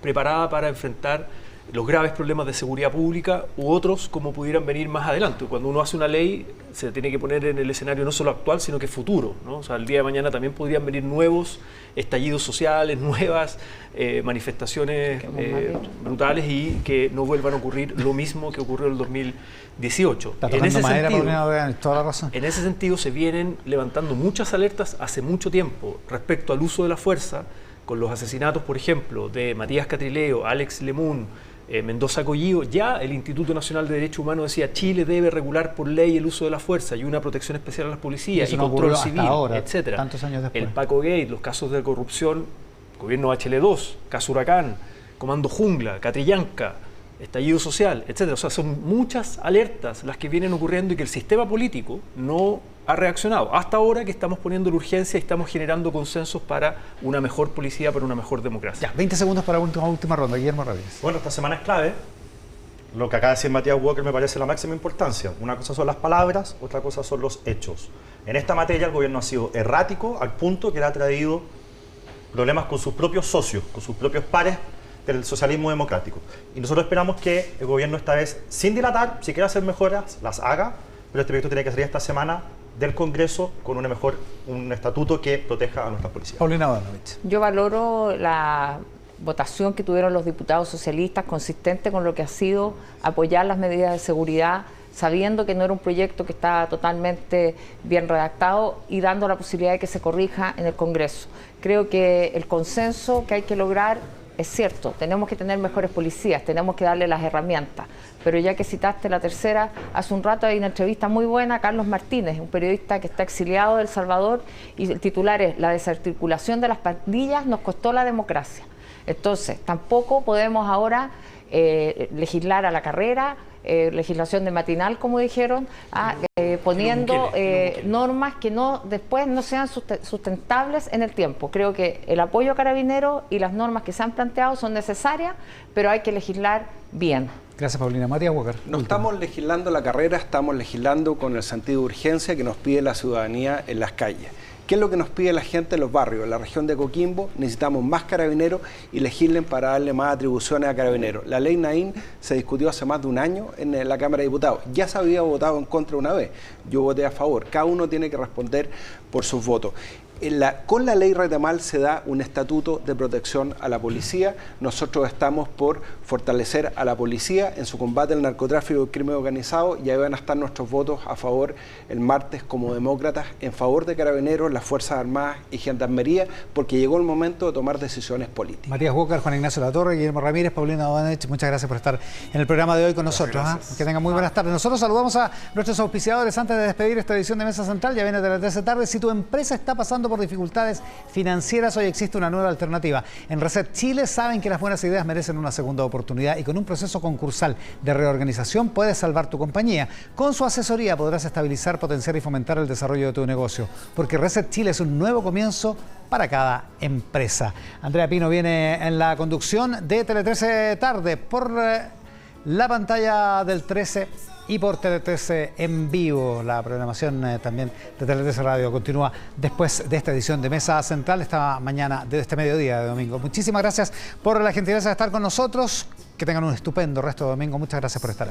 preparada para enfrentar los graves problemas de seguridad pública u otros como pudieran venir más adelante. Cuando uno hace una ley se tiene que poner en el escenario no solo actual, sino que futuro, ¿no? O sea, el día de mañana también podrían venir nuevos estallidos sociales, nuevas manifestaciones brutales y que no vuelvan a ocurrir lo mismo que ocurrió en el 2018. Está tocando madera, Paulina, toda la razón. En ese sentido se vienen levantando muchas alertas hace mucho tiempo respecto al uso de la fuerza, con los asesinatos, por ejemplo, de Matías Catrileo, Alex Lemun, Mendoza Collío. Ya el Instituto Nacional de Derechos Humanos decía: Chile debe regular por ley el uso de la fuerza y una protección especial a las policías y control civil, etc. Tantos años después. El Paco Gate, los casos de corrupción, gobierno HL2, caso Huracán, Comando Jungla, Catrillanca, estallido social, etcétera. O sea, son muchas alertas las que vienen ocurriendo y que el sistema político no ha reaccionado. Hasta ahora que estamos poniendo la urgencia y estamos generando consensos para una mejor policía, para una mejor democracia. Ya, 20 segundos para la última ronda. Guillermo Ramírez. Bueno, esta semana es clave. Lo que acaba de decir Matías Walker me parece la máxima importancia. Una cosa son las palabras, otra cosa son los hechos. En esta materia el gobierno ha sido errático al punto que le ha traído problemas con sus propios socios, con sus propios pares del socialismo democrático. Y nosotros esperamos que el gobierno esta vez, sin dilatar, si quiere hacer mejoras, las haga, pero este proyecto tiene que salir esta semana del Congreso con un estatuto que proteja a nuestras policías. Paulina Bodanovich. Yo valoro la votación que tuvieron los diputados socialistas consistente con lo que ha sido apoyar las medidas de seguridad, sabiendo que no era un proyecto que estaba totalmente bien redactado y dando la posibilidad de que se corrija en el Congreso. Creo que el consenso que hay que lograr es cierto, tenemos que tener mejores policías, tenemos que darle las herramientas, pero ya que citaste la tercera, hace un rato hay una entrevista muy buena a Carlos Martínez, un periodista que está exiliado de El Salvador, y el titular es: la desarticulación de las pandillas nos costó la democracia. Entonces, tampoco podemos ahora legislar a la carrera, legislación de matinal, como dijeron, poniendo normas que después no sean sustentables en el tiempo. Creo que el apoyo a Carabineros y las normas que se han planteado son necesarias, pero hay que legislar bien. Gracias, Paulina. Matías Walker. No estamos legislando la carrera, estamos legislando con el sentido de urgencia que nos pide la ciudadanía en las calles. ¿Qué es lo que nos pide la gente en los barrios? En la región de Coquimbo necesitamos más carabineros y legislen para darle más atribuciones a carabineros. La ley Naín se discutió hace más de un año en la Cámara de Diputados. Ya se había votado en contra una vez. Yo voté a favor. Cada uno tiene que responder por sus votos. Con la ley Retemal se da un estatuto de protección a la policía. Nosotros estamos por fortalecer a la policía en su combate al narcotráfico y el crimen organizado, y ahí van a estar nuestros votos a favor el martes como demócratas en favor de Carabineros, las Fuerzas Armadas y Gendarmería, porque llegó el momento de tomar decisiones políticas. Matías Walker, Juan Ignacio Latorre, Guillermo Ramírez, Paulina Bodanovich, muchas gracias por estar en el programa de hoy con nosotros. Que tengan muy buenas tardes. Nosotros saludamos a nuestros auspiciadores antes de despedir esta edición de Mesa Central. Ya viene de las 13 tarde. Si tu empresa está pasando por dificultades financieras, hoy existe una nueva alternativa. En Reset Chile saben que las buenas ideas merecen una segunda oportunidad y con un proceso concursal de reorganización puedes salvar tu compañía. Con su asesoría podrás estabilizar, potenciar y fomentar el desarrollo de tu negocio, porque Reset Chile es un nuevo comienzo para cada empresa. Andrea Pino viene en la conducción de Tele 13 Tarde por la pantalla del 13 y por Tele 13 en vivo. La programación también de Tele 13 Radio continúa después de esta edición de Mesa Central, esta mañana, de este mediodía de domingo. Muchísimas gracias por la gentileza de estar con nosotros. Que tengan un estupendo resto de domingo. Muchas gracias por estar ahí.